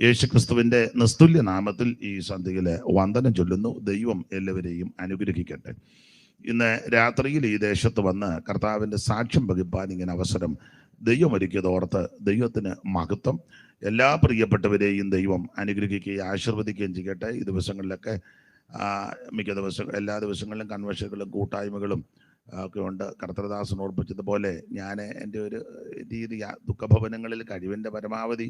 യേശുക്രിസ്തുവിൻ്റെ നിസ്തുല്യ നാമത്തിൽ ഈ സന്ധ്യയിലെ വന്ദനം ചൊല്ലുന്നു. ദൈവം എല്ലാവരെയും അനുഗ്രഹിക്കട്ടെ. ഇന്ന് രാത്രിയിൽ ഈ ദേശത്ത് വന്ന് കർത്താവിൻ്റെ സാക്ഷ്യം വഹിപ്പാൻ ഇങ്ങനെ അവസരം ദൈവം ഒരുക്കിയതോർത്ത് ദൈവത്തിന് മഹത്വം. എല്ലാ പ്രിയപ്പെട്ടവരെയും ദൈവം അനുഗ്രഹിക്കുകയും ആശീർവദിക്കുകയും ചെയ്യട്ടെ. ഈ ദിവസങ്ങളിലൊക്കെ എല്ലാ ദിവസങ്ങളിലും കൺവെൻഷനുകളും കൂട്ടായ്മകളും ഒക്കെ ഉണ്ട്. കർത്തൃദാസൻ ഓർപ്പിച്ചതുപോലെ ഞാൻ എൻ്റെ ഒരു രീതി ദുഃഖഭവനങ്ങളിൽ കഴിവിൻ്റെ പരമാവധി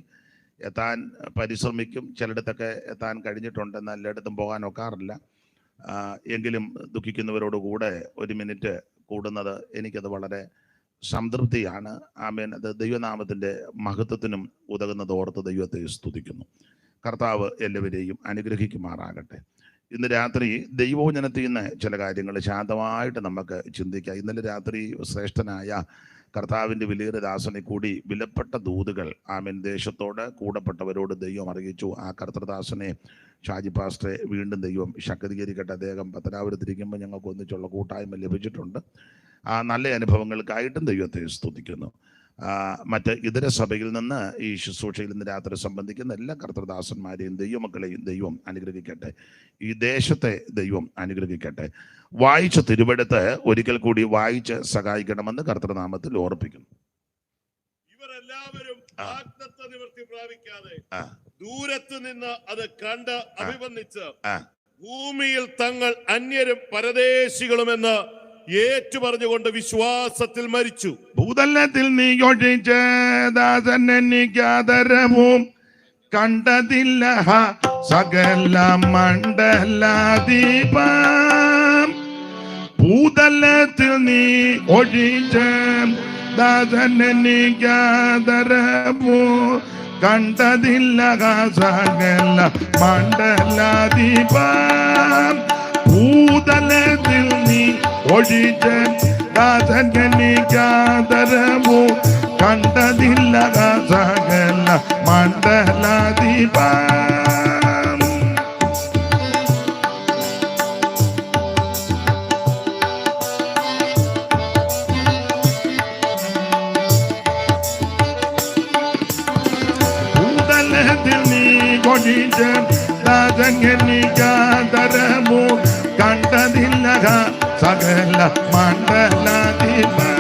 എത്താൻ പരിശ്രമിക്കും. ചിലയിടത്തൊക്കെ എത്താൻ കഴിഞ്ഞിട്ടുണ്ട്, എന്നാൽ എല്ലായിടത്തും പോകാൻ ഒക്കാറില്ല. എങ്കിലും ദുഃഖിക്കുന്നവരോടുകൂടെ ഒരു മിനിറ്റ് കൂടുന്നത് എനിക്കത് വളരെ സംതൃപ്തിയാണ്. ആമേൻ. അത് ദൈവനാമത്തിൻ്റെ മഹത്വത്തിനും ഉതകുന്നത് ഓർത്ത് ദൈവത്തെ സ്തുതിക്കുന്നു. കർത്താവ് എല്ലാവരെയും അനുഗ്രഹിക്കുമാറാകട്ടെ. ഇന്ന് രാത്രി ദൈവവചനത്തിൽ നിന്ന് ചില കാര്യങ്ങൾ ശാന്തമായിട്ട് നമുക്ക് ചിന്തിക്കാം. ഇന്നലെ രാത്രി ശ്രേഷ്ഠനായ കർത്താവിൻ്റെ വലിയൊരു ദാസനെ കൂടി വിലപ്പെട്ട ദൂതുകൾ ആമേൻ ദേശത്തോട് കൂടപ്പെട്ടവരോട് ദൈവം അറിയിച്ചു. ആ കർത്തൃദാസനെ ഷാജി പാസ്റ്ററെ വീണ്ടും ദൈവം ശക്തീകരിക്കട്ടെ. അദ്ദേഹം പത്തനാപുരത്തിരിക്കുമ്പോൾ ഞങ്ങൾക്ക് ഒന്നിച്ചുള്ള കൂട്ടായ്മ ലഭിച്ചിട്ടുണ്ട്. ആ നല്ല അനുഭവങ്ങൾക്കായിട്ടും ദൈവത്തെ സ്തുതിക്കുന്നു. മറ്റ് ഇതര സഭയിൽ നിന്ന് ഈ ശുശ്രൂഷയിൽ നിന്ന് രാത്രി സംബന്ധിക്കുന്ന എല്ലാ കർത്തൃദാസന്മാരെയും ദൈവമക്കളെയും ദൈവം അനുഗ്രഹിക്കട്ടെ. ഈ ദേശത്തെ ദൈവം അനുഗ്രഹിക്കട്ടെ. വായിച്ച തിരുവെടുത്ത് ഒരിക്കൽ കൂടി വായിച്ച് സഹായിക്കണമെന്ന് കർത്തൃനാമത്തിൽ ഓർപ്പിക്കുന്നു. ഇവരെല്ലാവരും നിവൃത്തി പ്രാപിക്കാതെ ദൂരത്ത് നിന്ന് അത് കണ്ട് അഭിവന്ദിച്ച് ഭൂമിയിൽ തങ്ങൾ അന്യരും പരദേശികളുമെന്ന് ഏറ്റുപറഞ്ഞുകൊണ്ട് വിശ്വാസത്തിൽ മരിച്ചു. ഭൂതലത്തിൽ നീ ഒഴിച്ച ദാസനെനിക്കാദരവും കണ്ടതില്ല സകല മണ്ഡലാധിപം. ഭൂതലത്തിൽ നീ ഒഴിച്ച ദാസനെനിക്കാദരവും കണ്ടതില്ല സകല മണ്ഡലാധിപം. ഭൂതലത്തിൽ നീ ഒഴിച്ച ദാസനെനിക്കാദരവും കണ്ടതില്ല സകല മണ്ഡലാധിപം. ഭൂതലത്തിൽ നീ ഒഴിച്ച ദാസനെനിക്കാദരവും കണ്ടതില്ല സകല മണ്ഡലാധിപം.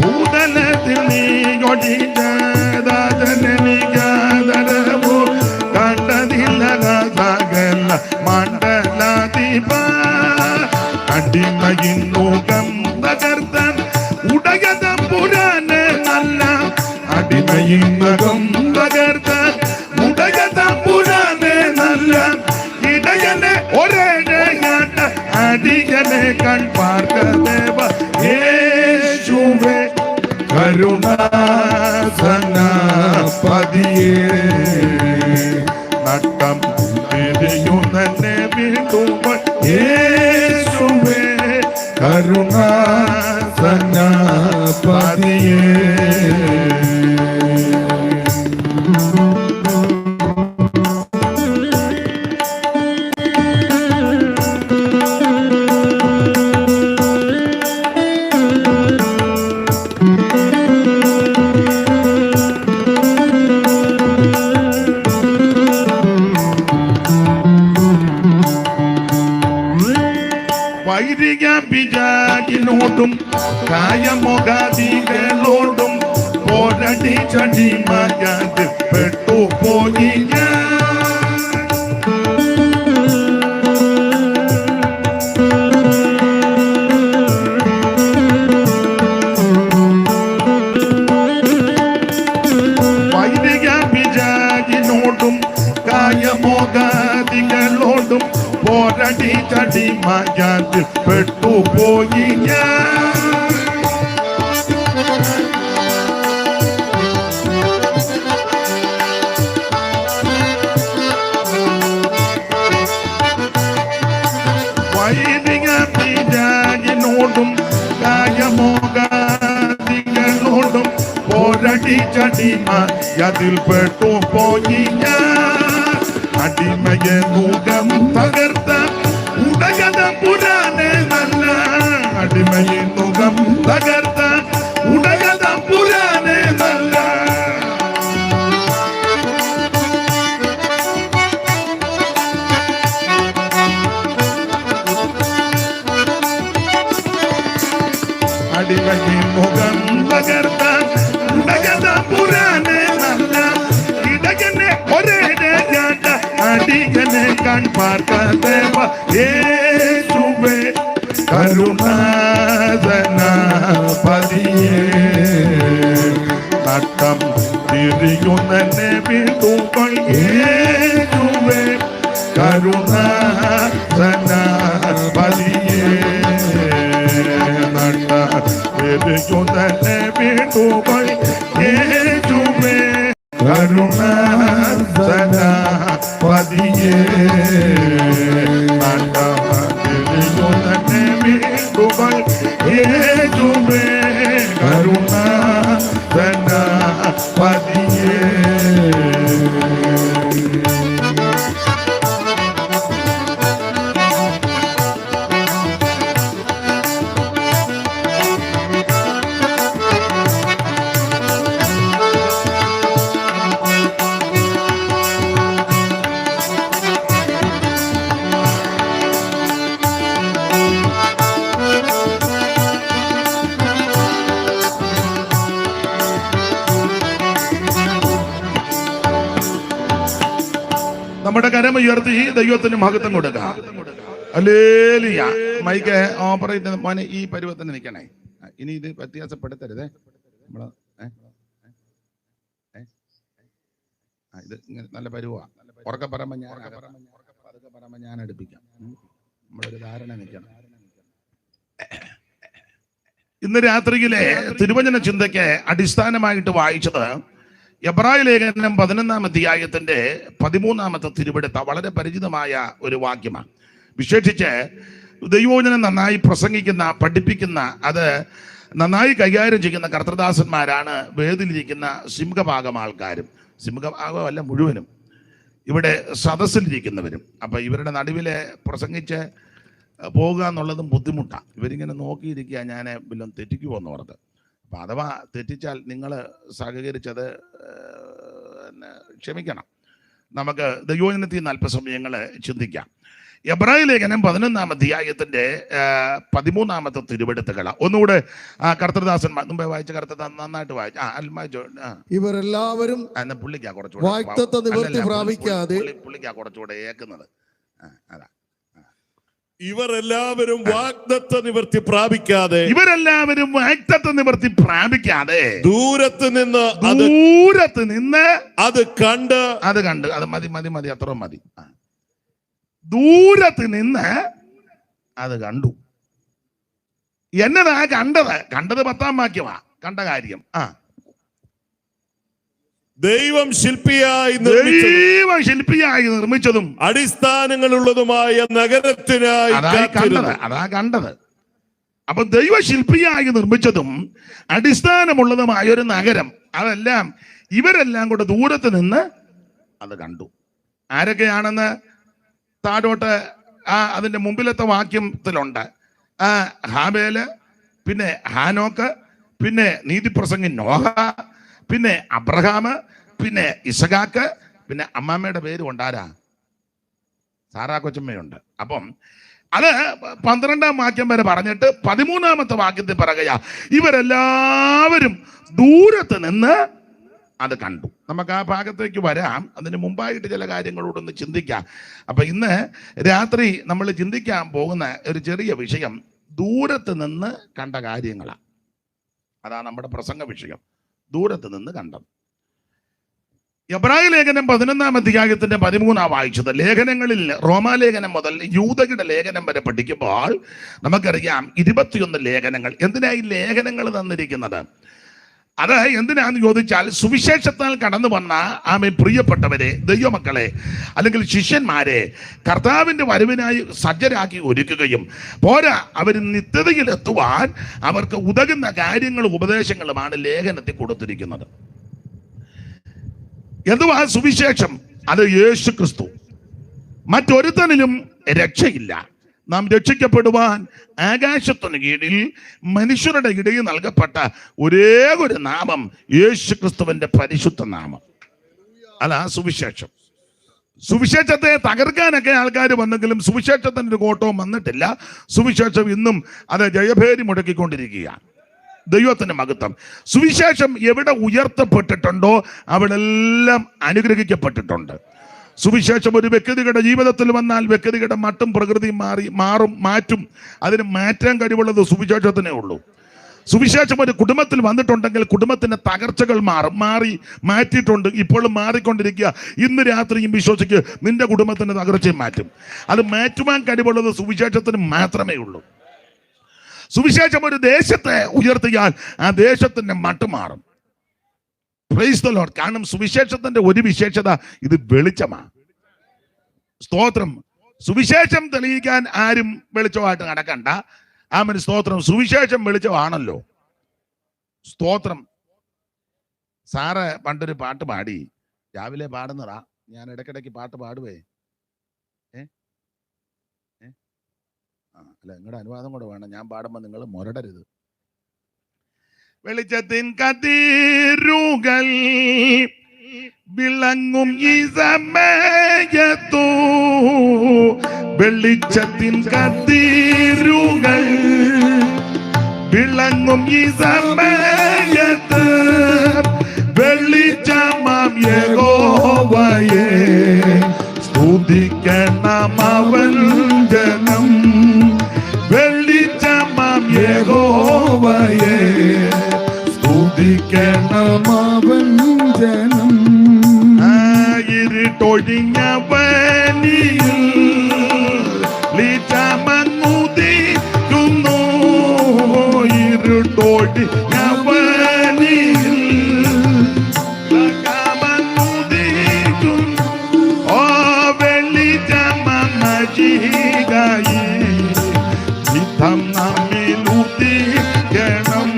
ഭൂതലത്തിൽ നീ ഒഴിച്ച ദാസനെനിക്കാദരവും കണ്ടതില്ല സകല മണ്ഡലാധിപം. അടിമയിൻ മുഖം തകർത്താൻ ഉടയ തമ്പുരാന് നല്ല അടിമയിൻ മുഖം തകർത്താൻ ഉടയ തമ്പുരാന് നല്ല ഇടയനെ ഒരേഴയാട്ട അടിയനെ കൺപാർക്കദേവ യേശുവേ കരുണാസനപതിയേ നട്ടം തിരിയുന്നെ വീണ്ടും യേശുവേ കരുണാസനപതിയേ. വൈരിക പിജാകിനോടും കായമൊകാദികളോടും പോരടി ചടി മയാത് പെട്ടുപോയി വൈരിക പിജാകിനോടും കായമൊകാദികളോടും പോരടി ചടി മയാത് പെട്ടുപോയി വൈദിക പിതാവിനോടും കായമോകാദികളോടും പോരടി ചടി മയാതിൽ പെട്ടുപോയി അടിമയെ മുഖം അടിമയിൽ മുഖം പകർത്താൻ പുരാനെ നല്ല ഇടകനെ ഒരേ രാജ അടികനെ കൺപാർക്കേ യേശുവേ കരുണാസന പതിയേ നട്ടം തിരിയുന്ന വീട്ടുകൾ യേശുവേ കരുണാസന പതിയേ നട്ട തിരിയുന്ന വീട്ടുകൾ യേശുവേ കരുണാസന പതിയേ നട്ട തിരിയുന്ന വീട്ടുകൾ യേശുവേ കരുണാസന പതിയേ. നമ്മുടെ കരമുയർത്തി ദൈവത്തിന് മഹത്വം കൊടുക്കാം. ഹല്ലേലൂയ. മൈക്ക് ഓപ്പറേറ്റ് മോനെ ഈ പരുവത്തിന് നിൽക്കണേ. ഇനി ഇത് വ്യത്യാസപ്പെടുത്തരുതേ. നമ്മള് ഇത് ഇങ്ങനെ നല്ല പരുവാ. ഉറക്കെ പറയുമ്പോ ഞാൻ അടുപ്പിക്കാം. നമ്മളൊരു ധാരണ നിൽക്കണം. ഇന്ന് രാത്രിയിലെ തിരുവചന ചിന്തയ്ക്ക് അടിസ്ഥാനമായിട്ട് വായിച്ചത് എബ്രായ ലേഖനം 11-ാം അധ്യായത്തിന്റെ 13-ാമത്തെ തിരുവെടുത്ത വളരെ പരിചിതമായ ഒരു വാക്യമാണ്. വിശേഷിച്ച് ദൈവവചനം നന്നായി പ്രസംഗിക്കുന്ന, പഠിപ്പിക്കുന്ന, അത് നന്നായി കൈകാര്യം ചെയ്യുന്ന കർത്തൃദാസന്മാരാണ് വേദിയിലിരിക്കുന്ന സിംഹഭാഗം ആൾക്കാരും. സിംഹഭാഗമല്ല, മുഴുവനും ഇവിടെ സദസ്സിലിരിക്കുന്നവരും. അപ്പൊ ഇവരുടെ നടുവിലെ പ്രസംഗിച്ച് പോകുക എന്നുള്ളതും ബുദ്ധിമുട്ടാണ്. ഇവരിങ്ങനെ നോക്കിയിരിക്കുക, ഞാൻ വല്ലതും തെറ്റിക്കുമോ എന്ന് ഓർത്ത്. അപ്പം അഥവാ തെറ്റിച്ചാൽ നിങ്ങൾ സഹകരിച്ചത് ക്ഷമിക്കണം. നമുക്ക് ദൈവവചനത്തിൽ നിന്ന് അല്പസമയങ്ങൾ ചിന്തിക്കാം. എബ്രായ ലേഖനം 11-ാം അധ്യായത്തിന്റെ 13-ാമത്തെ തിരുവെടുത്തുകൾ ഒന്നുകൂടെ കർത്തൃദാസന്മാർ മുമ്പേ വായിച്ച കർത്തൃദാസൻ നന്നായിട്ട് വായിച്ചു. ഇവർ എല്ലാവരും പുള്ളിക്കാ കുറച്ചുകൂടെ ഏക്കുന്നത്. അതാ, ഇവരെല്ലാവരും വാഗ്ദത്ത നിവൃത്തി പ്രാപിക്കാതെ ദൂരത്ത് നിന്ന് അത് കണ്ട് അത് മതി അത്ര മതി. ദൂരത്ത് നിന്ന് അത് കണ്ടു. എന്നതാ കണ്ടത് 10-ാം വാക്യമാ. കണ്ട കാര്യം ദൈവം ശില്പിയായി നിർമ്മിച്ചതും അടിസ്ഥാനങ്ങളുള്ളതുമായ നഗരത്തിനായി അതാ കണ്ടത്. അപ്പൊ ദൈവശില്പിയായി നിർമ്മിച്ചതും അടിസ്ഥാനമുള്ളതുമായ ഒരു നഗരം, അതെല്ലാം ഇവരെല്ലാം കൂടെ ദൂരത്ത് നിന്ന് അത് കണ്ടു. ആരൊക്കെയാണെന്ന് താഴോട്ട് അതിന്റെ മുമ്പിലത്തെ വാക്യത്തിലുണ്ട്. ഹാബേല്, പിന്നെ ഹാനോക്ക്, പിന്നെ നീതിപ്രസംഗി നോഹ, പിന്നെ അബ്രഹാം, പിന്നെ ഇസഹാക്ക്, പിന്നെ അമ്മാമ്മയുടെ പേര് കൊണ്ടാരാ? സാറാ കൊച്ചമ്മയുണ്ട്. അപ്പം അത് 12-ാം വാക്യം വരെ പറഞ്ഞിട്ട് 13-ാമത്തെ വാക്യത്തിൽ പറയുക ഇവരെല്ലാവരും ദൂരത്ത് നിന്ന് അത് കണ്ടു. നമുക്ക് ആ ഭാഗത്തേക്ക് വരാം. അതിന് മുമ്പായിട്ട് ചില കാര്യങ്ങളോടൊന്ന് ചിന്തിക്കാം. അപ്പൊ ഇന്ന് രാത്രി നമ്മൾ ചിന്തിക്കാൻ പോകുന്ന ഒരു ചെറിയ വിഷയം ദൂരത്ത് നിന്ന് കണ്ട കാര്യങ്ങളാണ്. അതാണ് നമ്മുടെ പ്രസംഗ വിഷയം. ദൂരത്ത് നിന്ന് കണ്ടത്. എബ്രായ ലേഖനം 11-ാം അധ്യായത്തിന്റെ 13-ാം വായിച്ചത്. ലേഖനങ്ങളിൽ റോമാലേഖനം മുതൽ യൂദയുടെ ലേഖനം വരെ പഠിക്കുമ്പോൾ നമുക്കറിയാം 21 ലേഖനങ്ങൾ. എന്തിനാ ഈ ലേഖനങ്ങൾ തന്നിരിക്കുന്നത്? അത് എന്തിനാന്ന് ചോദിച്ചാൽ സുവിശേഷത്താൽ കടന്നു വന്ന പ്രിയപ്പെട്ടവരെ, ദൈവമക്കളെ, അല്ലെങ്കിൽ ശിഷ്യന്മാരെ കർത്താവിന്റെ വരവിനായി സജ്ജരാക്കി ഒരുക്കുകയും പോരാ അവർ നിത്യതയിലെത്തുവാൻ അവർക്ക് ഉതകുന്ന കാര്യങ്ങളും ഉപദേശങ്ങളുമാണ് ലേഖനത്തിൽ കൊടുത്തിരിക്കുന്നത്. എന്തുവാ സുവിശേഷം? അത് യേശു ക്രിസ്തു. മറ്റൊരുത്തനിലും രക്ഷയില്ല. നാം രക്ഷിക്കപ്പെടുവാൻ ആകാശത്തിന് കീഴിൽ മനുഷ്യരുടെ ഇടയിൽ നൽകപ്പെട്ട ഒരേ ഒരു നാമം യേശു ക്രിസ്തുവിന്റെ പരിശുദ്ധ നാമം. അല്ല സുവിശേഷം. സുവിശേഷത്തെ തകർക്കാനൊക്കെ ആൾക്കാർ വന്നെങ്കിലും സുവിശേഷത്തിന് ഒരു കോട്ടവും വന്നിട്ടില്ല. സുവിശേഷം ഇന്നും അത് ജയഭേരി മുടക്കിക്കൊണ്ടിരിക്കുകയാണ്. ദൈവത്തിന്റെ മഹത്വം. സുവിശേഷം എവിടെ ഉയർത്തപ്പെട്ടിട്ടുണ്ടോ അവിടെല്ലാം അനുഗ്രഹിക്കപ്പെട്ടിട്ടുണ്ട്. സുവിശേഷം ഒരു വ്യക്തിയുടെ ജീവിതത്തിൽ വന്നാൽ വ്യക്തിയുടെ മട്ടും പ്രകൃതിയും മാറ്റും. അതിന് മാറ്റാൻ കഴിവുള്ളത് സുവിശേഷത്തിനേ ഉള്ളൂ. സുവിശേഷം ഒരു കുടുംബത്തിൽ വന്നിട്ടുണ്ടെങ്കിൽ കുടുംബത്തിന്റെ തകർച്ചകൾ മാറ്റിയിട്ടുണ്ട്, ഇപ്പോഴും മാറിക്കൊണ്ടിരിക്കുക. ഇന്ന് രാത്രിയും വിശ്വസിക്ക്, നിന്റെ കുടുംബത്തിന്റെ തകർച്ചയും മാറ്റും. അത് മാറ്റുവാൻ കഴിവുള്ളത് സുവിശേഷത്തിന് മാത്രമേ ഉള്ളൂ. സുവിശേഷം ഒരു ദേശത്തെ ഉയർത്തിയാൽ ആ ദേശത്തിന്റെ മട്ട് മാറും. Price the Lord. കാരണം സുവിശേഷത്തിന്റെ ഒരു വിശേഷത, ഇത് വെളിച്ചമാണ്. സ്തോത്രം. സുവിശേഷം തെളിയിക്കാൻ ആരും വെളിച്ചമായിട്ട് നടക്കണ്ട. ആമേൻ. സ്തോത്രം. സുവിശേഷം വെളിച്ചമാണല്ലോ. സ്തോത്രം. സാറ് പണ്ടൊരു പാട്ട് പാടി, രാവിലെ പാടുന്നതാ, ഞാൻ ഇടയ്ക്കിടയ്ക്ക് പാട്ട് പാടുവേ. അല്ല, നിങ്ങളുടെ അനുവാദം കൂടെ വേണം. ഞാൻ പാടുമ്പോൾ നിങ്ങൾ മുരടരുത്. വെളിച്ചത്തിൻ കതിരുകൾ വിളങ്ങും ഈ സമയത്തു, വെളിച്ചത്തിൻ കതിരുകൾ വിളങ്ങും ഈ സമയത്ത്, വെളിച്ചമാം യഹോവയെ സ്തുതിക്കണം അവൻ ജനം. വെളിച്ചമാം യഹോവയെ സ്തുതിക്കണം അവൻ ജനം. ഇരുട്ടൊഴിഞ്ഞ വനിയിൽ ലിച്ചമങ്ങുദിക്കുന്നു, ഇരുട്ടൊഴിഞ്ഞ വനിയിൽ ലിച്ചമങ്ങുദിക്കുന്നു. ഓ വെളിച്ചമങ്ങുകയായി ചിത്തം നമ്മിലുദിക്കണം.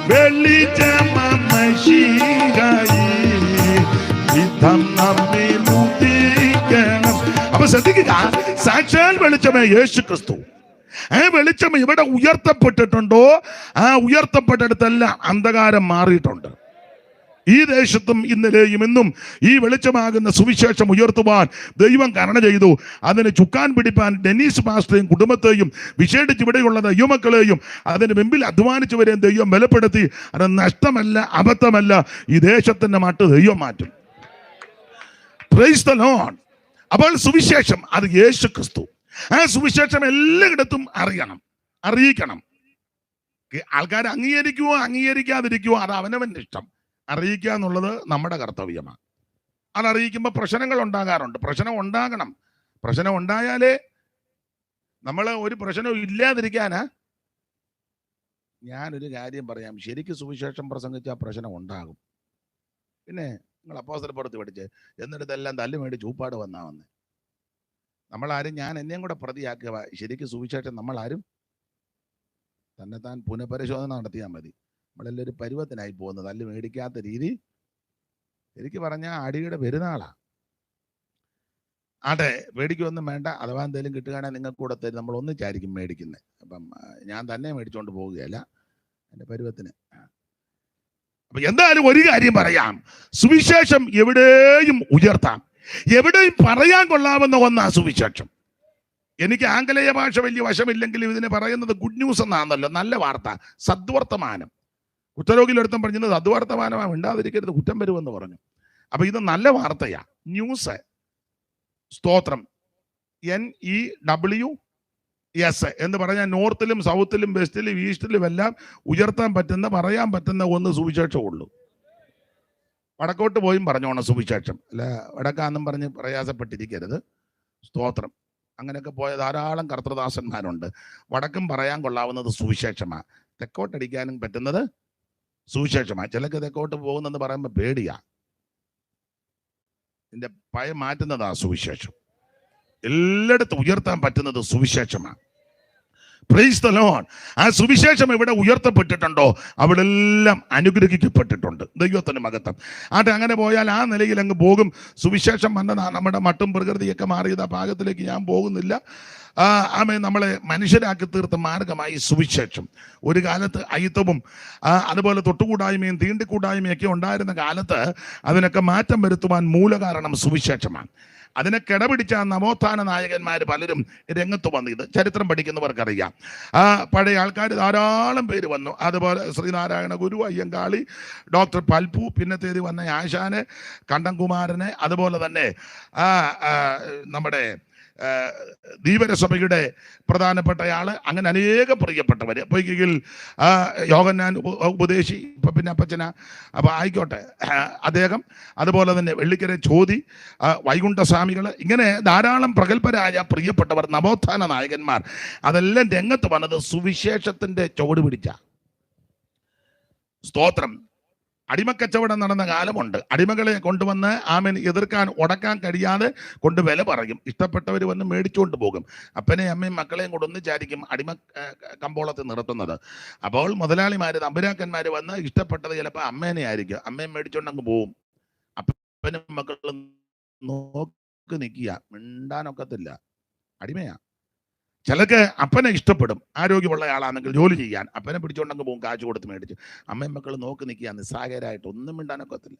വെളിച്ചമങ്ങുകയായി ചിത്തം നമ്മിലുദിക്കണം. അപ്പൊ ശ്രദ്ധിക്കുക, സാക്ഷാൽ വെളിച്ചമേ യേശു ക്രിസ്തു. ആ വെളിച്ചം ഇവിടെ ഉയർത്തപ്പെട്ടിട്ടുണ്ടോ ആ ഉയർത്തപ്പെട്ടിടത്തെല്ലാം അന്ധകാരം മാറിയിട്ടുണ്ട്. ഈ ദേശത്തും ഇന്നലെയും ഇന്നും ഈ വെളിച്ചമാകുന്ന സുവിശേഷം ഉയർത്തുവാൻ ദൈവം കരുണ ചെയ്തു. അതിന് ചുക്കാൻ പിടിപ്പാൻ ഡെന്നീസ് പാസ്റ്ററെയും കുടുംബത്തെയും വിശേഷിച്ച് ഇവിടെയുള്ള ദൈവമക്കളെയും അതിന് മുമ്പിൽ അധ്വാനിച്ചവരെയും ദൈവം ബലപ്പെടുത്തി. അത് നഷ്ടമല്ല, അബദ്ധമല്ല. ഈ ദേശത്തിന്റെ മട്ട് ദൈവം മാറ്റും. Price the Lord. അപ്പോൾ സുവിശേഷം അത് യേശു ക്രിസ്തു. ആ സുവിശേഷം എല്ലായിടത്തും അറിയിക്കണം. ആൾക്കാർ അംഗീകരിക്കുവോ അംഗീകരിക്കാതിരിക്കുവോ അത് അവനവന്റെ ഇഷ്ടം. അറിയിക്കുക എന്നുള്ളത് നമ്മുടെ കർത്തവ്യമാണ്. അത് അറിയിക്കുമ്പോൾ പ്രശ്നങ്ങൾ ഉണ്ടാകാറുണ്ട്. പ്രശ്നം ഉണ്ടാകണം. പ്രശ്നം ഉണ്ടായാലേ നമ്മൾ ഒരു പ്രശ്നവും ഇല്ലാതിരിക്കാനാ. ഞാനൊരു കാര്യം പറയാം, ശരിക്കും സുവിശേഷം പ്രസംഗിച്ചാൽ പ്രശ്നം ഉണ്ടാകും. പിന്നെ നിങ്ങൾ അപ്പോസ്തലപ്രവൃത്തി പഠിച്ച് എന്നിടത്തെല്ലാം തല്ലു മേടി ചൂപ്പാട് വന്നേ. നമ്മളാരും, ഞാൻ എന്നെയും കൂടെ പ്രതിയാക്കുക, ശരിക്കും സുവിശേഷം നമ്മളാരും തന്നെത്താൻ പുനഃപരിശോധന നടത്തിയാൽ മതി. നമ്മളെല്ലാം ഒരു പരുവത്തിനായി പോകുന്നത്, തല്ല് മേടിക്കാത്ത രീതി. എനിക്ക് പറഞ്ഞാൽ അടിയുടെ പെരുന്നാളാ. ആട്ടെ, മേടിക്കൊന്നും വേണ്ട. അഥവാ എന്തെങ്കിലും കിട്ടുകയാണെങ്കിൽ നിങ്ങൾക്ക് കൂടെ തരും. നമ്മൾ ഒന്നിച്ചായിരിക്കും മേടിക്കുന്നത്. അപ്പം ഞാൻ തന്നെ മേടിച്ചുകൊണ്ട് പോവുകയല്ല, എൻ്റെ പരുവത്തിന്. അപ്പൊ എന്തായാലും ഒരു കാര്യം പറയാം, സുവിശേഷം എവിടെയും ഉയർത്താം, എവിടെയും പറയാൻ കൊള്ളാവുന്ന ഒന്നാ സുവിശേഷം. എനിക്ക് ആംഗലേയ ഭാഷ വലിയ വശമില്ലെങ്കിലും ഇതിനെ പറയുന്നത് ഗുഡ് ന്യൂസ് എന്നാണല്ലോ, നല്ല വാർത്ത, സദ്വർത്തമാനം. കുറ്റരോഗിയിലെടുത്തും പറഞ്ഞത് സദ്വർത്തമാനമാണ്, മിണ്ടാതിരിക്കരുത് കുറ്റം വരുമെന്ന് പറഞ്ഞു. അപ്പൊ ഇത് നല്ല വാർത്തയാ, ന്യൂസ്. സ്തോത്രം. NEWS എന്ന് പറഞ്ഞാൽ നോർത്തിലും സൗത്തിലും വെസ്റ്റിലും ഈസ്റ്റിലും എല്ലാം ഉയർത്താൻ പറ്റുന്ന, പറയാൻ പറ്റുന്ന ഒന്ന് സുവിശേഷമുള്ളൂ. വടക്കോട്ട് പോയും പറഞ്ഞോണം സുവിശേഷം, അല്ല വടക്കാന്നും പറഞ്ഞ് പ്രയാസപ്പെട്ടിരിക്കരുത്. സ്തോത്രം. അങ്ങനെയൊക്കെ പോയ ധാരാളം കർത്തൃദാസന്മാരുണ്ട്. വടക്കും പറയാൻ കൊള്ളാവുന്നത് സുവിശേഷമാണ്, തെക്കോട്ടടിക്കാനും പറ്റുന്നത് സുവിശേഷമാണ്. ചിലക്ക് തെക്കോട്ട് പോകുന്നെന്ന് പറയുമ്പോൾ പേടിയാ. ഇതിന്റെ ഭയം മാറ്റുന്നതാ സുവിശേഷം. എല്ലായിടത്തും ഉയർത്താൻ പറ്റുന്നത് സുവിശേഷമാണ്. Price the Lord. ആ സുവിശേഷം എവിടെ ഉയർത്തപ്പെട്ടിട്ടുണ്ടോ അവിടെ എല്ലാം അനുഗ്രഹിക്കപ്പെട്ടിട്ടുണ്ട്. ദൈവത്തിന്റെ മഹത്വം. ആട്ടെ, അങ്ങനെ പോയാൽ ആ നിലയിൽ അങ്ങ് പോകും. സുവിശേഷം വന്നതാ നമ്മുടെ മട്ടും പ്രകൃതിയൊക്കെ മാറിയത്. ആ ഭാഗത്തിലേക്ക് ഞാൻ പോകുന്നില്ല. ആമേ, നമ്മളെ മനുഷ്യരാക്കി തീർത്ത മാർഗമായി സുവിശേഷം. ഒരു കാലത്ത് അയിത്തവും അതുപോലെ തൊട്ടുകൂടായ്മയും തീണ്ടിക്കൂടായ്മയും ഒക്കെ ഉണ്ടായിരുന്ന കാലത്ത് അതിനൊക്കെ മാറ്റം വരുത്തുവാൻ മൂലകാരണം സുവിശേഷമാണ്. അതിനെ കിടപിടിച്ച നവോത്ഥാന നായകന്മാർ പലരും രംഗത്ത് വന്നു. ഇത് ചരിത്രം പഠിക്കുന്നവർക്കറിയാം. പഴയ ആൾക്കാർ ധാരാളം പേര് വന്നു. അതുപോലെ ശ്രീനാരായണ ഗുരു, അയ്യങ്കാളി, ഡോക്ടർ പൽപു, പിന്നത്തേത് വന്ന ആശാന്, കണ്ടൻകുമാരന്, അതുപോലെ തന്നെ നമ്മുടെ ധീവരസഭയുടെ പ്രധാനപ്പെട്ടയാള്, അങ്ങനെ അനേകം പ്രിയപ്പെട്ടവര്. പൊയ്കയിൽ യോഹന്നാൻ ഉപദേശി, ഇപ്പൊ പിന്നെ അപ്പച്ചന, അപ്പൊ ആയിക്കോട്ടെ അദ്ദേഹം, അതുപോലെ തന്നെ വെള്ളിക്കര ചോതി, വൈകുണ്ഠസ്വാമികൾ, ഇങ്ങനെ ധാരാളം പ്രഗത്ഭരായ പ്രിയപ്പെട്ടവർ, നവോത്ഥാന നായകന്മാർ, അതെല്ലാം രംഗത്ത് വന്നത് സുവിശേഷത്തിന്റെ ചുവട് പിടിച്ച. സ്തോത്രം. അടിമക്കച്ചവടം നടന്ന കാലമുണ്ട്. അടിമകളെ കൊണ്ടുവന്ന് ആമൻ എതിർക്കാൻ, ഉടക്കാൻ കഴിയാതെ കൊണ്ട് വില പറയും. ഇഷ്ടപ്പെട്ടവർ വന്ന് മേടിച്ചുകൊണ്ട് പോകും. അപ്പനെയും അമ്മയും മക്കളെയും കൂടെ ഒന്നിച്ചായിരിക്കും അടിമ കമ്പോളത്തിൽ നിർത്തുന്നത്. അപ്പോൾ മുതലാളിമാര്, തമ്പുരാക്കന്മാര് വന്ന് ഇഷ്ടപ്പെട്ടത് ചിലപ്പോൾ അമ്മേനെ ആയിരിക്കും. അമ്മയും മേടിച്ചുകൊണ്ട് അങ്ങ് പോവും. അപ്പനും മക്കളും നോക്കി നിൽക്കുക, മിണ്ടാനൊക്കത്തില്ല, അടിമയാ. ചിലർക്ക് അപ്പനെ ഇഷ്ടപ്പെടും, ആരോഗ്യമുള്ള ആളാണെങ്കിൽ ജോലി ചെയ്യാൻ. അപ്പനെ പിടിച്ചോണ്ടങ്ങ് പോകും, കാശ് കൊടുത്ത് മേടിച്ച്. അമ്മയും മക്കൾ നോക്കി നിൽക്കുക, നിസ്സാകരായിട്ട്, ഒന്നും മിണ്ടാനൊക്കത്തില്ല.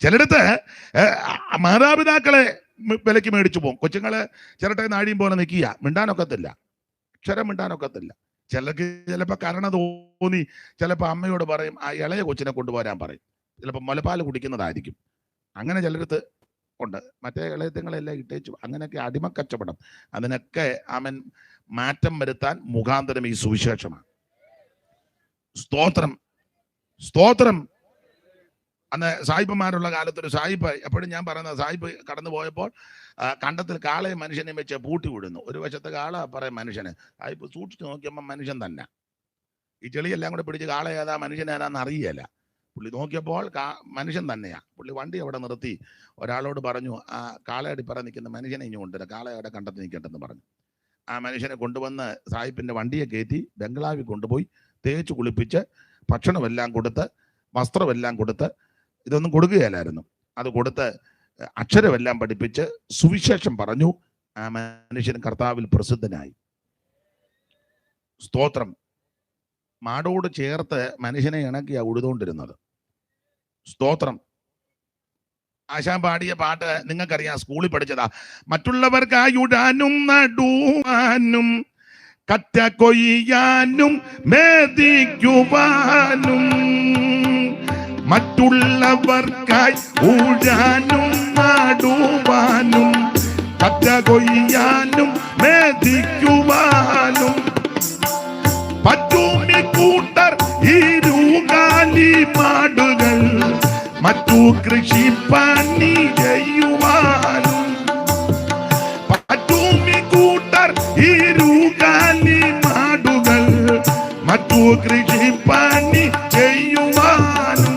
ചിലടത്ത് മാതാപിതാക്കളെ വിലക്ക് മേടിച്ചു പോകും. കൊച്ചുങ്ങള് ചിരട്ടെ നാഴിയും പോലെ നിൽക്കുക, മിണ്ടാനൊക്കത്തില്ല, അക്ഷരം മിണ്ടാനൊക്കത്തില്ല. ചിലർക്ക് ചിലപ്പോൾ കരുണ തോന്നി ചിലപ്പോൾ അമ്മയോട് പറയും, ആ ഇളയ കൊച്ചിനെ കൊണ്ടുപോരാൻ പറയും. ചിലപ്പോൾ മുലപ്പാൽ കുടിക്കുന്നതായിരിക്കും. അങ്ങനെ ചിലടത്ത് ഉണ്ട്. മറ്റേ ഇളയത്വങ്ങളെല്ലാം ഇട്ടേച്ചു. അങ്ങനെയൊക്കെ അടിമക്കച്ചവടം. അതിനൊക്കെ അവൻ മാറ്റം വരുത്താൻ മുഖാന്തരം ഈ സുവിശേഷമാണ്. സ്തോത്രം, സ്തോത്രം. അന്ന് സായിപ്പന്മാരുള്ള കാലത്തൊരു സായിപ്പ്, എപ്പോഴും ഞാൻ പറയുന്നത്, സായിപ്പ് കടന്നു പോയപ്പോൾ കണ്ടത്തിൽ കാളയും മനുഷ്യനെയും വെച്ച് പൂട്ടി വിടുന്നു. ഒരു വശത്ത് കാള, പറയും മനുഷ്യന്. സായിപ്പ് സൂക്ഷിച്ച് നോക്കിയപ്പോൾ മനുഷ്യൻ തന്നെ. ഈ ചെളിയെല്ലാം കൂടെ പിടിച്ച് കാള ഏതാ മനുഷ്യൻ ഏതാന്ന് അറിയല. പുള്ളി നോക്കിയപ്പോൾ മനുഷ്യൻ തന്നെയാ. പുള്ളി വണ്ടി അവിടെ നിർത്തി ഒരാളോട് പറഞ്ഞു, ആ കാളയടി പറ നിൽക്കുന്ന മനുഷ്യനെ ഇനി കൊണ്ടുവരാം, കാളയുടെ കണ്ടത്ത് നിൽക്കട്ടെന്ന് പറഞ്ഞു. ആ മനുഷ്യനെ കൊണ്ടുവന്ന് സായിപ്പിന്റെ വണ്ടിയെ കയറ്റി ബംഗ്ലാവിൽ കൊണ്ടുപോയി തേച്ച് കുളിപ്പിച്ച് ഭക്ഷണമെല്ലാം കൊടുത്ത് വസ്ത്രമെല്ലാം കൊടുത്ത്, ഇതൊന്നും കൊടുക്കുകയില്ലായിരുന്നു, അത് കൊടുത്ത് അക്ഷരമെല്ലാം പഠിപ്പിച്ച് സുവിശേഷം പറഞ്ഞു. ആ മനുഷ്യൻ കർത്താവിൽ പ്രസിദ്ധനായി. സ്തോത്രം. മാടോട് ചേർത്ത് മനുഷ്യനെ ഇണക്കിയാ ഉഴുതുകൊണ്ടിരുന്നത്. സ്തോത്രം. ആശാൻ പാടിയ പാട്ട് നിങ്ങൾക്കറിയാം, സ്കൂളിൽ പഠിച്ചതാ. മറ്റുള്ളവർക്കായുടാനും നടുവാനും കറ്റ കൊയ്യാനും മേദിക്കുവാനും, മറ്റുള്ളവർക്കായി ഊഴാനും നടുവാനും കറ്റ കൊയ്യാനും മേദിക്കുവാനും, പറ്റൂമി കൂട്ടർ ഇരുകാലി മാടുകൾ മറ്റു കൃഷി പണി ചെയ്യുവാനും, പറ്റൂമി കൂട്ടർ ഇരുകാലി മാടുകൾ മറ്റു കൃഷി പണി ചെയ്യുവാനും.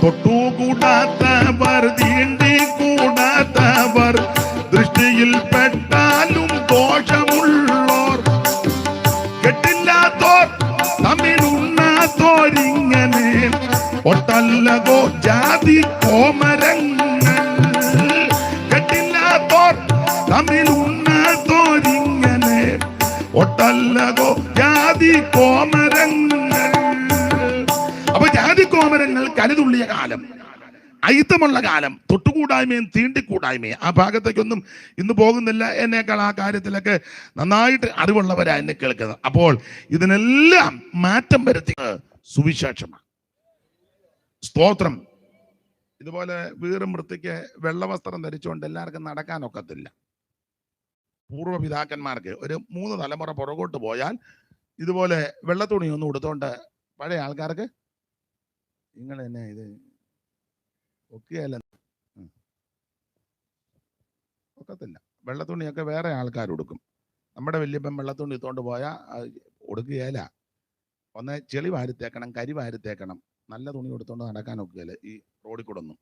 തൊട്ടുകൂടാത്തവർ, തീണ്ടിക്കൂടാത്തവർ, ദൃഷ്ടിയിൽ പെട്ടാലും ദോഷമുള്ളോർ, കെട്ടില്ലാത്തോർ, തമ്മിലുണ്ണാത്തോരിങ്ങനെ ഒട്ടല്ലകോ ജാതി കോമരങ്ങൾ, കെട്ടില്ലാത്തോർ, തമ്മിലുണ്ണാത്തോരിങ്ങനെ ഒട്ടല്ലകോ ജാതി കോമരങ്ങൾ. അപ്പൊ ജാതി കോമരങ്ങൾ കരുതുള്ളിയ കാലം, അയിത്തമുള്ള കാലം, തൊട്ടുകൂടായ്മയും തീണ്ടിക്കൂടായ്മയും. ആ ഭാഗത്തേക്കൊന്നും ഇന്ന് പോകുന്നില്ല. എന്നേക്കാൾ ആ കാര്യത്തിലൊക്കെ നന്നായിട്ട് അറിവുള്ളവരാ എന്നെ കേൾക്കുന്നത്. അപ്പോൾ ഇതിനെല്ലാം മാറ്റം വരുത്തിയത് സുവിശേഷമാണ്. സ്തോത്രം. ഇതുപോലെ വീറും വൃത്തിക്ക് വെള്ളവസ്ത്രം ധരിച്ചുകൊണ്ട് എല്ലാവർക്കും നടക്കാനൊക്കത്തില്ല. പൂർവ്വപിതാക്കന്മാർക്ക് ഒരു 3 തലമുറ പുറകോട്ട് പോയാൽ ഇതുപോലെ വെള്ളത്തുണിയൊന്നും ഉടുത്തോണ്ട് പഴയ ആൾക്കാർക്ക് നിങ്ങൾ തന്നെ ഇത് ഒക്കെയല്ല, ഒക്കത്തില്ല. വെള്ളത്തുണിയൊക്കെ വേറെ ആൾക്കാർ ഉടുക്കും. നമ്മുടെ വല്യപ്പൻ വെള്ളത്തുണി ഇട്ടുകൊണ്ട് പോയാൽ ഉടുക്കുകയില്ല. ഒന്ന് ചെളി വാരിത്തേക്കണം, കരി വാരിത്തേക്കണം. നല്ല തുണി കൊടുത്തോണ്ട് നടക്കാൻ ഒക്കുകയില്ല. ഈ റോഡിൽ കൂടെ ഒന്നും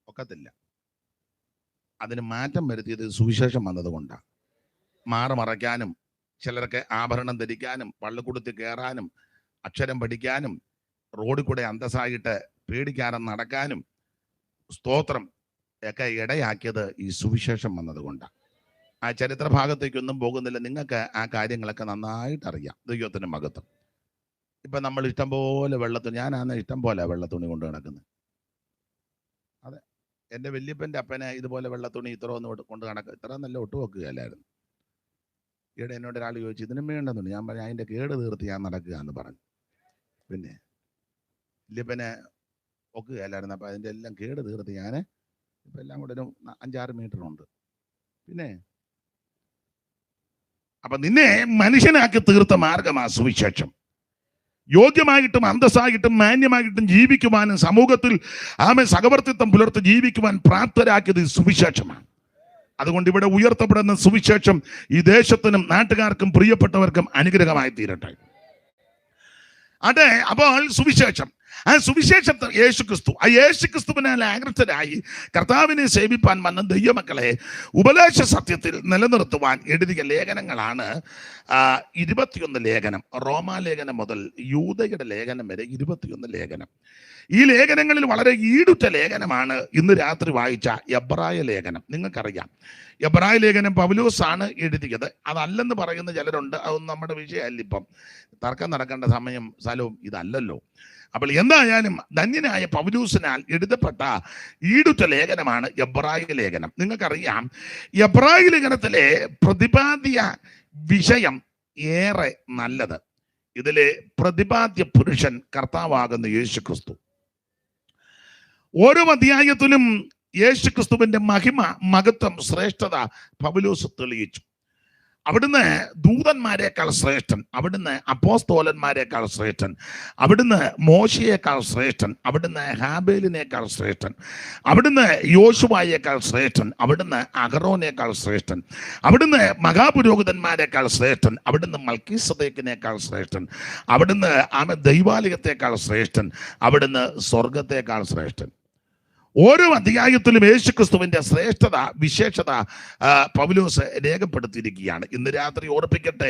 ഒക്കത്തില്ല. അതിന് മാറ്റം വരുത്തിയത് സുവിശേഷം വന്നത് കൊണ്ടാണ്. മറയ്ക്കാനും ചിലർക്ക് ആഭരണം ധരിക്കാനും പള്ളിക്കൂടത്തിൽ കയറാനും അക്ഷരം പഠിക്കാനും റോഡിൽ കൂടെ അന്തസ്സായിട്ട് പേടിക്കാതെ നടക്കാനും സ്തോത്രം ഒക്കെ ഇടയാക്കിയത് ഈ സുവിശേഷം വന്നതുകൊണ്ടാണ്. ആ ചരിത്ര ഭാഗത്തേക്കൊന്നും പോകുന്നില്ല. നിങ്ങൾക്ക് ആ കാര്യങ്ങളൊക്കെ നന്നായിട്ട് അറിയാം. ദൈവത്തിന് മഹത്വം. ഇപ്പം നമ്മൾ ഇഷ്ടം പോലെ വെള്ളത്തുണി, ഞാനാണ് ഇഷ്ടം പോലെ വെള്ളത്തുണി കൊണ്ട് നടക്കുന്നത്. അതെ, എൻ്റെ വല്യപ്പൻ്റെ അപ്പനെ ഇതുപോലെ വെള്ളത്തുണി ഇത്ര ഒന്നും കൊണ്ട് നടക്കുക, ഇത്ര നല്ല ഒട്ടു വെക്കുകയല്ലായിരുന്നു. ഈയിടെ എന്നോട് ഒരാൾ ചോദിച്ചു, ഇതിനും വേണ്ടെന്നുണ്ട്. ഞാൻ പറഞ്ഞു, അതിൻ്റെ കേട് തീർത്ത് ഞാൻ നടക്കുക എന്ന് പറഞ്ഞു. പിന്നെ വല്യപ്പനെ ഒക്കുകയല്ലായിരുന്നു. അപ്പം അതിൻ്റെ എല്ലാം കേട് തീർത്ത് ഞാൻ ഇപ്പം എല്ലാം കൂടെ ഒരു 5-6 മീറ്ററുണ്ട്. പിന്നെ അപ്പം നിന്നെ മനുഷ്യനാക്കി തീർത്ത മാർഗമാ സുവിശേഷം. യോഗ്യമായിട്ടും അന്തസ്സായിട്ടും മാന്യമായിട്ടും ജീവിക്കുവാനും സമൂഹത്തിൽ സഹവർത്തിത്വം പുലർത്തി ജീവിക്കുവാൻ പ്രാപ്തരാക്കിയത് സുവിശേഷമാണ്. അതുകൊണ്ട് ഇവിടെ ഉയർത്തപ്പെടുന്ന സുവിശേഷം ഈ ദേശത്തിനും നാട്ടുകാർക്കും പ്രിയപ്പെട്ടവർക്കും അനുഗ്രഹമായി തീരട്ടെ. അതെ, അപ്പോൾ സുവിശേഷം, ആ സുവിശേഷത്തെ യേശുക്രിസ്തു, ആ യേശുക്രിസ്തുവിനാൽ ആകൃഷ്ടരായി കർത്താവിനെ സേവിപ്പാൻ വന്ന ദൈവമക്കളെ ഉപദേശ സത്യത്തിൽ നിലനിർത്തുവാൻ എഴുതിയ ലേഖനങ്ങളാണ് 21 ലേഖനം. റോമാലേഖനം മുതൽ യൂദയുടെ ലേഖനം വരെ 21 ലേഖനം. ഈ ലേഖനങ്ങളിൽ വളരെ ഈടുറ്റ ലേഖനമാണ് ഇന്ന് രാത്രി വായിച്ച എബ്രായ ലേഖനം. നിങ്ങൾക്കറിയാം, എബ്രായ ലേഖനം പൗലോസാണ് എഴുതിയത്. അതല്ലെന്ന് പറയുന്ന ചിലരുണ്ട്. അതൊന്നും നമ്മുടെ വിഷയമല്ല. ഇപ്പം തർക്കം നടക്കേണ്ട സമയം സ്ഥലവും ഇതല്ലല്ലോ. അപ്പോൾ എന്തായാലും ധന്യനായ പൗലോസിനാൽ എഴുതപ്പെട്ട ഈടുറ്റ ലേഖനമാണ് എബ്രായ ലേഖനം. നിങ്ങൾക്കറിയാം, എബ്രായ ലേഖനത്തിലെ പ്രതിപാദ്യ വിഷയം ഏറെ നല്ലത്. ഇതിലെ പ്രതിപാദ്യ പുരുഷൻ കർത്താവാകുന്ന യേശുക്രിസ്തു. ഓരോ അധ്യായത്തിലും യേശുക്രിസ്തുവിന്റെ മഹിമ, മഹത്വം, ശ്രേഷ്ഠത പൗലോസ് തെളിയിച്ചു. അവിടുന്ന് ദൂതന്മാരെക്കാൾ ശ്രേഷ്ഠൻ, അവിടുന്ന് അപ്പോസ്തോലന്മാരെക്കാൾ ശ്രേഷ്ഠൻ, അവിടുന്ന് മോശയേക്കാൾ ശ്രേഷ്ഠൻ, അവിടുന്ന് ഹാബേലിനേക്കാൾ ശ്രേഷ്ഠൻ, അവിടുന്ന് യോശുവായേക്കാൾ ശ്രേഷ്ഠൻ, അവിടുന്ന് അഹറോനേക്കാൾ ശ്രേഷ്ഠൻ, അവിടുന്ന് മഹാപുരോഹിതന്മാരെക്കാൾ ശ്രേഷ്ഠൻ, അവിടുന്ന് മൽക്കീസദേക്കിനേക്കാൾ ശ്രേഷ്ഠൻ, അവിടുന്ന് ദൈവാലയത്തെക്കാൾ ശ്രേഷ്ഠൻ, അവിടുന്ന് സ്വർഗത്തേക്കാൾ ശ്രേഷ്ഠൻ. ഓരോ അധ്യായത്തിലും യേശുക്രിസ്തുവിന്റെ ശ്രേഷ്ഠത, വിശേഷത പൗലോസ് രേഖപ്പെടുത്തിയിരിക്കുകയാണ്. ഇന്ന് രാത്രി ഓർപ്പിക്കട്ടെ,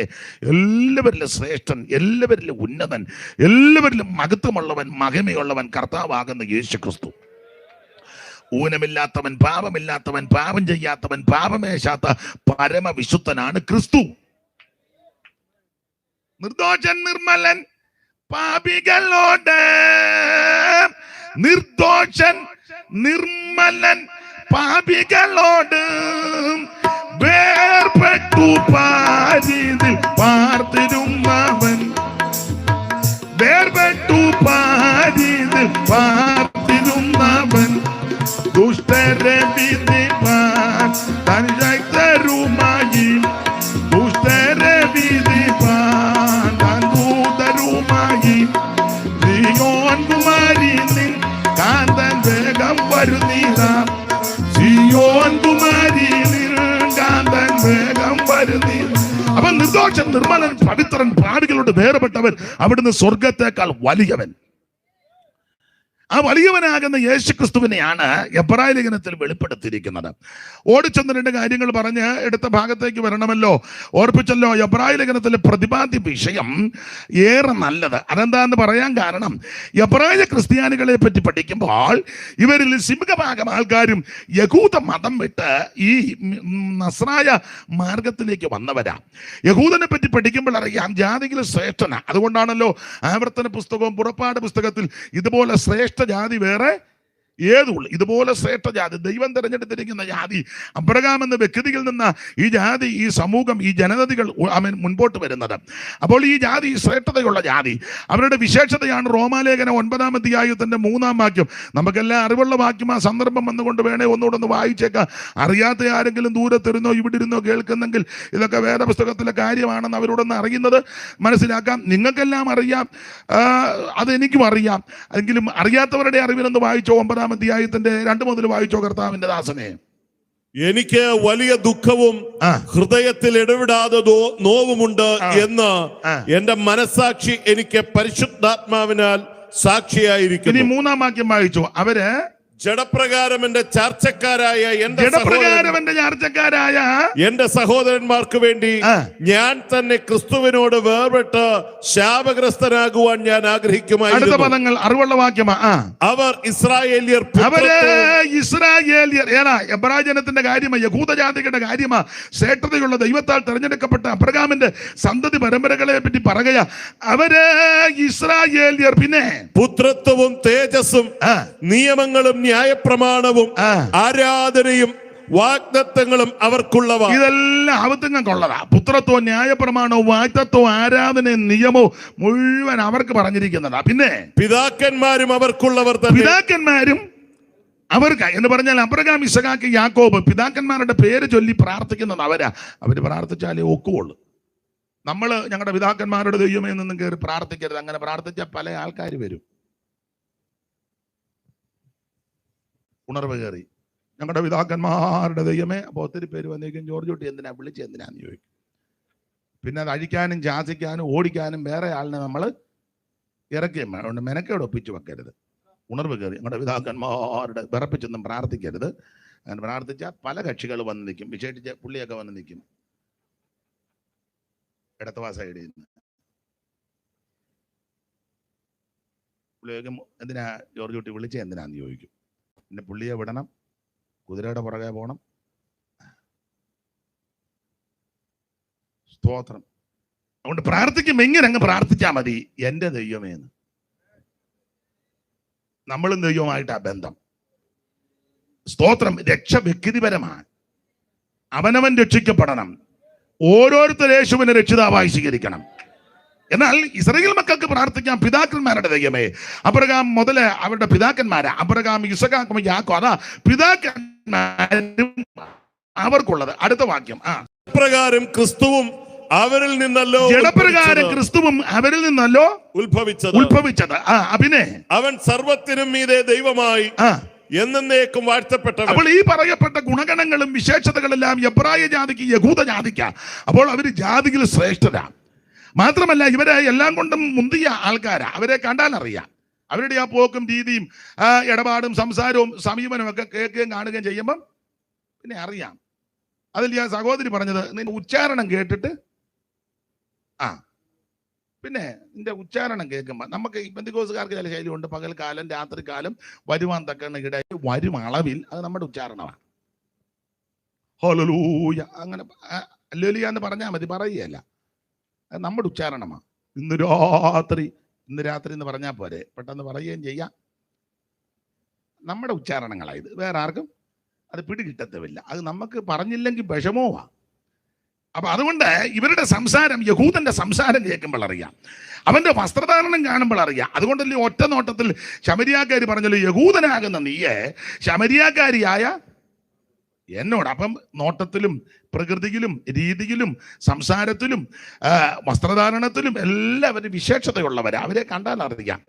എല്ലാവരിലും ശ്രേഷ്ഠൻ, എല്ലാവരിലും ഉന്നതൻ, എല്ലാവരിലും മഹത്വമുള്ളവൻ, മഹിമയുള്ളവൻ കർത്താവാകുന്ന യേശുക്രിസ്തു. ഊനമില്ലാത്തവൻ, പാപമില്ലാത്തവൻ, പാപം ചെയ്യാത്തവൻ, പാപമേശാത്ത പരമവിശുദ്ധനാണ് ക്രിസ്തു. നിർദോഷൻ, നിർമ്മലൻ, പാപികളോട് നിർദോഷൻ, നിർമ്മലൻ, പാപികളോട് വേർപെട്ടു പാരിതിൽ പാർത്തിരുന്നവൻ, വേർപെട്ടു പാരിതിൽ പാർത്തിരുന്നവൻ, ദുഷ്ടരെ വിധിപ്പാൻ തൻ ശക്തരുമായി, ദുഷ്ടരെ വിധിപ്പാൻ തൻ ദൂതരുമായി, സിയോൻ കുമാരി നിൻ കാന്തൻ വേഗം വരുന്നീതാ, സിയോൻ കുമാരി നിൻ കാന്തൻ വേഗം വരുന്നീതാ. അവൻ നിർദോഷൻ, നിർമ്മലൻ, പവിത്രൻ, പാപികളോട് വേർപെട്ടവൻ, അവിടുന്ന് സ്വർഗത്തേക്കാൾ വലിയവൻ. ആ വലിയവനാകുന്ന യേശുക്രിസ്തുവിനെയാണ് എബ്രായ ലേഖനത്തിൽ വെളിപ്പെടുത്തിയിരിക്കുന്നത്. ഓടിച്ചെന്ന് 2 കാര്യങ്ങൾ പറഞ്ഞ് എടുത്ത ഭാഗത്തേക്ക് വരണമല്ലോ. ഓർപ്പിച്ചല്ലോ, എബ്രായ ലേഖനത്തിലെ പ്രതിപാദ്യ വിഷയം ഏറെ നല്ലത്. അതെന്താന്ന് പറയാൻ കാരണം, എബ്രായ ക്രിസ്ത്യാനികളെ പറ്റി പഠിക്കുമ്പോൾ ഇവരിൽ സിംഹഭാഗം ആൾക്കാരും യഹൂദ മതം വിട്ട് ഈ നസ്രായ മാർഗത്തിലേക്ക് വന്നവരാ. യഹൂദനെ പറ്റി പഠിക്കുമ്പോൾ അറിയാം, ജാതികൾ ശ്രേഷ്ഠന. അതുകൊണ്ടാണല്ലോ ആവർത്തന പുസ്തകവും പുറപ്പാട് പുസ്തകത്തിൽ ഇതുപോലെ ശ്രേഷ്ഠ ജാതി വേറെ ഏതുള്ളൂ, ഇതുപോലെ ശ്രേഷ്ഠ ജാതി, ദൈവം തിരഞ്ഞെടുത്തിരിക്കുന്ന ജാതി, അബ്രഹാം എന്ന വ്യക്തിയിൽ നിന്ന് ഈ ജാതി, ഈ സമൂഹം, ഈ ജനതകൾ മുൻപോട്ട് വരുന്നത്. അപ്പോൾ ഈ ജാതി ശ്രേഷ്ഠതയുള്ള ജാതി, അവരുടെ വിശേഷതയാണ് റോമാലേഖനം 9-ാം അധ്യായത്തിന്റെ 3-ാം വാക്യം. നമുക്കെല്ലാം അറിവുള്ള വാക്യം. ആ സന്ദർഭം വന്നുകൊണ്ട് വേണേ ഒന്നുകൂടെ ഒന്ന് വായിച്ചേക്കാം. അറിയാത്ത ആരെങ്കിലും ദൂരത്തിരുന്നോ ഇവിടെ ഇരുന്നോ കേൾക്കുന്നെങ്കിൽ ഇതൊക്കെ വേദപുസ്തകത്തിലെ കാര്യമാണെന്ന് അവരോടൊന്ന് അറിയുന്നത് മനസ്സിലാക്കാം. നിങ്ങൾക്കെല്ലാം അറിയാം, അതെനിക്കും അറിയാം. എങ്കിലും അറിയാത്തവരുടെ അറിവിനൊന്ന് വായിച്ചോ. 9-ാം അധ്യായത്തിന്റെ 2 മുതൽ വായിച്ചോ. കർത്താവിന്റെ ദാസനെ, എനിക്ക് വലിയ ദുഃഖവും ഹൃദയത്തിൽ ഇടവിടാതെ നോവുമുണ്ട് എന്ന് എന്റെ മനസാക്ഷി എനിക്ക് പരിശുദ്ധാത്മാവിനാൽ സാക്ഷിയായിരിക്കുന്നു. ഇനി 3-ാം വാക്യം വായിച്ചു. അവര് ജഡപ്രകാരം എന്റെ ചാർച്ചക്കാരായ എന്റെ സഹോദരന്മാർക്ക് വേണ്ടി ഞാൻ തന്നെ ക്രിസ്തുവിനോട് വേർപെട്ട് ശാപഗ്രസ്തനാകുവാൻ ഞാൻ ആഗ്രഹിക്കുമായിരുന്നു. അടുത്ത പദങ്ങൾ അറിവുള്ള വാക്യമാ. അവർ ഇസ്രായേലിയർ, എബ്രായ ജനത്തിന്റെ കാര്യമാ, യഹൂദജാതികളുടെ കാര്യമാ, ശ്രേഷ്ഠതയുള്ള ദൈവത്താൽ തെരഞ്ഞെടുക്കപ്പെട്ട അബ്രഹാമിന്റെ സന്തതി പരമ്പരകളെ പറ്റി പറയുക. അവര് ഇസ്രായേലിയർ. പിന്നെ പുത്രത്വവും തേജസ്സും നിയമങ്ങളും ന്യായപ്രമാണവും ആരാധനയും വാഗ്ദത്തങ്ങളും അവർക്കുള്ളവ. ഇതെല്ലാം അവത്തുങ്ങൾക്കുള്ളതാ. പുത്രത്വവും ന്യായപ്രമാണവും വാഗ്ദത്വവും ആരാധനയും നിയമവും മുഴുവൻ അവർക്ക് പറഞ്ഞിരിക്കുന്നതാ. പിന്നെ പിതാക്കന്മാരും അവർക്കുള്ളവർ. പിതാക്കന്മാരും അവർക്ക് എന്ന് പറഞ്ഞാൽ അബ്രഹാം, ഇസഹാക്ക്, യാക്കോബ് പിതാക്കന്മാരുടെ പേര് ചൊല്ലി പ്രാർത്ഥിക്കുന്നത് അവരാ. അവര് പ്രാർത്ഥിച്ചാലേ ഒക്കുള്ളൂ. നമ്മള് ഞങ്ങളുടെ പിതാക്കന്മാരുടെ ദൈവമേ നിന്നും കയറി പ്രാർത്ഥിക്കരുത്. അങ്ങനെ പ്രാർത്ഥിച്ചാൽ പല ആൾക്കാർ വരും. ഉണർവ് കയറി ഞങ്ങളുടെ പിതാക്കന്മാരുടെ ദൈവമേ. അപ്പോൾ ഒത്തിരി പേര് വന്നേക്കും, ജോർജ് കുട്ടി എന്തിനാ എന്തിനാന്ന് ചോദിക്കും. പിന്നെ അത് അഴിക്കാനും ശാസിക്കാനും ഓടിക്കാനും വേറെ ആളിനെ നമ്മൾ ഇറക്കിയും അതുകൊണ്ട് മെനക്കേട് ഒപ്പിച്ചു വെക്കരുത്. ഉണർവ് കയറി ഞങ്ങളുടെ പിതാക്കന്മാരുടെ വിറപ്പിച്ചൊന്നും പ്രാർത്ഥിക്കരുത്. അങ്ങനെ പ്രാർത്ഥിച്ചാൽ പല കക്ഷികൾ വന്ന് നിൽക്കും. വിശേഷിച്ച് പുള്ളിയൊക്കെ വന്ന് നിൽക്കും ഇടത്തവാ സൈഡിൽ നിന്ന്. പുള്ളിയൊക്കെ എന്തിനാ ജോർജ് കുട്ടി വിളിച്ചത് എന്തിനാന്ന് ചോദിക്കും. പിന്നെ പുള്ളിയെ വിടണം, കുതിരയുടെ പുറകെ പോകണം. സ്തോത്രം. അതുകൊണ്ട് പ്രാർത്ഥിക്കും എങ്ങനെ അങ്ങ് പ്രാർത്ഥിച്ചാൽ മതി. എൻ്റെ ദൈവമേന്ന്. നമ്മളും ദൈവമായിട്ടാ ബന്ധം. സ്തോത്രം. രക്ഷ വ്യക്തിപരമാണ്. അവനവൻ രക്ഷിക്കപ്പെടണം. ഓരോരുത്തർ യേശുവിനെ രക്ഷിതാവായി സ്വീകരിക്കണം. എന്നാൽ ഇസ്രായേൽ മക്കൾക്ക് പ്രാർത്ഥിക്കാം പിതാക്കന്മാരുടെ ദൈവമേ. അബ്രഹാം മുതല് അവരുടെ പിതാക്കന്മാരാ. അബ്രഹാം, ഇസഹാക്ക്, യാക്കോബ്. അതാ പിതാക്കന്മാരും അവർക്കുള്ളത്. അടുത്ത വാക്യം. പ്രകാരം ക്രിസ്തുവും അവരിൽ നിന്നല്ലോ ജഡപ്രകാരം ക്രിസ്തുവും അവരിൽ നിന്നല്ലോ ഉത്ഭവിച്ചത്. പിന്നെ അവൻ സർവത്തിനും മീതെ ദൈവമായി എന്നേക്കും വാഴ്ത്തപ്പെട്ടവൻ. അപ്പോൾ ഈ പറയപ്പെട്ട ഗുണഗണങ്ങളും വിശേഷതകളെല്ലാം എബ്രായ ജാതിക്ക്, യഹൂദ ജാതിക്കാ. അപ്പോൾ അവര് ജാതിയിൽ ശ്രേഷ്ഠരാ. മാത്രമല്ല ഇവരെ എല്ലാം കൊണ്ടും മുന്തിയ ആൾക്കാരാ. അവരെ കണ്ടാൽ അറിയാം. അവരുടെ ആ പോക്കും രീതിയും ഇടപാടും സംസാരവും സമീപനവും ഒക്കെ കേൾക്കുകയും കാണുകയും ചെയ്യുമ്പം പിന്നെ അറിയാം. അതിൽ ഞാൻ സഹോദരി പറഞ്ഞത് നിന്റെ ഉച്ചാരണം കേട്ടിട്ട് പിന്നെ നിന്റെ ഉച്ചാരണം കേൾക്കുമ്പോൾ നമുക്ക് ഈ പെന്തിക്കോസുകാർക്ക് ചില ശൈലിയുണ്ട്. പകൽക്കാലം രാത്രികാലം വരുവാൻ തക്കണ ഇടയിൽ വരും അളവിൽ അത് നമ്മുടെ ഉച്ചാരണമാണ്. ഹല്ലേലൂയ അങ്ങനെ ഹല്ലേലൂയ എന്ന് പറഞ്ഞാൽ മതി, പറയുകയല്ല. അത് നമ്മുടെ ഉച്ചാരണമാണ്. ഇന്ന് രാത്രി എന്ന് പറഞ്ഞാൽ പോരെ, പെട്ടെന്ന് പറയുകയും ചെയ്യാം. നമ്മുടെ ഉച്ചാരണങ്ങളായത് വേറെ ആർക്കും അത് പിടികിട്ടത്തുമില്ല. അത് നമുക്ക് പറഞ്ഞില്ലെങ്കിൽ വിഷമവുമാണ്. അപ്പൊ അതുകൊണ്ട് ഇവരുടെ സംസാരം, യഹൂദന്റെ സംസാരം കേൾക്കുമ്പോൾ അറിയാം, അവന്റെ വസ്ത്രധാരണം കാണുമ്പോൾ അറിയാം. അതുകൊണ്ടല്ലേ ഒറ്റ നോട്ടത്തിൽ ശമരിയാക്കാരി പറഞ്ഞല്ലോ, യഹൂദനാകുന്ന നീയെ ശമരിയാക്കാരിയായ എന്നോട്. അപ്പം നോട്ടത്തിലും പ്രകൃതിയിലും രീതിയിലും സംസാരത്തിലും വസ്ത്രധാരണത്തിലും എല്ലാവരും വിശേഷതയുള്ളവരാ. അവരെ കണ്ടാൽ അറിയാം.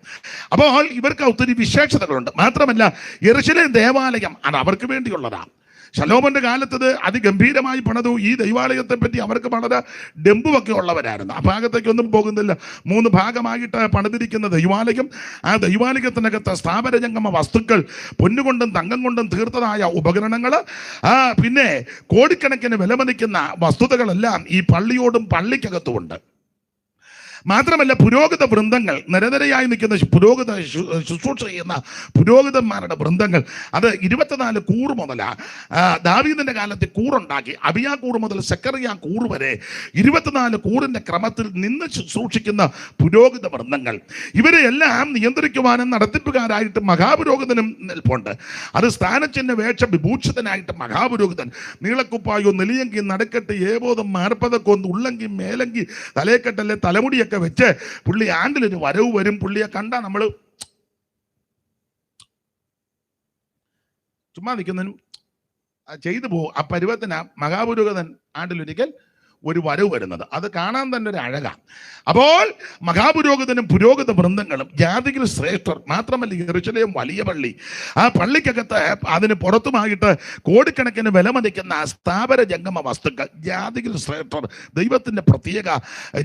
അപ്പോൾ ഇവർക്ക് ഒത്തിരി വിശേഷതകളുണ്ട്. മാത്രമല്ല യെരൂശലേം ദേവാലയം അത് അവർക്ക് വേണ്ടിയുള്ളതാ. ശലോമോന്റെ കാലത്തത് അതിഗംഭീരമായി പണിതു. ഈ ദൈവാലയത്തെ പറ്റി അവർക്ക് വളരെ ഡെമ്പുമൊക്കെ ഉള്ളവരായിരുന്നു. ആ ഭാഗത്തേക്കൊന്നും പോകുന്നില്ല. 3 ഭാഗമായിട്ട് പണിതിരിക്കുന്ന ദൈവാലയം. ആ ദൈവാലയത്തിനകത്ത് സ്ഥാപനജംഗമ വസ്തുക്കൾ, പൊന്നുകൊണ്ടും തങ്കം കൊണ്ടും തീർത്തതായ ഉപകരണങ്ങൾ, പിന്നെ കോടിക്കണക്കിന് വിലമതിക്കുന്ന വസ്തുതകളെല്ലാം ഈ പള്ളിയോടും പള്ളിക്കകത്തുമുണ്ട്. മാത്രമല്ല പുരോഹിത വൃന്ദങ്ങൾ, നിരനിരയായി നിൽക്കുന്ന പുരോഹിത ശുശ്രൂഷ ചെയ്യുന്ന പുരോഹിതന്മാരുടെ വൃന്ദങ്ങൾ, അത് 24 കൂറ് മുതലാ. ദാവീദിന്റെ കാലത്ത് കൂറുണ്ടാക്കി. അബിയാ കൂറ് മുതൽ സെക്കറിയ കൂറ് വരെ 24 കൂറിന്റെ ക്രമത്തിൽ നിന്ന് ശുശ്രൂഷിക്കുന്ന പുരോഹിത വൃന്ദങ്ങൾ. ഇവരെ എല്ലാം നിയന്ത്രിക്കുവാനും നടത്തിപ്പുകാരായിട്ട് മഹാപുരോഹിതനും നിൽപ്പുണ്ട്. അത് സ്ഥാനച്ചിഹ്ന വേഷ വിഭൂഷിതനായിട്ട് മഹാപുരോഹിതൻ നീളക്കുപ്പായോ നെലിയങ്കി നടുക്കെട്ട് ഏബോധം മാർപ്പതൊക്കെ ഉള്ളങ്കി മേലങ്കി തലേക്കെട്ടല്ലേ തലമുടിയൊക്കെ വെച്ച് പുള്ളി ആണ്ടിലൊരു വരവ് വരും. പുള്ളിയെ കണ്ടാ നമ്മള് ചുമ്മാ നിൽക്കുന്നതിനും ചെയ്തു പോകും. ആ പരുവത്തിന് മഹാപുരോഹിതൻ ആണ്ടിലൊരിക്കൽ ഒരു വരവ് വരുന്നത് അത് കാണാൻ തന്നെ ഒരു അഴകാണ്. അപ്പോൾ മഹാപുരോഹിതനും പുരോഹിത വൃന്ദങ്ങളും ജാതിയിൽ ശ്രേഷ്ഠർ. മാത്രമല്ല യെരൂശലേം വലിയ പള്ളി. ആ പള്ളിക്കകത്ത് അതിന് പുറത്തുമായിട്ട് കോടിക്കണക്കിന് വിലമതിക്കുന്ന സ്ഥാപന ജംഗമ വസ്തുക്കൾ, ജാതിയിൽ ശ്രേഷ്ഠർ, ദൈവത്തിന്റെ പ്രത്യേക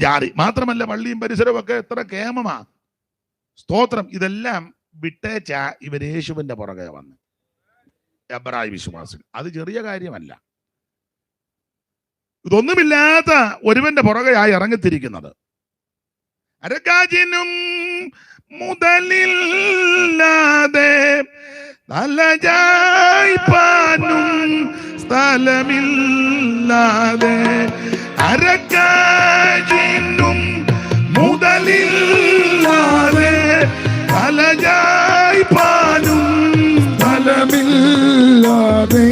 ജാതി. മാത്രമല്ല പള്ളിയും പരിസരവും ഒക്കെ എത്ര കേമമാ. സ്തോത്രം. ഇതെല്ലാം വിട്ടേച്ച ഇവർ യേശുവിന്റെ പുറകെ വന്ന് എബ്രായ വിശ്വാസികൾ. അത് ചെറിയ കാര്യമല്ല. ഇതൊന്നുമില്ലാത്ത ഒരുവന്റെ പുറകെയായി ഇറങ്ങിത്തിരിക്കുന്നത്. അരക്കാജിനും മുതലില്ലാതെ തലചായ്പാനും സ്ഥലമില്ലാതെ, അരക്കാജിനും മുതലില്ലാതെ തലചായ്പാനും സ്ഥലമില്ലാതെ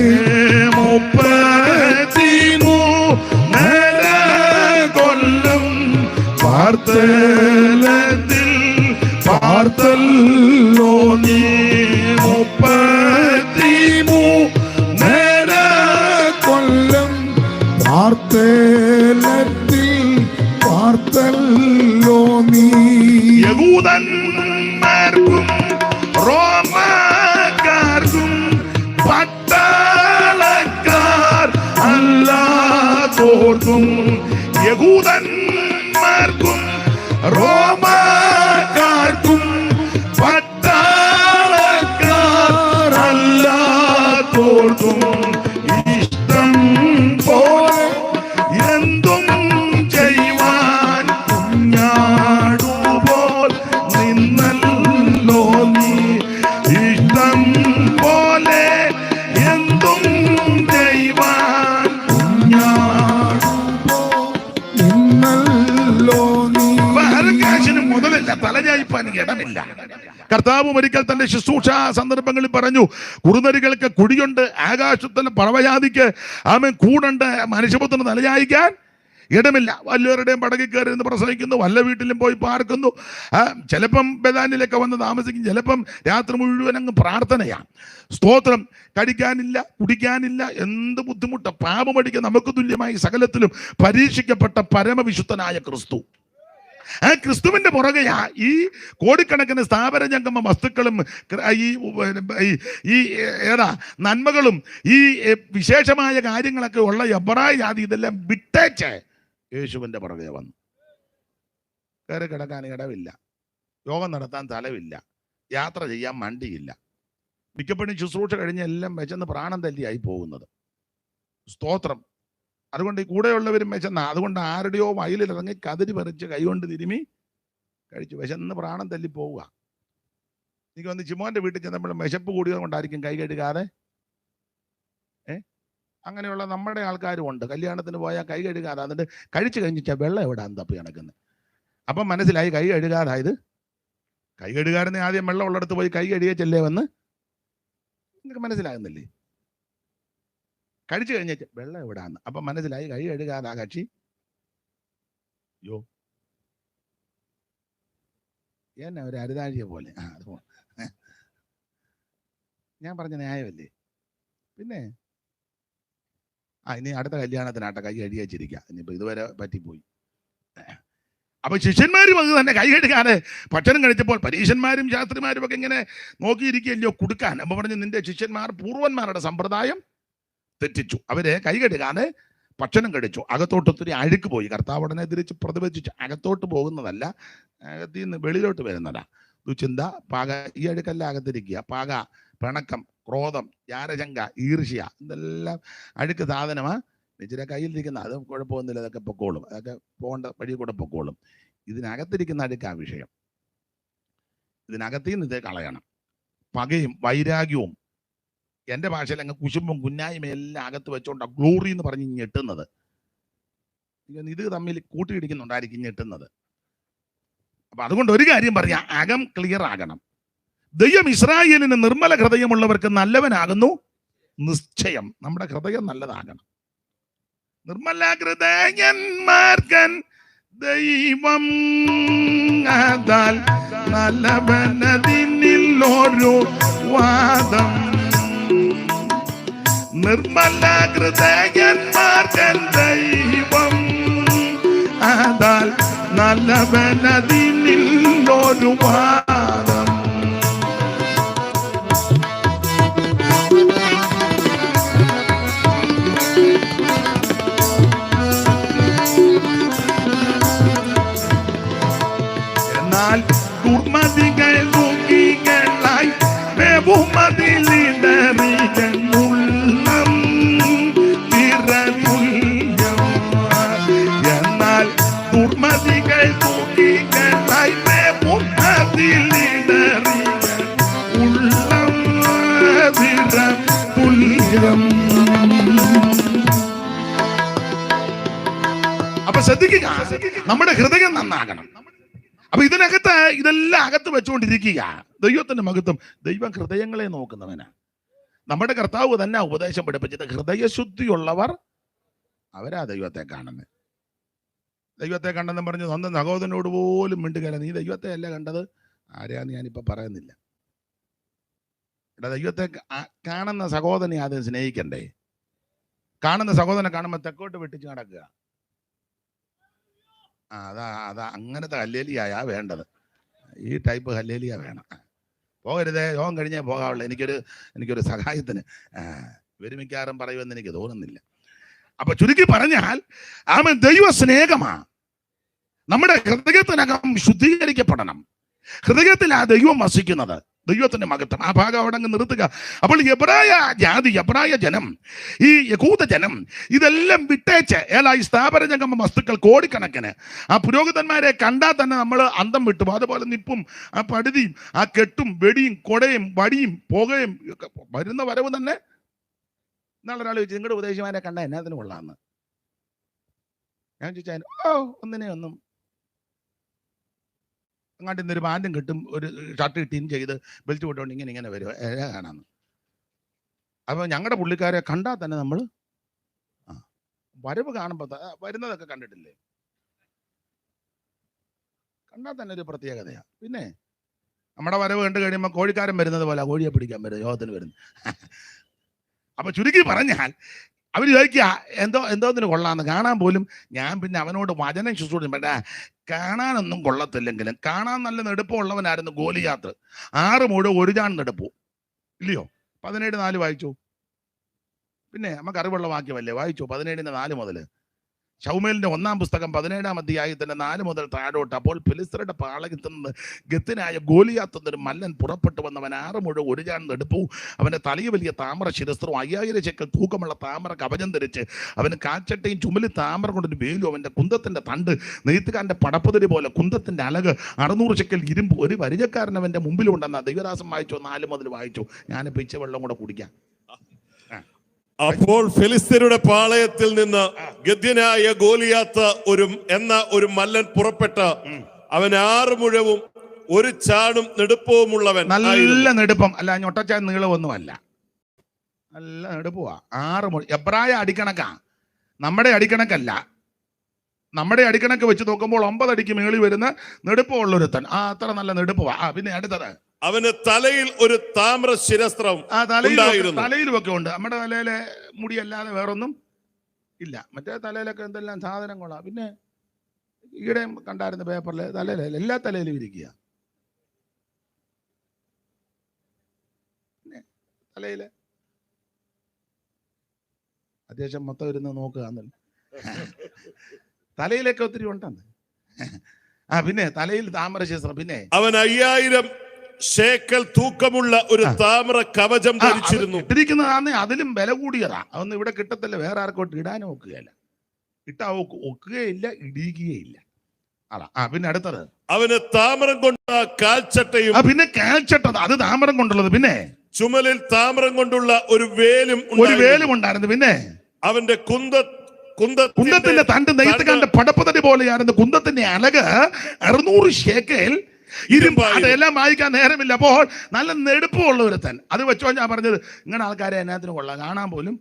33 കൊല്ലം പാർത്തലത്തിൽ പാർത്തല്ലോ നീ. 33 കൊല്ലം പാർത്തലത്തിൽ പാർത്തല്ലോ നീ. യഹൂദന്മാർക്കും റോമാക്കാർക്കും പട്ടാളക്കാർ അല്ലാത്തോർക്കും, യഹൂദന്മാർക്കും റോമാക്കാർക്കും പട്ടാളക്കാർ അല്ലാത്തോർക്കും ഇഷ്ടം പോലെ എന്തും ചെയ്യുവാൻ കുഞ്ഞാടുപോൽ നിന്നല്ലോ നീ. ഇഷ്ടം പോലെ എന്തും ചെയ്യുവാൻ നിന്നല്ലോ നീ. കാശിന് മുതലില്ല, തലചായ്പാൻ ഇടമില്ല. കർത്താവ് ഒരിക്കൽ തന്റെ ശുശ്രൂഷ സന്ദർഭങ്ങളിൽ പറഞ്ഞു, കുറുനരികൾക്ക് കുടിയുണ്ട്, ആകാശത്തിന് പറവജാതിക്ക് ആമേൻ കൂടുണ്ട്, മനുഷ്യപുത്രന് തലചായ്ക്കാൻ ഇടമില്ല. വല്ലവരുടെയും പടകിൽ കയറി നിന്ന് പ്രസംഗിക്കുന്നു, വല്ല വീട്ടിലും പോയി പാർക്കുന്നു, ചിലപ്പം ബദാനിലൊക്കെ വന്ന് താമസിക്കും, ചിലപ്പം രാത്രി മുഴുവൻ അങ്ങ് പ്രാർത്ഥനയാണ്. സ്തോത്രം. കഴിക്കാനില്ല, കുടിക്കാനില്ല, എന്ത് ബുദ്ധിമുട്ട്. പാപമടിക്ക് നമുക്ക് തുല്യമായി സകലത്തിലും പരീക്ഷിക്കപ്പെട്ട പരമവിശുദ്ധനായ ക്രിസ്തു. ആ ക്രിസ്തുവിന്റെ പുറകെയാ ഈ കോടിക്കണക്കിന് സ്ഥാപന ജംഗമ വസ്തുക്കളും ഈ നന്മകളും ഈ വിശേഷമായ കാര്യങ്ങളൊക്കെ ഉള്ള എബ്രായ ജാതി ഇതെല്ലാം വിട്ടേച്ച് യേശുവിന്റെ പുറകെ വന്നു. കയറി കിടക്കാൻ ഇടവില്ല, യോഗം നടത്താൻ തലവില്ല, യാത്ര ചെയ്യാൻ മണ്ടിയില്ല. മിക്കപ്പോഴും ശുശ്രൂഷ കഴിഞ്ഞ് എല്ലാം വെച്ചെന്ന് പ്രാണം തല്ലിയായി പോകുന്നത്. സ്തോത്രം. അതുകൊണ്ട് ഈ കൂടെയുള്ളവരും വിശന്ന, അതുകൊണ്ട് ആരുടെയോ വയലിലിറങ്ങി കതിരി പറിച്ച് കൈകൊണ്ട് തിരുമി കഴിച്ചു വിശന്ന് പ്രാണം തല്ലി പോവുക. എനിക്ക് വന്ന് ചിമോന്റെ വീട്ടിൽ ചെന്നപ്പോഴും വിശപ്പ് കൂടിയത് കൊണ്ടായിരിക്കും കൈ കഴുകാതെ. അങ്ങനെയുള്ള നമ്മുടെ ആൾക്കാരും ഉണ്ട്. കല്യാണത്തിന് പോയാൽ കൈ കഴുകാതെ, എന്നിട്ട് കഴിച്ചു കഴിഞ്ഞിട്ടാൽ വെള്ളം എവിടാന്ന് തപ്പി കിടക്കുന്നത്. അപ്പം മനസ്സിലായി കൈ കഴുകാതായത്. കൈ കഴുകാരനെ ആദ്യം വെള്ളം ഉള്ളിടത്ത് പോയി കൈ കഴുകിയല്ലേ വന്ന്. നിങ്ങൾക്ക് മനസ്സിലാകുന്നില്ലേ? കഴിച്ചു കഴിഞ്ഞ വെള്ളം എവിടാന്ന്. അപ്പം മനസ്സിലായി കൈ കഴുകാതാ കക്ഷി. യോ എന്നെ ഒരു അരുതാഴിയെ പോലെ. അത് ഞാൻ പറഞ്ഞ ന്യായമല്ലേ? പിന്നെ ഇനി അടുത്ത കല്യാണത്തിനാട്ടെ കൈ കഴുകിച്ചിരിക്കുക. ഇനിയിപ്പോൾ ഇതുവരെ പറ്റിപ്പോയി. അപ്പൊ ശിഷ്യന്മാരും അത് തന്നെ കൈ കഴുകാതെ ഭക്ഷണം കഴിച്ചപ്പോൾ പരീശന്മാരും ശാസ്ത്രിമാരും ഒക്കെ ഇങ്ങനെ നോക്കിയിരിക്കുകയല്ലോ കൊടുക്കാൻ. അപ്പൊ പറഞ്ഞു, നിന്റെ ശിഷ്യന്മാർ പൂർവന്മാരുടെ സമ്പ്രദായം തെറ്റിച്ചു, അവരെ കൈ കഴുകാതെ ഭക്ഷണം കഴിച്ചു. അകത്തോട്ട് ഒത്തിരി അഴുക്ക് പോയി. കർത്താവ് ഉടനെ തിരിച്ച് പ്രതിപദിച്ചു, അകത്തോട്ട് പോകുന്നതല്ല, അകത്തിൽ നിന്ന് വെളിയിലോട്ട് വരുന്നതാ. ദുശ്ചിന്ത, പാക, ഈ അഴുക്കല്ല അകത്തിരിക്കുക. പാക, പിണക്കം, ക്രോധം, ജാരശങ്ക, ഈർഷ്യ, ഇതെല്ലാം അഴുക്ക് സാധനമാ. നിശ്ചിത കയ്യിലിരിക്കുന്ന അത് കുഴപ്പമൊന്നുമില്ല, അതൊക്കെ പൊക്കോളും, അതൊക്കെ പോകേണ്ട വഴി കൂടെ പൊക്കോളും. ഇതിനകത്തിരിക്കുന്ന അഴുക്കാ വിഷയം. ഇതിനകത്തിൽ നിന്ന് ഇതേ കളയണം. പകയും വൈരാഗ്യവും, എൻ്റെ ഭാഷയിൽ അങ്ങ് കുശുമ്പും കുന്നായ്മ എല്ലാം അകത്ത് വെച്ചോണ്ടാ ഗ്ലോറി എന്ന് പറഞ്ഞ് ഞെട്ടുന്നത്. ഇത് തമ്മിൽ കൂട്ടിയിടിക്കുന്നുണ്ടായിരിക്കും ഞെട്ടുന്നത്. അപ്പൊ അതുകൊണ്ട് ഒരു കാര്യം പറയാം, അകം ക്ലിയർ ആകണം. ദൈവം ഇസ്രായേലിന് നിർമ്മല ഹൃദയമുള്ളവർക്ക് നല്ലവനാകുന്നു നിശ്ചയം. നമ്മുടെ ഹൃദയം നല്ലതാകണം. നിർമ്മല ഹൃദയന്മാർക്കൻ ദൈവം ആദാൽ നല്ലവനതിനില്ലൊരു വാദം. നിർമ്മല ഹൃദയന്മാർക്കൻ ദൈവം ആദാൽ നല്ലവനതിനില്ലൊരു വാദം. എന്നാൽ ദുർമതികൾ മുഖികളായി ബഹുമതിലിടറികൾ നേരം. അപ്പൊ ശ്രദ്ധിക്കുക, നമ്മുടെ ഹൃദയം നന്നാകണം. അപ്പൊ ഇതിനകത്ത് ഇതെല്ലാം അകത്ത് വെച്ചുകൊണ്ടിരിക്കുക. ദൈവത്തിന്റെ മഹത്വം. ദൈവം ഹൃദയങ്ങളെ നോക്കുന്നവനാ. നമ്മുടെ കർത്താവ് തന്നെ ഉപദേശം പഠിപ്പിച്ചത് ഹൃദയശുദ്ധിയുള്ളവർ അവരാ ദൈവത്തെ കാണുന്നത്. ദൈവത്തെ കണ്ടെന്നും പറഞ്ഞ് സ്വന്തം സഹോദരനോട് പോലും മിണ്ടുകയല്ല. നീ ദൈവത്തെ അല്ല കണ്ടത്, ആരെയാന്ന് ഞാനിപ്പോ പറയുന്നില്ല. ദൈവത്തെ കാണുന്ന സഹോദരനെ ആദ്യം സ്നേഹിക്കണ്ടേ? കാണുന്ന സഹോദരനെ കാണുമ്പോൾ തെക്കോട്ട് വെട്ടിച്ച് നടക്കുക. അതാ അങ്ങനത്തെ ഹല്ലേലിയായാ വേണ്ടത്. ഈ ടൈപ്പ് ഹല്ലേലിയ വേണം. പോകരുതേ, യോഗം കഴിഞ്ഞേ പോകാവുള്ളൂ. എനിക്കൊരു സഹായത്തിന് വിരമിക്കാറും പറയുമെന്ന് എനിക്ക് തോന്നുന്നില്ല. അപ്പൊ ചുരുക്കി പറഞ്ഞാൽ ആമേൻ, ദൈവ സ്നേഹമാ. നമ്മുടെ ഹൃദയത്തിനകം ശുദ്ധീകരിക്കപ്പെടണം. ഹൃദയത്തിൽ ആ ദൈവം വസിക്കുന്നത്, ദൈവത്തിന്റെ മഹത്വം. ആ ഭാഗം അവിടെ അങ്ങ് നിർത്തുക. അപ്പോൾ എബ്രായ ജാതി, എബ്രായ ജനം, ഈ യഹൂദ ജനം ഇതെല്ലാം വിട്ടേച്ച് ഈ സ്ഥാപനജംഗമ വസ്തുക്കൾ കോടിക്കണക്കിന് ആ പുരോഹിതന്മാരെ കണ്ടാൽ തന്നെ നമ്മൾ അന്തം വിട്ടു. അതുപോലെ നിപ്പും ആ പടുതിയും ആ കെട്ടും വെടിയും കൊടയും വടിയും പുകയും വരുന്ന വരവ് തന്നെ. നാളൊരാൾ ചോദിച്ചു, നിങ്ങളുടെ ഉപദേശിമാരെ കണ്ട എന്നാത്തിന് കൊള്ളാമെന്ന്. ഞാൻ ചോദിച്ചാൽ ഒന്നും അങ്ങാട്ട് ഇന്നൊരു പാൻറ്റും കിട്ടും, ഒരു ഷർട്ട് കിട്ടിയും ചെയ്ത് ബെൽറ്റ് വിട്ടുകൊണ്ട് ഇങ്ങനെ വരും കാണാമെന്ന്. അപ്പോൾ ഞങ്ങളുടെ പുള്ളിക്കാരെ കണ്ടാൽ തന്നെ നമ്മൾ വരവ് കാണുമ്പോൾ വരുന്നതൊക്കെ കണ്ടിട്ടില്ലേ, കണ്ടാൽ തന്നെ ഒരു പ്രത്യേകതയാണ്. പിന്നെ നമ്മുടെ വരവ് കണ്ടു കഴിയുമ്പോൾ കോഴിക്കാരൻ വരുന്നത് പോലെ കോഴിയെ പിടിക്കാൻ വരും, യോഗത്തിന് വരുന്നു. അപ്പൊ ചുരുക്കി പറഞ്ഞാൽ അവർ ചോദിക്കുക എന്തോത്തിന് കൊള്ളാന്ന്. കാണാൻ പോലും ഞാൻ പിന്നെ അവനോട് വചനം ശുശ്രൂഷിച്ചു. പക്ഷേ കാണാനൊന്നും കൊള്ളത്തില്ലെങ്കിലും കാണാൻ നല്ല നെടുപ്പമുള്ളവനായിരുന്നു ഗോലിയാത്ത്. 6 മുഴം 1 ചാൺ നെടുപ്പു ഇല്ലയോ? 17:4 വായിച്ചു. പിന്നെ നമുക്ക് അറിവുള്ള വാക്യമല്ലേ, വായിച്ചു 17:4 മുതൽ. ശൗമേലിന്റെ 1-ാം പുസ്തകം 17-ാം അധ്യായത്തിന്റെ 4 മുതൽ താഴോട്ട്. അപ്പോൾ ഫിലിസ്ത്യരുടെ പാളയത്തിൽ നിന്ന് ഗത്തിനായ ഗോലിയാത്ത് എന്നൊരു മല്ലൻ പുറപ്പെട്ടു വന്നവൻ 6 മുഴം 1 ചാൺ നെടുപ്പു, അവന്റെ തലയിൽ വലിയ താമര ശിരസ്ത്രവും 5000 ശെക്കൽ തൂക്കമുള്ള താമര കവചം ധരിച്ച് അവന് കാൽച്ചട്ടയും ചുമലിൽ താമര കൊണ്ടൊരു വേലും, അവന്റെ കുന്തത്തിന്റെ തണ്ട് നെയ്ത്തുകാരന്റെ പടപ്പുതിരി പോലെ, കുന്തത്തിന്റെ അലക് 600 ശെക്കൽ ഇരുമ്പ്. ഒരു പരിചക്കാരൻ അവന്റെ മുമ്പിലുണ്ടെന്ന ദൈവദാസം വായിച്ചു. 4 മുതൽ വായിച്ചു. ഞാൻ പിച്ച വെള്ളം കൂടെ കുടിക്കാം. അപ്പോൾ ഫിലിസ്ത്യരുടെ പാളയത്തിൽ നിന്ന് ഗദ്യനായ ഗോലിയാത്ത് ഒരു മല്ലൻ പുറപ്പെട്ട അവൻ 6 മുഴവും 1 ചാണും നെടുപ്പവുമുള്ളവൻ. നല്ല നെടുപ്പം അല്ല, ഞൊട്ടച്ചാൻ നീളമൊന്നുമല്ല, നല്ല നെടുപ്പുവാ. 6 മുഴം. എബ്രായ അടിക്കണക്കാ, നമ്മുടെ അടിക്കണക്കല്ല. നമ്മുടെ അടിക്കണക്ക് വെച്ച് നോക്കുമ്പോൾ 9 അടിക്ക് മേളിൽ വരുന്ന നെടുപ്പമുള്ളൊരുത്തൻ. അത്ര നല്ല നെടുപ്പുവാ. പിന്നെ അടുത്തത്, അവന് തലയിൽ ഒരു താമ്ര ശിരസ്ത്രം. തലയിലും ഒക്കെ ഉണ്ട്. നമ്മുടെ തലയിലെ മുടിയല്ലാതെ വേറൊന്നും ഇല്ല. മറ്റേ തലയിലൊക്കെ എന്തെല്ലാം സാധനങ്ങളാ. പിന്നെ ഈയിടെ കണ്ടായിരുന്ന പേപ്പറിൽ തലയില എല്ലാ തലയിലും ഇരിക്കുക. പിന്നെ തലയില് അത്യാവശ്യം മൊത്തം ഇരുന്ന് നോക്കുക. തലയിലൊക്കെ ഒത്തിരി ഉണ്ടെന്ന്. പിന്നെ തലയിൽ താമര ശിരസ്ത്രം. പിന്നെ അവൻ 5000 ശേക്കൽ തൂക്കമുള്ള ഒരു താമ്ര കവചം ധരിച്ചിരുന്നു. ഇട്ടിരിക്കുന്നതാണ് അതിലും വില കൂടിയതാ. അതൊന്നും ഇവിടെ കിട്ടത്തില്ല. വേറെ ആർക്കോട്ട് ഇടാനും ഒക്കുകയില്ല. ഇട്ടാ ഒക്കുകയില്ല, ഇടിയുകയില്ല. പിന്നെ അടുത്തത്, അവന് താമരം കൊണ്ട കാൽച്ചട്ടയും. പിന്നെ കാൽച്ചട്ട, അത് താമരം കൊണ്ടുള്ളത്. പിന്നെ ചുമലിൽ താമരം കൊണ്ടുള്ള ഒരു വേലും ഉണ്ടായിരുന്നു. പിന്നെ അവന്റെ കുന്തത്തിന്റെ തണ്ട് നെയ്ത്തുകാരന്റെ പടപ്പുതടി പോലെയായിരുന്നു. കുന്തത്തിന്റെ അലക് 600 ശേക്കൽ ഇരുമ്പ്. അതെല്ലാം വായിക്കാൻ നേരമില്ല. അപ്പോൾ നല്ല നെടുപ്പമുള്ള ഒരുത്തൻ. അത് വെച്ചോ ഞാൻ പറഞ്ഞത്, ഇങ്ങനെ ആൾക്കാരെ എന്നാത്തിനും കൊള്ളാം, കാണാൻ പോലും.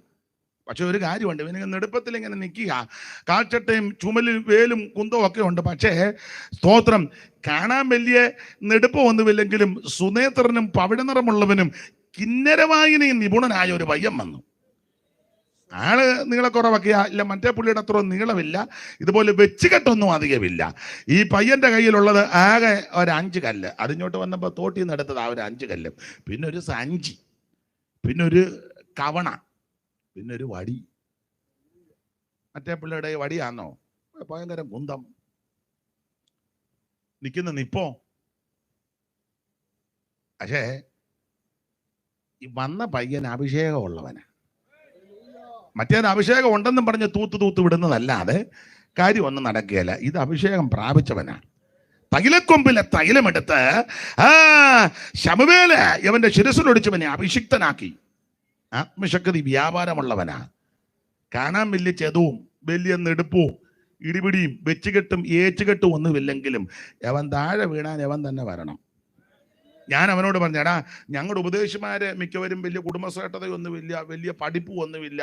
പക്ഷെ ഒരു കാര്യമുണ്ട്, ഇവന് നെടുപ്പത്തിൽ ഇങ്ങനെ നിൽക്കുക. കാൽച്ചട്ടയും ചുമലിൽ വേലും കുന്തവും ഒക്കെ ഉണ്ട്. പക്ഷേ സ്തോത്രം, കാണാൻ വലിയ നെടുപ്പമൊന്നുമില്ലെങ്കിലും സുനേത്രനും പവിഴനിറമുള്ളവനും കിന്നരവായനയും നിപുണനായ ഒരു പയ്യൻ വന്നു. ആള് നീളക്കുറവൊക്കെ ഇല്ല, മറ്റേ പുള്ളിയുടെ അത്ര നീളമില്ല, ഇതുപോലെ വെച്ചുകെട്ടൊന്നും അധികമില്ല. ഈ പയ്യന്റെ കയ്യിലുള്ളത് ആകെ ഒരു 5 കല്ല്. അതിങ്ങോട്ട് വന്നപ്പോൾ തോട്ടിൽ നിന്ന് എടുത്തത് ഒരു 5 കല്ലും, പിന്നെ ഒരു സഞ്ചി, പിന്നെ ഒരു കവണ, പിന്നെ ഒരു വടി. മറ്റേ പുള്ളിയുടെ വടിയാന്നോ ഭയങ്കര കുന്തം. നിൽക്കുന്ന നിപ്പോ. പക്ഷേ ഈ വന്ന പയ്യൻ അഭിഷേകമുള്ളവനാ. മറ്റേത് അഭിഷേകം ഉണ്ടെന്നും പറഞ്ഞ് തൂത്ത് വിടുന്നതല്ലാതെ കാര്യമൊന്നും നടക്കുകയില്ല. ഇത് അഭിഷേകം പ്രാപിച്ചവനാ. തൈലക്കൊമ്പിലെ തൈലമെടുത്ത് ശമൂവേല് ഇവന്റെ ശിരസിലൊടിച്ചവനെ അഭിഷിക്തനാക്കി. ആത്മശക്തി വ്യാപാരമുള്ളവനാ. കാണാൻ വലിയ ചെതവും വലിയ നെടുപ്പവും ഇടിപിടിയും വെച്ചുകെട്ടും ഏച്ചുകെട്ടും ഒന്നുമില്ലെങ്കിലും അവൻ താഴെ വീണാൻ അവൻ തന്നെ വരണം. ഞാൻ അവനോട് പറഞ്ഞു, എടാ ഞങ്ങളുടെ ഉപദേശിമാര് മിക്കവരും വലിയ കുടുംബശ്രേഷ്ഠതയൊന്നുമില്ല, വലിയ പഠിപ്പും ഒന്നുമില്ല,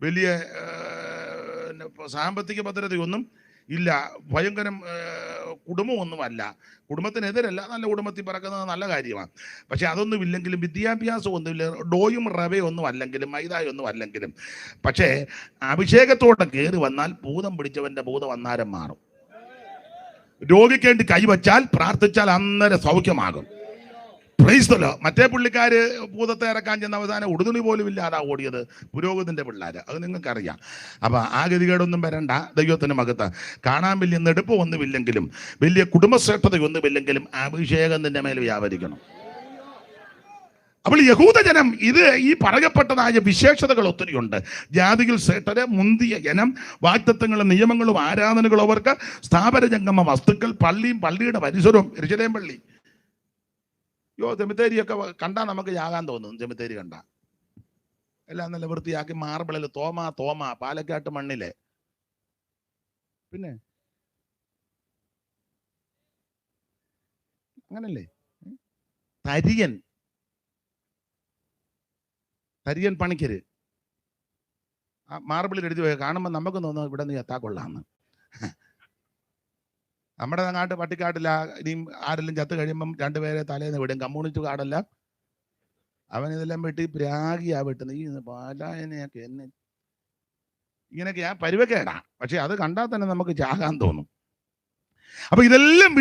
വലിയ സാമ്പത്തിക ഭദ്രതയൊന്നും ഇല്ല, ഭയങ്കരം കുടുംബമൊന്നുമല്ല. കുടുംബത്തിനെതിരല്ല, നല്ല കുടുംബത്തിൽ പറക്കുന്നത് നല്ല കാര്യമാണ്. പക്ഷെ അതൊന്നും ഇല്ലെങ്കിലും, വിദ്യാഭ്യാസം ഒന്നുമില്ല, ഡോയും റവയൊന്നും അല്ലെങ്കിലും, മൈദായൊന്നും അല്ലെങ്കിലും, പക്ഷേ അഭിഷേകത്തോടെ കയറി വന്നാൽ ഭൂതം പിടിച്ചവന്റെ ഭൂതം അന്നേരം മാറും. രോഗിക്ക് വേണ്ടി കൈവച്ചാൽ പ്രാർത്ഥിച്ചാൽ അന്നേരം സൗഖ്യമാകും. പ്രൈസ്തലോ. മറ്റേ പുള്ളിക്കാര് ഭൂതത്തെ ഇറക്കാൻ ചെന്ന അവസാനം ഉടുതുണി പോലും ഇല്ലാതാ ഓടിയത് പുരോഹിതന്റെ പിള്ളേര്. അത് നിങ്ങൾക്കറിയാം. അപ്പൊ ആ ഗതികേടൊന്നും വരണ്ട. ദൈവത്തിന് മകത്ത് കാണാൻ വലിയ നെടുപ്പ് ഒന്നുമില്ലെങ്കിലും, വലിയ കുടുംബശ്രേഷ്ഠതയൊന്നുമില്ലെങ്കിലും അഭിഷേകം നിന്റെ മേൽ വ്യാപരിക്കണം. അപ്പോൾ യഹൂദജനം ഇത് ഈ പറയപ്പെട്ടതായ വിശേഷതകൾ ഒത്തിരിയുണ്ട്. ജാതികൾ ശ്രേഷ്ഠര്, മുന്തിയ ജനം, വാഗ്ദത്തങ്ങളും നിയമങ്ങളും ആരാധനകളും അവർക്ക്, സ്ഥാപന ജംഗമ വസ്തുക്കൾ, പള്ളിയും പള്ളിയുടെ പരിസരവും, യെരൂശലേം പള്ളി. സെമിത്തേരിയൊക്കെ കണ്ടാൽ നമുക്ക് യാകാൻ തോന്നും. സെമിത്തേരി കണ്ട എല്ലാം നല്ല വൃത്തിയാക്കി മാർബിളിൽ തോമ പാലക്കാട്ട് മണ്ണിലെ. പിന്നെ അങ്ങനല്ലേ തരിയൻ പണിക്കര് ആ മാർബിളിൽ എഴുതി പോയി കാണുമ്പോൾ നമുക്ക് തോന്നുന്നു ഇവിടെ നീ എത്താ കൊള്ളാന്ന്. നമ്മുടെ നാട്ട് പട്ടിക്കാട്ടില്ല. ഇനിയും ആരെല്ലാം ചത്ത് കഴിയുമ്പം രണ്ടുപേരെ തലേന്ന് വിടും. കമ്മ്യൂണിസ്റ്റ് കാർഡല്ല, അവൻ ഇതെല്ലാം വെട്ടി പ്രാഗിയാ വെട്ടുന്നത്. ഈ പാലായനെയൊക്കെ എന്നെ ഇങ്ങനെയൊക്കെ ആ പരുവക്കേടാ. പക്ഷെ അത് കണ്ടാൽ തന്നെ നമുക്ക് ചാകാൻ തോന്നും. അപ്പൊ ഇതെല്ലാം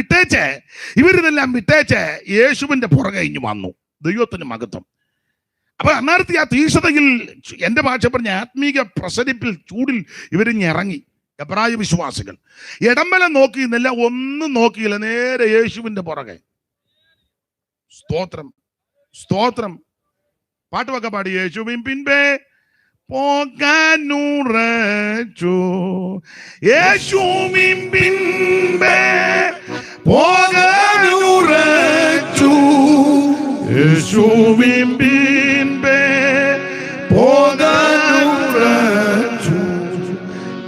ഇവരിതെല്ലാം വിട്ടേച്ച് യേശുവിന്റെ പുറകെ ഇഞ്ഞു വന്നു. ദൈവത്തിന് മഹത്വം. അപ്പൊ അന്നേരത്തെ ആ തീക്ഷണതയിൽ, എന്റെ ഭാഷ പറഞ്ഞ ആത്മീക പ്രസരിപ്പിൽ, ചൂടിൽ ഇവരിഞ്ഞിറങ്ങി. എബ്രായ വിശ്വാസികൾ ഇടംബലം നോക്കിയിരുന്നില്ല, ഒന്നും നോക്കിയില്ല, നേരെ യേശുവിന്റെ പുറകെ. സ്തോത്രം സ്തോത്രം. പാട്ടുമൊക്കെ പാടി യേശുവിൻ പിൻപേ പോകാനുറച്ചു, യേശുവിൻ പിൻപേ പോകാനുറച്ചു, യേശുവിൻ പിൻപേ പോകാനുറച്ചു,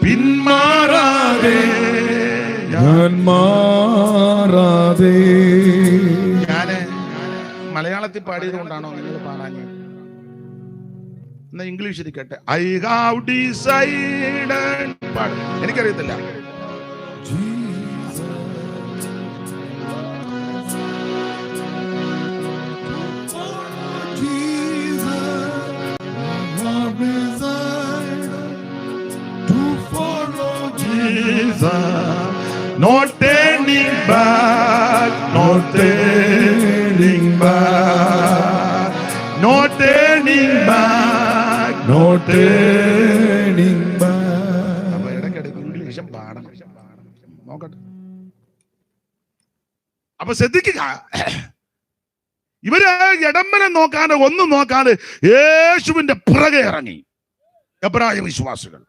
പിന്മാറാതെ ഞാൻ മാറാതെ. ഞാന് മലയാളത്തിൽ പാടിയത് കൊണ്ടാണോ നിങ്ങൾ പാടാഞ്ഞ്? എന്നാ ഇംഗ്ലീഷ് ഇരിക്കട്ടെ. I have decided. പാടും, എനിക്കറിയത്തില്ല. No turning back, no turning back, no turning back, no turning back. അപ്പൊ ഇടയ്ക്കിടയ്ക്ക് ഇംഗ്ലീഷും പാടണം, നോക്കട്ടെ. അപ്പൊ ശ്രദ്ധിക്കുക, ഇവര് ഇടംബലം നോക്കാതെ ഒന്നും നോക്കാതെ യേശുവിന്റെ പുറകെ ഇറങ്ങി എബ്രായ വിശ്വാസികൾ.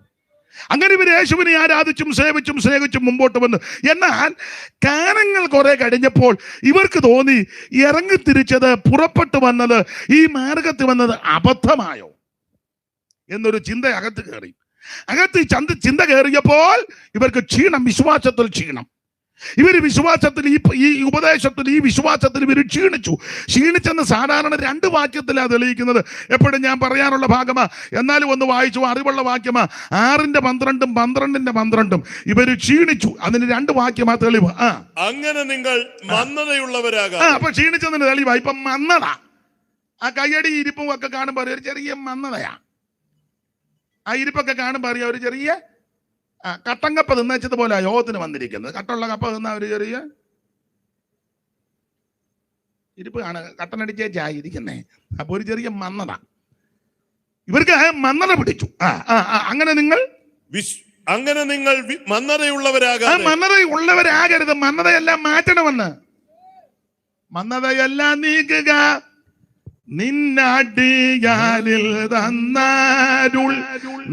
അങ്ങനെ ഇവർ യേശുവിനെ ആരാധിച്ചും സേവിച്ചും സ്നേഹിച്ചും മുമ്പോട്ട് വന്നു. എന്നാൽ കാലങ്ങൾ കുറെ കഴിഞ്ഞപ്പോൾ ഇവർക്ക് തോന്നി ഇറങ്ങി തിരിച്ചത്, പുറപ്പെട്ടു വന്നത്, ഈ മാർഗത്തിൽ വന്നത് അബദ്ധമായോ എന്നൊരു ചിന്ത അകത്ത് കയറി. ചിന്ത കയറിയപ്പോൾ ഇവർക്ക് ക്ഷീണം, വിശ്വാസത്തിൽ ക്ഷീണം. ഇവര് വിശ്വാസത്തിൽ, ഈ ഉപദേശത്തിൽ, ഈ വിശ്വാസത്തിൽ ഇവർ ക്ഷീണിച്ചെന്ന് സാധാരണ 2 വാക്യത്തിലാണ് തെളിയിക്കുന്നത്. എപ്പോഴും ഞാൻ പറയാനുള്ള ഭാഗമാ, എന്നാലും ഒന്ന് വായിച്ചു, അറിവുള്ള വാക്യമാ. 6:12, 12:12 ഇവര് ക്ഷീണിച്ചു. അതിന് 2 വാക്യമാ തെളിവ്. അങ്ങനെ നിങ്ങൾ മന്ദതയുള്ളവരാകാം. അപ്പൊ ക്ഷീണിച്ചതിന് തെളിവാ. ഇപ്പൊ മന്ദത, ആ കയ്യടി ഇരിപ്പും ഒക്കെ കാണുമ്പോൾ ഒരു ചെറിയ മന്ദതയാ. ആ ഇരിപ്പൊക്കെ കാണുമ്പോൾ അറിയാം ഒരു ചെറിയ കട്ടങ്കപ്പ തിന്നച്ചതുപോലെ യോഗത്തിന് വന്നിരിക്കുന്നത്. കട്ടുള്ള കപ്പ തിന്ന ഒരു ചെറിയ ഇരിപ്പ് ആണ്, കട്ടനടിച്ചേച്ചായി ഇരിക്കുന്നേ. അപ്പൊ ഒരു ചെറിയ മന്ദത ഇവർക്ക് മന്ദത പിടിച്ചു. അങ്ങനെ നിങ്ങൾ മന്ദതയുള്ളവരാകരുത്. മന്ദതയെല്ലാം മാറ്റണമെന്ന്. മന്ദതയെല്ലാം നീക്കുക, നിന്നടിയാരിൽ തന്നാരുൾ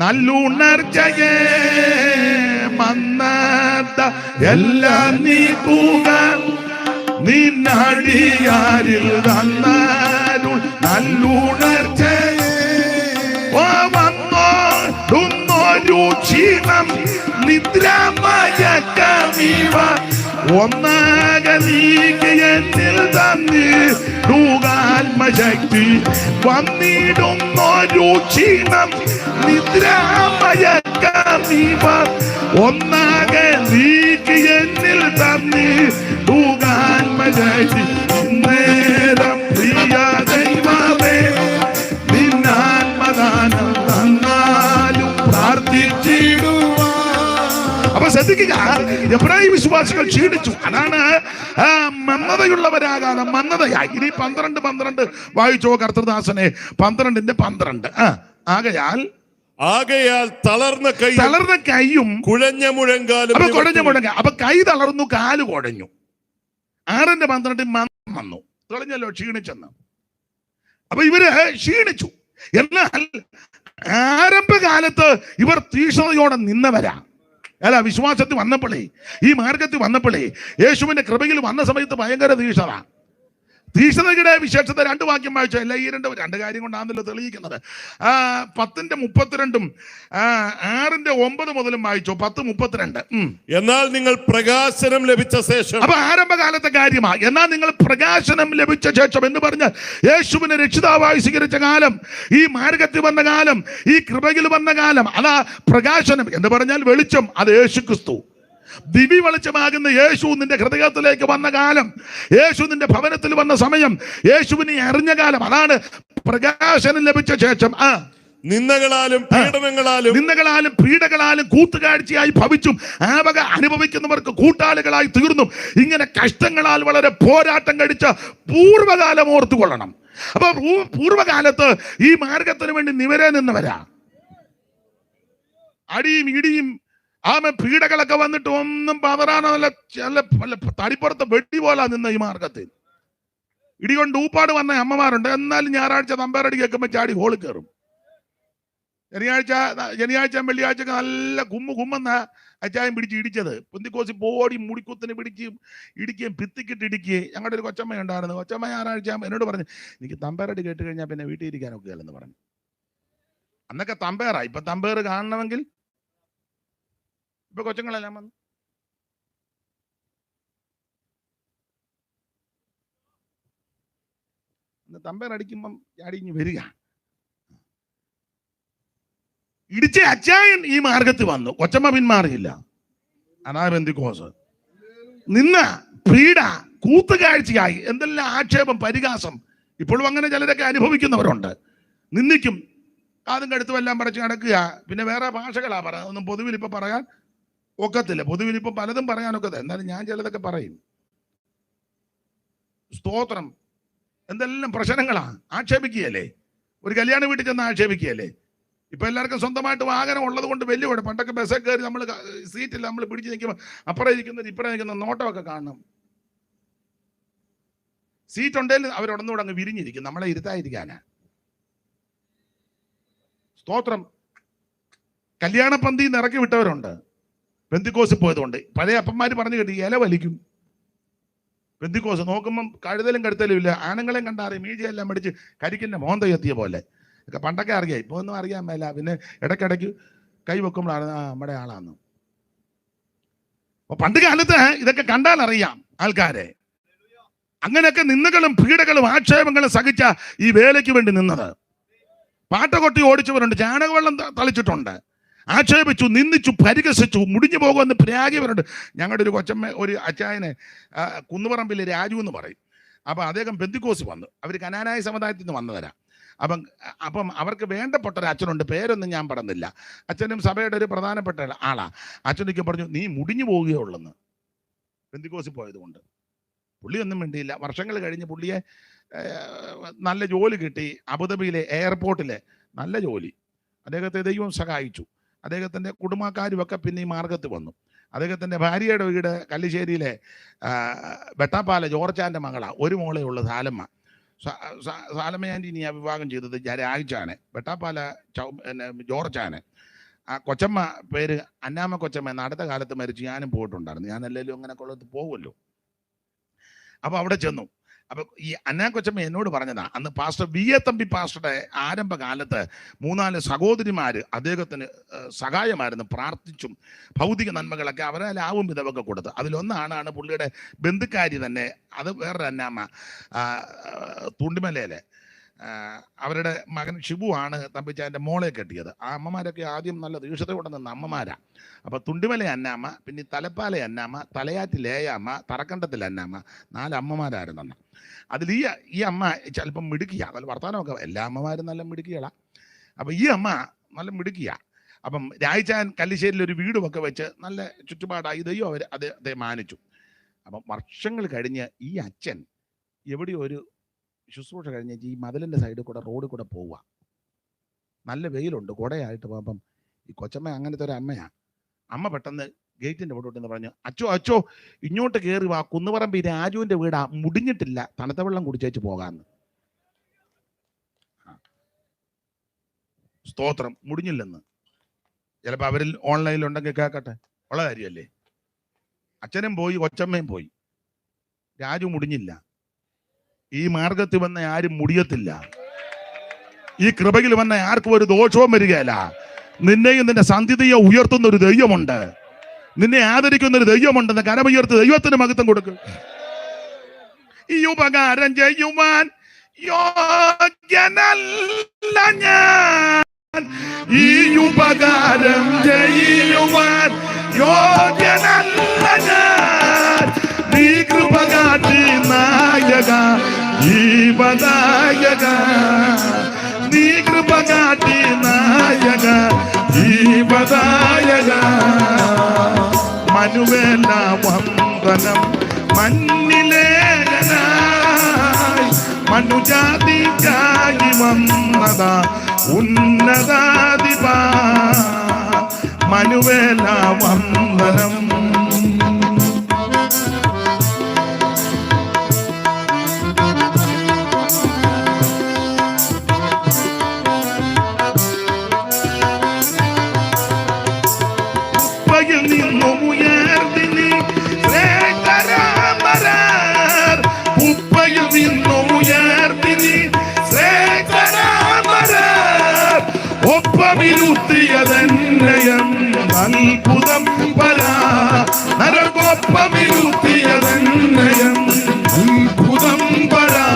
നല്ലുണർച്ചയെ. മന്ദത എല്ലാം നീക്കുക, നിന്നടിയാരിൽ തന്നാരുൾ നല്ലുണർച്ചയെ. ക്ഷീണം നിദ്രാമയക്കമിവ ഒന്നാകെ നീക്കിയെന്നിൽ തന്നിടുകാത്മശക്തി വന്നിടുന്നൊരു ക്ഷീണം നിദ്രാമയക്കമിവ ഒന്നാകെ നീക്കിയെന്നിൽ തന്നിടുകാത്മശക്തി നേരം പ്രിയ ദൈവമേ നിന്നാത്മദാനം തന്നാലും പ്രാർത്ഥിച്ചിടുവാ. അപ്പൊ ശ്രദ്ധിക്കുക, എബ്രായ വിശ്വാസികൾ ക്ഷീണിച്ചു. അതാണ് മന്ദതയുള്ളവരാകാതെ മന്ദതയായി. ഇനി 12 വായിച്ചോ കർത്തൃദാസനെ. 12:12. ആകയാൽ തളർന്ന കൈയും കുഴഞ്ഞ മുഴങ്കാലും. അപ്പൊ കൈ തളർന്നു, കാല് കുഴഞ്ഞു. 6:12 മന്ദം വന്നു. തെളിഞ്ഞല്ലോ ക്ഷീണിച്ചെന്ന്. അപ്പൊ ഇവര് ക്ഷീണിച്ചു. എന്നാൽ ആരംഭകാലത്ത് ഇവർ തീക്ഷ്ണതയോടെ നിന്നവരാ. അല്ല, വിശ്വാസത്തിൽ വന്നപ്പോഴേ, ഈ മാർഗത്തിൽ വന്നപ്പോഴേ, യേശുവിന്റെ കൃപയിൽ വന്ന സമയത്ത് ഭയങ്കര തീക്ഷ്ണത. തീക്ഷ്ണതയുടെ വിശേഷത 2 വാക്യം വായിച്ചോ. അല്ല, ഈ രണ്ട് കാര്യം കൊണ്ടാണല്ലോ തെളിയിക്കുന്നത്. 10:32 6:9 മുതലും വായിച്ചോ. 10:32. എന്നാൽ നിങ്ങൾ പ്രകാശനം ലഭിച്ച ശേഷം. അപ്പൊ ആരംഭകാലത്തെ കാര്യമാ. എന്നാൽ നിങ്ങൾ പ്രകാശനം ലഭിച്ച ശേഷം എന്ന് പറഞ്ഞ് യേശുവിനെ രക്ഷിതാവായി സ്വീകരിച്ച കാലം, ഈ മാർഗത്തിൽ വന്ന കാലം, ഈ കൃപയിൽ വന്ന കാലം, അതാ പ്രകാശനം എന്ന് പറഞ്ഞാൽ വെളിച്ചം. അത് യേശു ക്രിസ്തു. ദിവ്യ വെളിച്ചമാകുന്ന യേശു നിന്റെ ഹൃദയത്തിലേക്ക് വന്ന കാലം, യേശു നിന്റെ ഭവനത്തിൽ വന്ന സമയം, യേശുവിനെ അറിഞ്ഞ കാലം, അതാണ് പ്രകാശനം ലഭിച്ച ശേഷം. നിന്ദകളാലും പീഡകളാലും കൂത്തുകാഴ്ചയായി ഭവിച്ചും ആ വക അനുഭവിക്കുന്നവർക്ക് കൂട്ടാളികളായി തീർന്നും ഇങ്ങനെ കഷ്ടങ്ങളാൽ വളരെ പോരാട്ടം കഴിച്ച പൂർവ്വകാലം ഓർത്തുകൊള്ളണം. അപ്പൊ പൂർവ്വകാലത്ത് ഈ മാർഗത്തിന് വേണ്ടി നിവരെ നിന്നവരാ. അടിയും ഇടിയും പീഡകളൊക്കെ വന്നിട്ട് ഒന്നും പതറാനല്ല, തടിപ്പുറത്ത് വെട്ടി പോലാ നിന്ന ഈ മാർഗത്തിൽ. ഇടികൊണ്ട് ഊപ്പാട് വന്ന അമ്മമാരുണ്ട്. എന്നാലും ഞായറാഴ്ച തമ്പേറടി കേൾക്കുമ്പോൾ ചാടി ഹോളിൽ കയറും. ശനിയാഴ്ച വെള്ളിയാഴ്ച നല്ല കുമ്മെന്ന അച്ചായം പിടിച്ച് ഇടിച്ചത്. പെന്തിക്കോസി പോടി മുടിക്കുത്തിന് പിടിക്കുകയും ഇടിക്കുകയും ഭിത്തിക്കിട്ട് ഇടിക്കുകയും. ഞങ്ങളുടെ ഒരു കൊച്ചമ്മ ഉണ്ടായിരുന്നു. കൊച്ചമ്മ ഞായറാഴ്ച എന്നോട് പറഞ്ഞു, എനിക്ക് തമ്പേറടി കേട്ട് കഴിഞ്ഞാൽ പിന്നെ വീട്ടിൽ ഇരിക്കാനൊക്കെ അല്ലെന്ന് പറഞ്ഞു. അന്നൊക്കെ തമ്പേറാ. ഇപ്പൊ തമ്പേറ് കാണണമെങ്കിൽ ഇപ്പൊ കൊച്ചുങ്ങളെല്ലാം വന്നു. തമ്പേറടിക്കുമ്പം ചാടിഞ്ഞ് വരിക. ഇടിച്ച അച്ചായൻ ഈ മാർഗത്ത് വന്നു. കൊച്ചമ്മ പിന്മാറിയില്ല. അതാ പെന്തിക്കോസ്. നിന്ന പീഡ കൂത്തുകാഴ്ചയായി എന്തെല്ലാം ആക്ഷേപം, പരിഹാസം. ഇപ്പോഴും അങ്ങനെ ചിലരൊക്കെ അനുഭവിക്കുന്നവരുണ്ട്. നിന്ദിക്കും, കാതും കഴുത്തും എല്ലാം പടച്ച് നടക്കുക. പിന്നെ വേറെ ഭാഷകളാ പറയാം. ഒന്നും പൊതുവിൽ ഇപ്പൊ പറയാൻ ഒക്കത്തില്ല. പൊതുവിൽ ഇപ്പൊ പലതും പറയാനൊക്കത്തില്ല. എന്നാലും ഞാൻ ചിലതൊക്കെ പറയും. സ്തോത്രം. എന്തെല്ലാം പ്രശ്നങ്ങളാ. ആക്ഷേപിക്കുകയല്ലേ. ഒരു കല്യാണ വീട്ടിൽ ചെന്ന് ആക്ഷേപിക്കുകയല്ലേ. ഇപ്പൊ എല്ലാവർക്കും സ്വന്തമായിട്ട് വാഹനം ഉള്ളത് കൊണ്ട് വലിയ കുഴപ്പം. പണ്ടൊക്കെ ബസ്സിൽ കയറി നമ്മൾ സീറ്റിൽ നമ്മൾ പിടിച്ച് നിൽക്കുമ്പോൾ അപ്പുറം ഇരിക്കുന്നത് ഇപ്പുറം നിൽക്കുന്ന നോട്ടമൊക്കെ കാണണം. സീറ്റ് ഉണ്ടെങ്കിൽ അവരൊടന്നുകൂടെ അങ്ങ് വിരിഞ്ഞിരിക്കും, നമ്മളെ ഇരുത്താതിരിക്കാനാ. സ്തോത്രം. കല്യാണ പന്തിയിൽ നിന്ന് ഇറക്കി വിട്ടവരുണ്ട് പെന്തിക്കോസിൽ പോയതുകൊണ്ട്. പഴയ അപ്പന്മാര് പറഞ്ഞു കേട്ടി ഇല വലിക്കും. പെന്തിക്കോസ് നോക്കുമ്പം കഴുതലും കടുത്തലും ഇല്ല. ആണുങ്ങളെയും കണ്ടറിയും. മീജയെല്ലാം മേടിച്ച് കരിക്കിന്റെ മോന്ത എത്തിയ പോലെ. പണ്ടൊക്കെ അറിയാം, ഇപ്പൊ ഒന്നും അറിയാൻ മേല. പിന്നെ ഇടയ്ക്കിടയ്ക്ക് കൈ വെക്കുമ്പോഴാണ് നമ്മുടെ ആളാന്ന്. അപ്പൊ പണ്ട് കാലത്ത് ഇതൊക്കെ കണ്ടാൽ അറിയാം ആൾക്കാരെ. അങ്ങനെയൊക്കെ നിന്ദകളും പീഡകളും ആക്ഷേപങ്ങളും സഹിച്ച ഈ വേലയ്ക്ക് വേണ്ടി നിന്നത്. പാട്ടകൊട്ടി ഓടിച്ചവരുണ്ട്, ചാണകവെള്ളം തളിച്ചിട്ടുണ്ട്, ആക്ഷേപിച്ചു, നിന്ദിച്ചു, പരിഹസിച്ചു, മുടിഞ്ഞു പോകുമെന്ന് പ്രാഗിയവരുണ്ട്. ഞങ്ങളുടെ ഒരു കൊച്ചമ്മ, ഒരു അച്ചായനെ കുന്നുപറമ്പിൽ രാജു എന്ന് പറയും. അപ്പം അദ്ദേഹം പെന്തിക്കോസ് വന്നു. അവർ കനാനായ സമുദായത്തിൽ നിന്ന് വന്നവരാ. അപ്പം അവർക്ക് വേണ്ടപ്പെട്ട ഒരു അച്ഛനുണ്ട്. പേരൊന്നും ഞാൻ പറയുന്നില്ല. അച്ഛനും സഭയുടെ ഒരു പ്രധാനപ്പെട്ട ആളാ. അച്ഛനൊക്കെ പറഞ്ഞു, നീ മുടിഞ്ഞു പോവുകയുള്ളെന്ന്. പെന്തിക്കോസിൽ പോയതുകൊണ്ട് പുള്ളിയൊന്നും വേണ്ടിയില്ല. വർഷങ്ങൾ കഴിഞ്ഞ് പുള്ളിയെ നല്ല ജോലി കിട്ടി. അബുദാബിയിലെ എയർപോർട്ടിലെ നല്ല ജോലി. അദ്ദേഹത്തെ ദൈവം സഹായിച്ചു. അദ്ദേഹത്തിൻ്റെ കുടുംബക്കാരുമൊക്കെ പിന്നെ ഈ മാർഗത്ത് വന്നു. അദ്ദേഹത്തിൻ്റെ ഭാര്യയുടെ വീട് കല്ലിശ്ശേരിയിലെ വെട്ടാപ്പാല ജോർച്ചാൻ്റെ മകളാണ്. ഒരു മോളേ ഉള്ളു, സാലമ്മ. സാലമ്മ ആൻറ്റി ഇനി വിവാഹം ചെയ്തത് രാജിച്ചാണ്. വെട്ടാപ്പാല ജോർച്ചാണ്. ആ കൊച്ചമ്മ പേര് അന്നാമ്മ കൊച്ചമ്മ. എന്ന അടുത്ത കാലത്ത് മരിച്ചു. ഞാനും പോയിട്ടുണ്ടായിരുന്നു. ഞാൻ അല്ലെങ്കിലും അങ്ങനെ കൊള്ളത്ത് പോകുമല്ലോ. അപ്പോൾ അവിടെ ചെന്നു. അപ്പൊ ഈ അന്നാ കൊച്ചമ്മ എന്നോട് പറഞ്ഞതാ, അന്ന് പാസ്റ്റർ വി എ തമ്പി പാസ്റ്ററുടെ ആരംഭകാലത്ത് 3-4 സഹോദരിമാര് അദ്ദേഹത്തിന് സഹായമായിരുന്നു, പ്രാർത്ഥിച്ചും ഭൗതിക നന്മകളൊക്കെ അവരാലാവും വിധവൊക്കെ കൊടുത്ത്. അതിലൊന്നാണ് പുള്ളിയുടെ ബന്ധുക്കാരി തന്നെ, അത് വേറൊരു അന്നാമ്മ തുണ്ടിമലയിലെ അവരുടെ മകൻ ഷിബു ആണ് തമ്പിച്ചാൻ്റെ മോളെ കെട്ടിയത്. ആ അമ്മമാരൊക്കെ ആദ്യം നല്ല ദീക്ഷതയോടെ നിന്ന അമ്മമാരാ. അപ്പൊ തുണ്ടിമല അന്നാമ്മ, പിന്നെ തലപ്പാല അന്നാമ്മ, തലയാറ്റിൽ ഏയമ്മ, തറക്കണ്ടത്തിൽ അന്നാമ്മ, 4 അമ്മമാരായിരുന്നു. അതിൽ ഈ അമ്മ ചിലപ്പം മിടുക്കിയ, നല്ല വർത്തമാനമൊക്കെ, എല്ലാ അമ്മമാരും നല്ല മിടുക്കികളാ. അപ്പൊ ഈ അമ്മ നല്ല മിടുക്കിയ. അപ്പം രായിച്ചാൻ കല്ലിശ്ശേരിയിൽ ഒരു വീടുമൊക്കെ വെച്ച് നല്ല ചുറ്റുപാടായി ദൈവം അദ്ദേഹം മാനിച്ചു. അപ്പം വർഷങ്ങൾ കഴിഞ്ഞ് ഈ അച്ഛൻ എവിടെയോ ഒരു ശുശ്രൂഷ കഴിഞ്ഞ് ഈ മതിലിൻ്റെ സൈഡിൽ കൂടെ റോഡിൽ കൂടെ പോവുക. നല്ല വെയിലുണ്ട്, കുടയായിട്ട് പോകുമ്പം ഈ കൊച്ചമ്മ അങ്ങനത്തെ ഒരു അമ്മയാ. അമ്മ പെട്ടെന്ന് ഗേറ്റിൻ്റെ അവിടെ പറഞ്ഞു, അച്ചോ ഇങ്ങോട്ട് കയറി വാ, കുന്നുപറമ്പ് രാജുവിൻ്റെ വീടാ, മുടിഞ്ഞിട്ടില്ല, തണുത്ത വെള്ളം കുടിച്ചേച്ച് പോകാമെന്ന്. സ്തോത്രം, മുടിഞ്ഞില്ലെന്ന്. ചിലപ്പോൾ അവരിൽ ഓൺലൈനിലുണ്ടെങ്കിൽ കേൾക്കട്ടെ, ഉള്ള കാര്യമല്ലേ. അച്ഛനും പോയി, കൊച്ചമ്മയും പോയി, രാജു മുടിഞ്ഞില്ല. ഈ മാർഗത്തിൽ വന്ന ആരും മുടിയത്തില്ല. ഈ കൃപയിൽ വന്ന ആർക്കും ഒരു ദോഷവും വരികയില്ല. നിന്നെയും നിന്റെ സന്ധിതയെ ഉയർത്തുന്ന ഒരു ദൈവമുണ്ട്, നിന്നെ ആദരിക്കുന്ന ഒരു ദൈവമുണ്ടെന്ന് കരമുയർത്ത് ദൈവത്തിന് മഹത്വം കൊടുക്കും. ഈ ഉപകാരം ചെയ്യുവാൻ യോഗ്യനല്ല ഞാൻ, ഈ ഉപകാരം ചെയ്യുവാൻ യോഗ്യനല്ല ഞാൻ. നീ കൃപ കാട്ടി നായക ജീവനായക, നീ കൃപ കാട്ടി നായക ജീവനായക. മനുവേല വന്ദനം മഞ്ഞിലേനായി, മനുജാതിക്കായി വന്നതാ ഉന്നതാധിപ. മനുവേല വന്ദനം. ഒപ്പമിരുത്തിയതന്നയം അത്ഭുതം പരാ, നരകൊപ്പമിരുത്തിയതന്നയം അത്ഭുതം പരാ.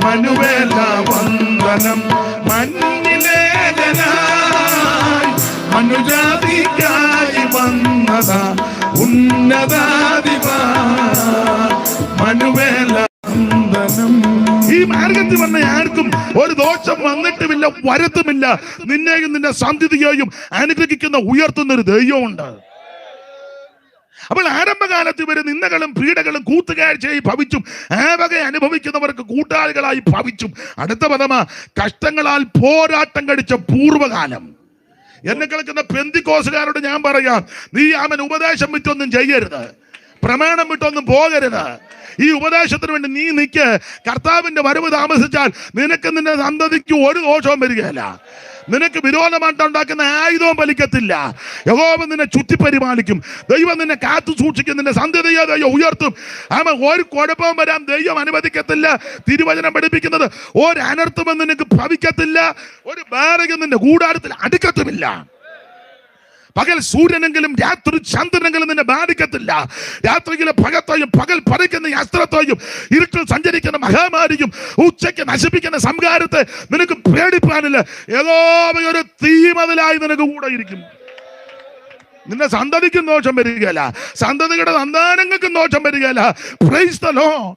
മനുവേല വന്ദനം മഞ്ഞിലേനായി, മനുജാതിക്കായി വന്നതാ ഉന്നതാധിപ. മനുവേല വന്ദനം. ഈ മാർഗത്തിൽ വന്ന ആർക്കും ഒരു ദോഷം വന്നിട്ടുമില്ല, വരുത്തുമില്ല. നിന്നെയും നിന്റെ സന്ധിതിയെയും അനുഗ്രഹിക്കുന്ന ഉയർത്തുന്ന ഒരു ദൈവമുണ്ട്. അപ്പോൾ ആരംഭകാലത്ത് ഇവര് നിന്ദകളും പീഡകളും കൂട്ടുകാഴ്ചയായി ഭവിച്ചും വക അനുഭവിക്കുന്നവർക്ക് കൂട്ടാളികളായി ഭവിച്ചും. അടുത്ത പദമാ കഷ്ടങ്ങളാൽ പോരാട്ടം കഴിച്ച പൂർവ്വകാലം. എന്നെ കേൾക്കുന്ന പെന്തിക്കോസുകാരോട് ഞാൻ പറയാം, നീ അവൻ ഉപദേശം വിട്ടൊന്നും ചെയ്യരുത്, പ്രമാണം വിട്ടൊന്നും പോകരുത്. ഈ ഉപദേശത്തിന് വേണ്ടി നീ നിൽക്ക്. കർത്താവിന്റെ വരവ് താമസിച്ചാൽ നിനക്ക് നിന്റെ സന്തതിക്ക് ഒരു ദോഷവും വരികയില്ല. നിനക്ക് വിരോധമായിട്ടുണ്ടാക്കുന്ന ആയുധവും ഫലിക്കത്തില്ല. യഹോവ നിന്നെ ചുറ്റിപ്പരിപാലിക്കും. ദൈവം നിന്നെ കാത്തു സൂക്ഷിക്കും. നിന്റെ സന്തതിയെ ദൈവം ഉയർത്തും. ഒരു കുഴപ്പവും വരാൻ ദൈവം അനുവദിക്കത്തില്ല. തിരുവചനം പഠിപ്പിക്കുന്നത് ഒരു അനർത്ഥവും നിനക്ക് ഭവിക്കത്തില്ല, ഒരു ബാരകം നിന്റെ കൂടാരത്തിൽ അടുക്കത്തുമില്ല. പകൽ സൂര്യനെങ്കിലും രാത്രി ചന്ദ്രനെങ്കിലും നിന്നെ ബാധിക്കത്തില്ല. രാത്രിയിലെ പകത്തെയും പകൽ പറിക്കുന്ന അസ്ത്രത്തെയും ഇരുട്ടിൽ സഞ്ചരിക്കുന്ന മഹാമാരിയും ഉച്ചയ്ക്ക് നശിപ്പിക്കുന്ന സംഹാരത്തെ നിനക്ക് പേടിപ്പാനില്ല. ഏതോ ഒരു തീമതിലായി നിനക്ക് കൂടെ ഇരിക്കും. നിന്റെ സന്തതിക്കും ദോഷം വരികയില്ല, സന്തതിയുടെ സന്താനങ്ങൾക്കും ദോഷം വരികയില്ല. Price the Lord.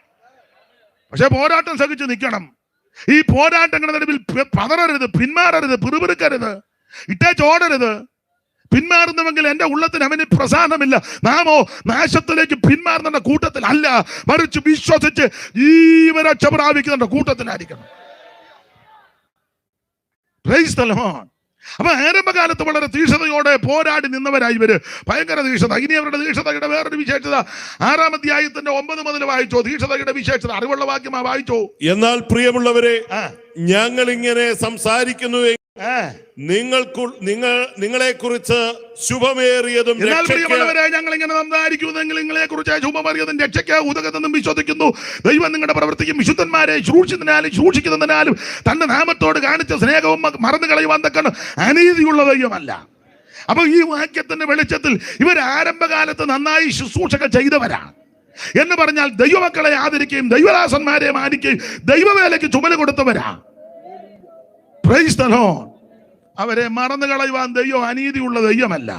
പക്ഷെ പോരാട്ടം സഹിച്ച് നിൽക്കണം. ഈ പോരാട്ടങ്ങളുടെ നടുവിൽ പതറരുത്, പിന്മാറരുത്, പിറുപിറുക്കരുത്, ഇട്ടേച്ചോടരുത്. പിന്മാറുന്നുവെങ്കിൽ എന്റെ ഉള്ളത്തിന് അവന് പ്രസാദമില്ല. നാമോ നാശത്തിലേക്ക് പിന്മാറുന്ന കൂട്ടത്തിൽ അല്ല, മറിച്ച് വിശ്വസിച്ച് ജീവരക്ഷ പ്രാപിക്കുന്ന കൂട്ടത്തിലായിരിക്കണം. Price the Lord. അപ്പൊ ആരംഭകാലത്ത് വളരെ തീക്ഷണതയോടെ പോരാടി നിന്നവരായി ഇവര്. ഭയങ്കര തീക്ഷണത. ഇനി അവരുടെ തീക്ഷണതയുടെ വേറൊരു വിശേഷത 6-ാം അധ്യായത്തിന്റെ 9 മുതൽ വായിച്ചോ. തീക്ഷണതയുടെ വിശേഷത അറിവുള്ള വാക്യമാ വായിച്ചോ. എന്നാൽ പ്രിയമുള്ളവരെ, ഞങ്ങൾ ഇങ്ങനെ സംസാരിക്കുന്നു നിങ്ങളെ കുറിച്ച് ശുഭമേറിയതും ഞങ്ങൾ ഇങ്ങനെ സംസാരിക്കുന്നെങ്കിൽ നിങ്ങളെ കുറിച്ച് ശുഭമേറിയതും രക്ഷയ്ക്ക് ഉതകത്തെന്നും വിശ്വസിക്കുന്നു. ദൈവം നിങ്ങളുടെ പ്രവൃത്തിക്കും വിശുദ്ധന്മാരെ സൂക്ഷിക്കുന്നതിനാലും തന്റെ നാമത്തോട് കാണിച്ച സ്നേഹവും മറന്നു കളയുവാൻ തക്കണം അനീതിയുള്ള ദൈവമല്ല. അപ്പൊ ഈ വാക്യത്തിന്റെ വെളിച്ചത്തിൽ ഇവർ ആരംഭകാലത്ത് നന്നായി ശുശ്രൂഷകൾ ചെയ്തവരാണ് എന്ന് പറഞ്ഞാൽ ദൈവമക്കളെ ആദരിക്കുകയും ദൈവദാസന്മാരെ മാനിക്കുകയും ദൈവവേലയ്ക്ക് ചുമല് കൊടുത്തവരാ. Praise the lord. അവരെ മറന്നു കളയുവാൻ ദൈവം അനീതിയുള്ള ദൈവമല്ല.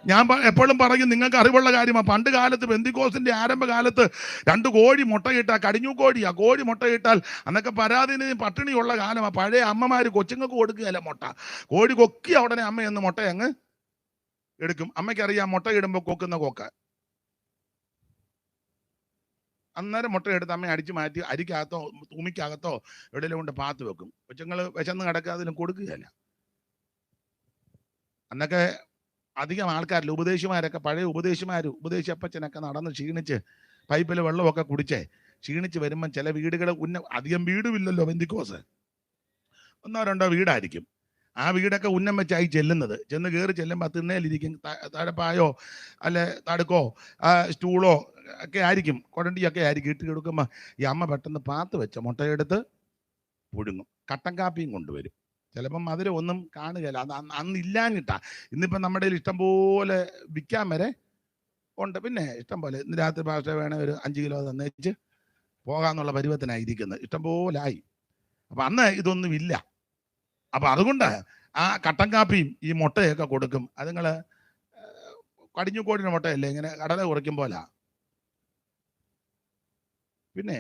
ഞാൻ എപ്പോഴും പറയും, നിങ്ങൾക്ക് അറിവുള്ള കാര്യമാണ്. പണ്ട് കാലത്ത് പെന്തിക്കോസിന്റെ ആരംഭകാലത്ത് 2 കോഴി മുട്ടയിട്ടാൽ, കടിഞ്ഞു കോഴിയാ, കോഴി മുട്ടയിട്ടാൽ അന്നൊക്കെ പരാതിന് പട്ടിണിയുള്ള കാലമാണ്. പഴയ അമ്മമാര് കൊച്ചുങ്ങൾക്ക് കൊടുക്കുകയല്ല മുട്ട. കോഴി കൊക്കിയ ഉടനെ അമ്മ എന്ന് മുട്ട അങ്ങ് എടുക്കും. അമ്മയ്ക്കറിയാം മുട്ട ഇടുമ്പോൾ കൊക്കുന്ന കൊക്ക. അന്നേരം മുട്ടയെടുത്ത് അമ്മ അടിച്ചു മാറ്റി അരിക്കകത്തോ തുമിക്കകത്തോ എവിടെയെങ്കിലും കൊണ്ട് പാത്ത് വെക്കും. കൊച്ചുങ്ങൾ വിശന്ന് കിടക്കാതിനും കൊടുക്കുകയല്ല. അന്നൊക്കെ അധികം ആൾക്കാരില്ല. ഉപദേശിമാരൊക്കെ, പഴയ ഉപദേശിയപ്പച്ചനൊക്കെ നടന്ന് ക്ഷീണിച്ച് പൈപ്പിൽ വെള്ളമൊക്കെ കുടിച്ചേ ക്ഷീണിച്ച് വരുമ്പം ചില വീടുകൾ അധികം വീടുമില്ലല്ലോ പെന്തിക്കോസ്, 1 2 വീടായിരിക്കും. ആ വീടൊക്കെ ഉന്നം വെച്ചായി ചെല്ലുന്നത്. ചെന്ന് കയറി ചെല്ലുമ്പോൾ തിണ്ണയിലിരിക്കും തഴപ്പായോ അല്ലെ തടുക്കോ സ്റ്റൂളോ ഒക്കെ ആയിരിക്കും, കൊടണ്ടിയൊക്കെ ആയിരിക്കും. ഇട്ട് കൊടുക്കുമ്പോൾ ഈ അമ്മ പെട്ടെന്ന് പാത്ത് വെച്ച മുട്ടയെടുത്ത് പുഴുങ്ങും. കട്ടൻ കാപ്പിയും കൊണ്ടുവരും. ചിലപ്പം മധുരം ഒന്നും കാണുകയില്ല. അത് അന്ന് ഇല്ലാഞ്ഞിട്ടാ. ഇന്നിപ്പം നമ്മുടെ ഇഷ്ടം പോലെ വിൽക്കാൻ വരെ ഉണ്ട്. പിന്നെ ഇഷ്ടം പോലെ ഇന്ന് രാത്രി ഭാഷ വേണേൽ ഒരു 5 കിലോ തന്നേച്ച് പോകാന്നുള്ള പരുവത്തിനായിരിക്കുന്നത്. ഇഷ്ടം പോലെ ആയി. അപ്പം അന്ന് ഇതൊന്നും ഇല്ല. അപ്പം അതുകൊണ്ട് ആ കട്ടൻ കാപ്പിയും ഈ മുട്ടയൊക്കെ കൊടുക്കും. അത് നിങ്ങൾ കടിഞ്ഞു കോടിയുടെ മുട്ടയല്ലേ ഇങ്ങനെ കടല കുറയ്ക്കും പോലാ. പിന്നെ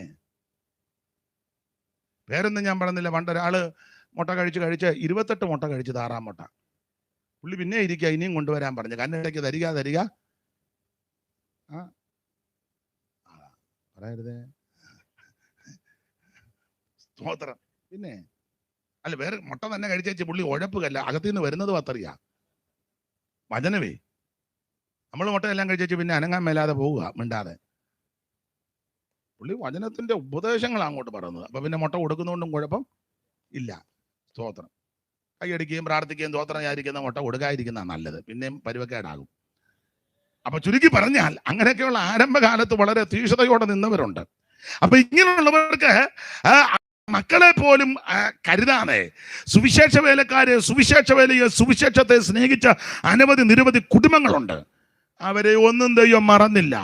പേരൊന്നും ഞാൻ പറഞ്ഞില്ല. പണ്ടൊരാള് മുട്ട കഴിച്ച് 28 മുട്ട കഴിച്ച്, താറാം മുട്ട. പുള്ളി പിന്നെ ഇരിക്കുക, ഇനിയും കൊണ്ടുവരാൻ പറഞ്ഞു. കണ്ണിടയ്ക്ക് തരിക പറയരുതേ, സ്തോത്രം. പിന്നെ അല്ല, വേറെ മുട്ട തന്നെ കഴിച്ചേച്ച് പുള്ളി ഉഴപ്പുകല്ല, അകത്തു നിന്ന് വരുന്നത് പത്തറിയാ വചനവേ. നമ്മൾ മുട്ടയെല്ലാം കഴിച്ചേച്ച് പിന്നെ അനങ്ങാൻ മേലാതെ പോവുക മിണ്ടാതെ. പുള്ളി വചനത്തിന്റെ ഉപദേശങ്ങളാണ് അങ്ങോട്ട് പറയുന്നത്. അപ്പൊ പിന്നെ മുട്ട കൊടുക്കുന്നതുകൊണ്ടും കുഴപ്പം ഇല്ല. സ്തോത്രം. കൈയടിക്കുകയും പ്രാർത്ഥിക്കുകയും സ്തോത്രം വിചാരിക്കുന്ന മുട്ട കൊടുക്കാതിരിക്കുന്ന നല്ലത്. പിന്നെയും പരുവക്കേടാകും. അപ്പൊ ചുരുക്കി പറഞ്ഞാൽ അങ്ങനെയൊക്കെയുള്ള ആരംഭകാലത്ത് വളരെ തീക്ഷണതയോടെ നിന്നവരുണ്ട്. അപ്പൊ ഇങ്ങനെയുള്ളവർക്ക് മക്കളെ പോലും കരുതാതെ സുവിശേഷ വേലക്കാരെ, സുവിശേഷത്തെ സ്നേഹിച്ച നിരവധി കുടുംബങ്ങളുണ്ട്. അവരെ ഒന്നും ദൈവം മറന്നില്ല.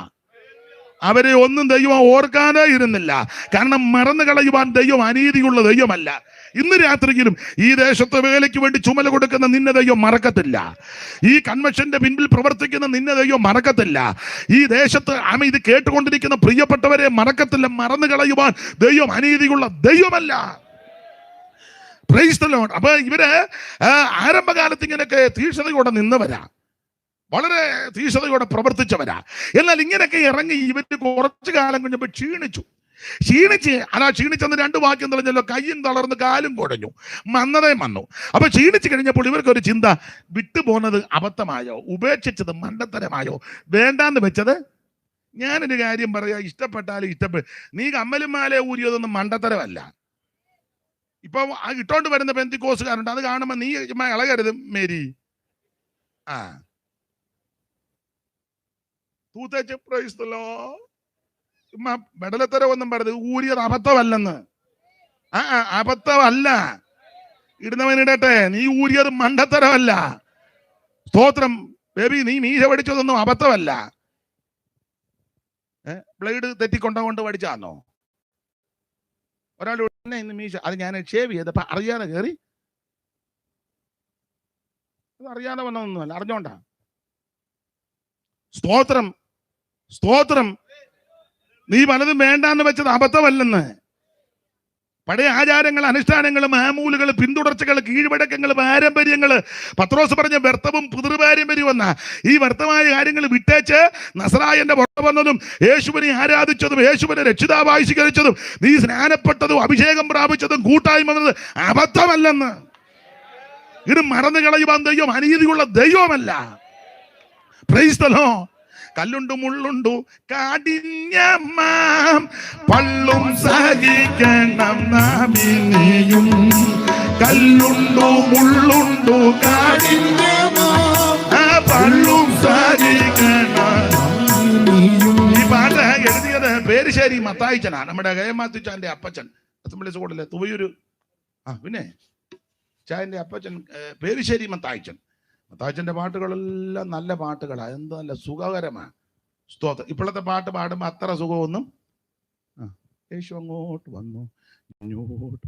അവരെ ഒന്നും ദൈവം ഓർക്കാനേ ഇരുന്നില്ല. കാരണം മറന്നു കളയുവാൻ ദൈവം അനീതിയുള്ള ദൈവമല്ല. ഇന്ന് രാത്രിയിലും ഈ ദേശത്തെ വേലയ്ക്ക് വേണ്ടി ചുമല കൊടുക്കുന്ന നിന്നെ ദൈവം മറക്കത്തില്ല. ഈ കൺവെൻഷന്റെ പിന്നിൽ പ്രവർത്തിക്കുന്ന നിന്നെ ദൈവം മറക്കത്തില്ല. ഈ ദേശത്ത് ഇത് കേട്ടുകൊണ്ടിരിക്കുന്ന പ്രിയപ്പെട്ടവരെ മറക്കത്തില്ല. മറന്നു കളയുവാൻ ദൈവം അനീതിയുള്ള ദൈവമല്ല. Praise the Lord. അപ്പൊ ഇവര് ആരംഭകാലത്ത് ഇങ്ങനെയൊക്കെ തീക്ഷണതയോടെ നിന്നവരാ, വളരെ തീക്ഷണതയോടെ പ്രവർത്തിച്ചവരാ. എന്നാൽ ഇങ്ങനെയൊക്കെ ഇറങ്ങി ഇവര് കുറച്ചു കാലം കഴിഞ്ഞപ്പോൾ ക്ഷീണിച്ചെന്ന് 2 വാക്യം തെളിഞ്ഞല്ലോ. കയ്യും തളർന്ന് കാലും കുടഞ്ഞു, മന്നതയും വന്നു. അപ്പൊ ക്ഷീണിച്ചു കഴിഞ്ഞപ്പോൾ ഇവർക്കൊരു ചിന്ത, വിട്ടുപോകുന്നത് അബദ്ധമായോ, ഉപേക്ഷിച്ചത് മണ്ടത്തരമായോ, വേണ്ടാന്ന് വെച്ചത്. ഞാനൊരു കാര്യം പറയാ, ഇഷ്ടപ്പെട്ടാലും നീ കമ്മലും മാല ഊരിയതൊന്നും മണ്ടത്തരമല്ല. ഇപ്പൊ ഇട്ടോണ്ട് വരുന്ന പെന്തിക്കോസുകാരുണ്ട്, അത് കാണുമ്പോ നീ ഇളകരുത് മേരി. തൂത്തേച്ച് പ്രൈസ് ദി ലോർഡ്. മെഡലത്തരവൊന്നും പറഞ്ഞത് ഊരിയത് അബദ്ധമല്ലെന്ന്. അബദ്ധമല്ല, ഇടുന്നവനിടട്ടെ. നീ ഊരിയത് മണ്ടത്തരമല്ല. സ്തോത്രം. ബേബി, നീ മീശ പഠിച്ചതൊന്നും അബദ്ധമല്ല. ബ്ലേഡ് തെറ്റിക്കൊണ്ടുകൊണ്ട് പഠിച്ചാന്നോ? ഒരാൾ ഇന്ന് മീശ, അത് ഞാൻ ഷേവ് ചെയ്തപ്പോ അറിയാതെ കയറി. അത് അറിയാതെ വന്നതൊന്നുമല്ല, അറിഞ്ഞോണ്ടാ. സ്തോത്രം. നീ പലതും വേണ്ടാന്ന് വെച്ചത് അബദ്ധമല്ലെന്ന്. പഴയ ആചാരങ്ങൾ, അനുഷ്ഠാനങ്ങൾ, മാമൂലുകൾ, പിന്തുടർച്ചകൾ, കീഴ്വഴക്കങ്ങൾ, പാരമ്പര്യങ്ങൾ, പത്രോസ് പറഞ്ഞ വ്യർത്ഥവും പിതൃപാരമ്പര്യം വന്ന ഈ വ്യർത്ഥമായ കാര്യങ്ങൾ വിട്ടേച്ച് നസറായന്റെ പുറത്ത് വന്നതും യേശുവിനെ ആരാധിച്ചതും യേശുവിനെ രക്ഷിതാവായി സ്വീകരിച്ചതും നീ സ്നാനപ്പെട്ടതും അഭിഷേകം പ്രാപിച്ചതും കൂട്ടായ്മ വന്നത് അബദ്ധമല്ലെന്ന്. ഇത് മറന്നു കളയുവാൻ ദൈവം അനീതിയുള്ള ദൈവമല്ല. Praise the lord. കല്ലുണ്ടു മുള്ളുണ്ടു കാഠിന്യമാം പള്ളും സഹിക്കണം നാം ഇനിയും. കല്ലുണ്ടു മുള്ളുണ്ടു കാഠിന്യമാം പള്ളും സഹിക്കണം. ഈ പാട്ട് എഴുതിയത് പേരിശ്ശേരി മത്തായിച്ചനാ, നമ്മുടെ കയമാത്തിച്ചാന്റെ അപ്പച്ചൻ, അസംബ്ലി സ്കൂളിലെ തുവയൂര്. പിന്നെ ചായന്റെ അപ്പച്ചൻ പേരിശ്ശേരി മത്തായിച്ചൻ. മത്തായിച്ചന്റെ പാട്ടുകളെല്ലാം നല്ല പാട്ടുകളാണ്, എന്ത് നല്ല സുഖകരമാണ്. സ്തോത്രം. ഇപ്പോഴത്തെ പാട്ട് പാടുമ്പോൾ അത്ര സുഖമൊന്നും. യേശു അങ്ങോട്ട് വന്നു, ഇങ്ങോട്ട്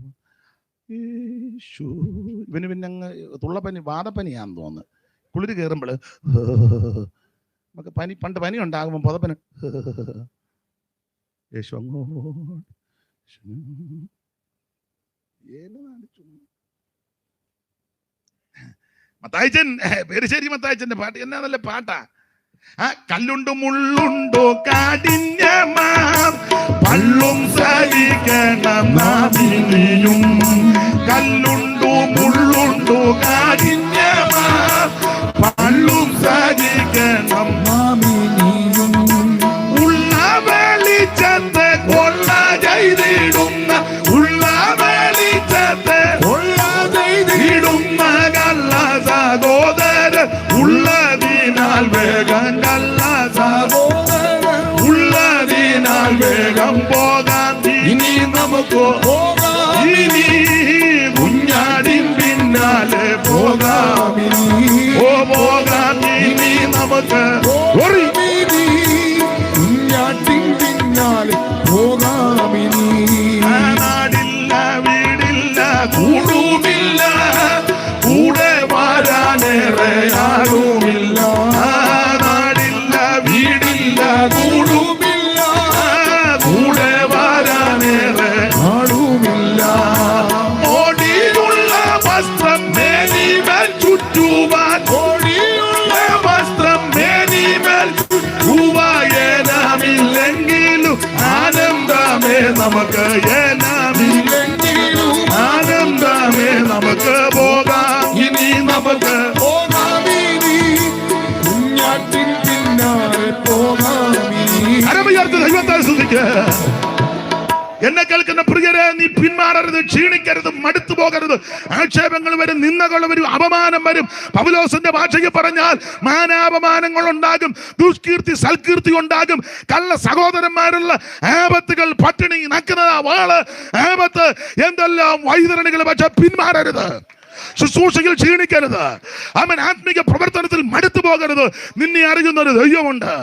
യേശു. ഇവന് പിന്നെ അങ്ങ് തുള്ളപ്പനി, വാദപ്പനിയാന്ന് തോന്നുന്നു. കുളിര് കയറുമ്പോൾ നമുക്ക് പണ്ട് പനി ഉണ്ടാകുമ്പോൾ പുതപ്പന് യേശു അങ്ങോട്ട്. മത്തായിച്ചൻ, പേരിശ്ശേരി മത്തായിച്ചന്റെ പാട്ട് എന്നാ നല്ല പാട്ടാ. കല്ലുണ്ടു മുള്ളുണ്ടോ കാഠിന്യമാം പള്ളും സഹിക്കണം നാം ഇനിയും. കല്ലുണ്ടു മുള്ളുണ്ടു കാഠിന്യമാം പള്ളും സഹിക്കണം നാം ഇനിയും. ഉള്ള വെളിച്ചത്തെ കൊള്ള ചെയ്തിടുന്ന, ഉള്ള വെളിച്ചത്തെ കൊള്ള ചെയ്തിടുന്ന കള്ള സഹോദരൻ ഉള്ളതിനാൽ വേഗം, കള്ള സഹോദരൻ ഉള്ളതിനാൽ വേഗം പോകാം. ഇനി നമുക്ക് പോകാം, ഇനി കുഞ്ഞാടിൻ പിന്നാലെ പോകാം. ഓ പോകാം, ഇനി നമുക്ക് കുഞ്ഞാട്ടിൻ പിന്നാലെ പോകാം. നാടില്ല, വീടില്ല, കൂടുമില്ല, കൂടെ വരാനേറെ ആരുമില്ല. നാടില്ല, വീടില്ല, കൂടുമില്ല, കൂടെ വരാനേറെ ആരുമില്ല. ഓടിയുള്ള വസ്ത്രം മേനിമേൽ ചുറ്റുവാൻ, ഓടിയുള്ള വസ്ത്രം മേനിമേൽ ചുറ്റുവാനാമില്ലെങ്കിലും ആനന്ദമേ നമുക്ക്, ഏനാമില്ലെങ്കിലും ആനന്ദമേ നമുക്ക് പോകാം. ഇനി നമുക്ക് പോകാം, ഇനി കുഞ്ഞാട്ടിൻ പിന്നാലെ പോകാം. അരമയർത്ത് ദൈവത്തെ സ്തുതിക്കുക. എന്നെ കേൾക്കുന്ന പ്രിയരെ, നീ പിന്മാറരുത്, ക്ഷീണിക്കരുത്, മടുത്തു പോകരുത്. ആക്ഷേപങ്ങൾ വരും, നിന്ദകൾ വരും, അപമാനം വരും. പൗലോസിന്റെ ഭാഷയ്ക്ക് പറഞ്ഞാൽ മാനാപമാനങ്ങൾ ഉണ്ടാകും, ദുഷ്കീർത്തി സൽകീർത്തി ഉണ്ടാകും, കള്ള സഹോദരന്മാരുള്ള ആപത്തുകൾ, പട്ടിണി, നഗ്നത, വാള്, ആപത്ത്, എന്തെല്ലാം വൈതരണികൾ. പക്ഷെ പിന്മാറരുത്, ശുശ്രൂഷയിൽ ക്ഷീണിക്കരുത്, അവൻ ആത്മീക പ്രവർത്തനത്തിൽ മടുത്തു പോകരുത്. നിന്നെ അറിയുന്നൊരു ദൈവമുണ്ട്,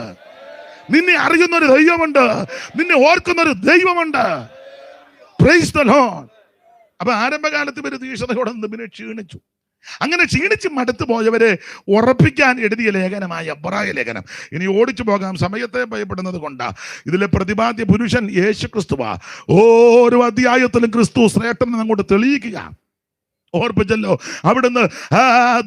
നിന്നെ അറിയുന്നൊരു ദൈവമുണ്ട്, നിന്നെ ഓർക്കുന്നൊരു ദൈവമുണ്ട്. Price the Lord. അപ്പൊ ആരംഭകാലത്ത് ഇവര് തീക്ഷ്ണതയോടെ പിന്നെ ക്ഷീണിച്ചു. അങ്ങനെ ക്ഷീണിച്ച് മടുത്തു പോയവരെ ഉറപ്പിക്കാൻ എഴുതിയ ലേഖനമായ എബ്രായ ലേഖനം. ഇനി ഓടിച്ചു പോകാം, സമയത്തെ ഭയപ്പെടുന്നത് കൊണ്ടാ. ഇതിലെ പ്രതിപാദ്യ പുരുഷൻ യേശു ക്രിസ്തുവാ. ഓരോ അധ്യായത്തിലും ക്രിസ്തു ശ്രേഷ്ഠൻ അങ്ങോട്ട് തെളിയിക്കുക. ഓർപ്പിച്ചല്ലോ, അവിടുന്ന്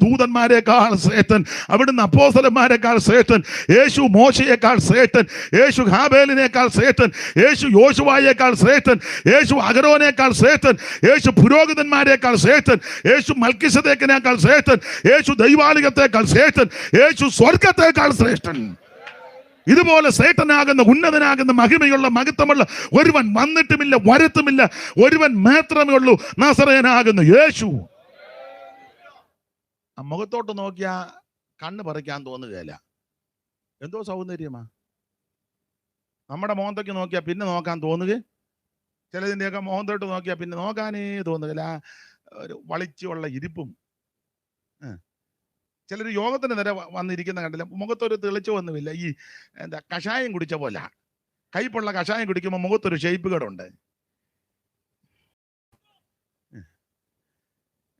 ദൂതന്മാരെക്കാൾ ശ്രേഷ്ഠൻ, അവിടുന്ന് അപ്പോസ്തലന്മാരെക്കാൾ ശ്രേഷ്ഠൻ, യേശു മോശയേക്കാൾ ശ്രേഷ്ഠൻ, യേശു ഹാബേലിനേക്കാൾ ശ്രേഷ്ഠൻ, യേശു യോശുവായേക്കാൾ ശ്രേഷ്ഠൻ, യേശു അഹരോനേക്കാൾ ശ്രേഷ്ഠൻ, യേശു പുരോഹിതന്മാരെക്കാൾ ശ്രേഷ്ഠൻ, യേശു മൽക്കിസദേക്കിനേക്കാൾ ശ്രേഷ്ഠൻ, യേശു ദൈവാലയത്തേക്കാൾ ശ്രേഷ്ഠൻ, യേശു സ്വർഗത്തേക്കാൾ ശ്രേഷ്ഠൻ. ഇതുപോലെ ശ്രേഷ്ഠനാകുന്ന, ഉന്നതനാകുന്ന, മഹിമയുള്ള, മഹത്വമുള്ള ഒരുവൻ വന്നിട്ടുമില്ല, വരത്തുമില്ല. ഒരുവൻ മാത്രമേ ഉള്ളൂ, നസറേയനാകുന്ന യേശു. ആ മുഖത്തോട്ട് നോക്കിയാ കണ്ണ് പറിക്കാൻ തോന്നുകയില്ല. എന്തോ സൗന്ദര്യമാ. നമ്മുടെ മോന്തയ്ക്ക് നോക്കിയാ പിന്നെ നോക്കാൻ തോന്നുക. ചിലതിൻ്റെയൊക്കെ മോന്തോട്ട് നോക്കിയാ പിന്നെ നോക്കാനേ തോന്നുകയില്ല. ഒരു വളിച്ചുള്ള ഇരിപ്പും. ചിലർ യോഗത്തിന് നേരെ വന്നിരിക്കുന്ന കണ്ടില്ല, മുഖത്തൊരു തെളിച്ചു വന്നുമില്ല. ഈ എന്താ കഷായം കുടിച്ച പോലെ, കയ്പുള്ള കഷായം കുടിക്കുമ്പോൾ മുഖത്തൊരു ഷേപ്പ് കേടുണ്ട്.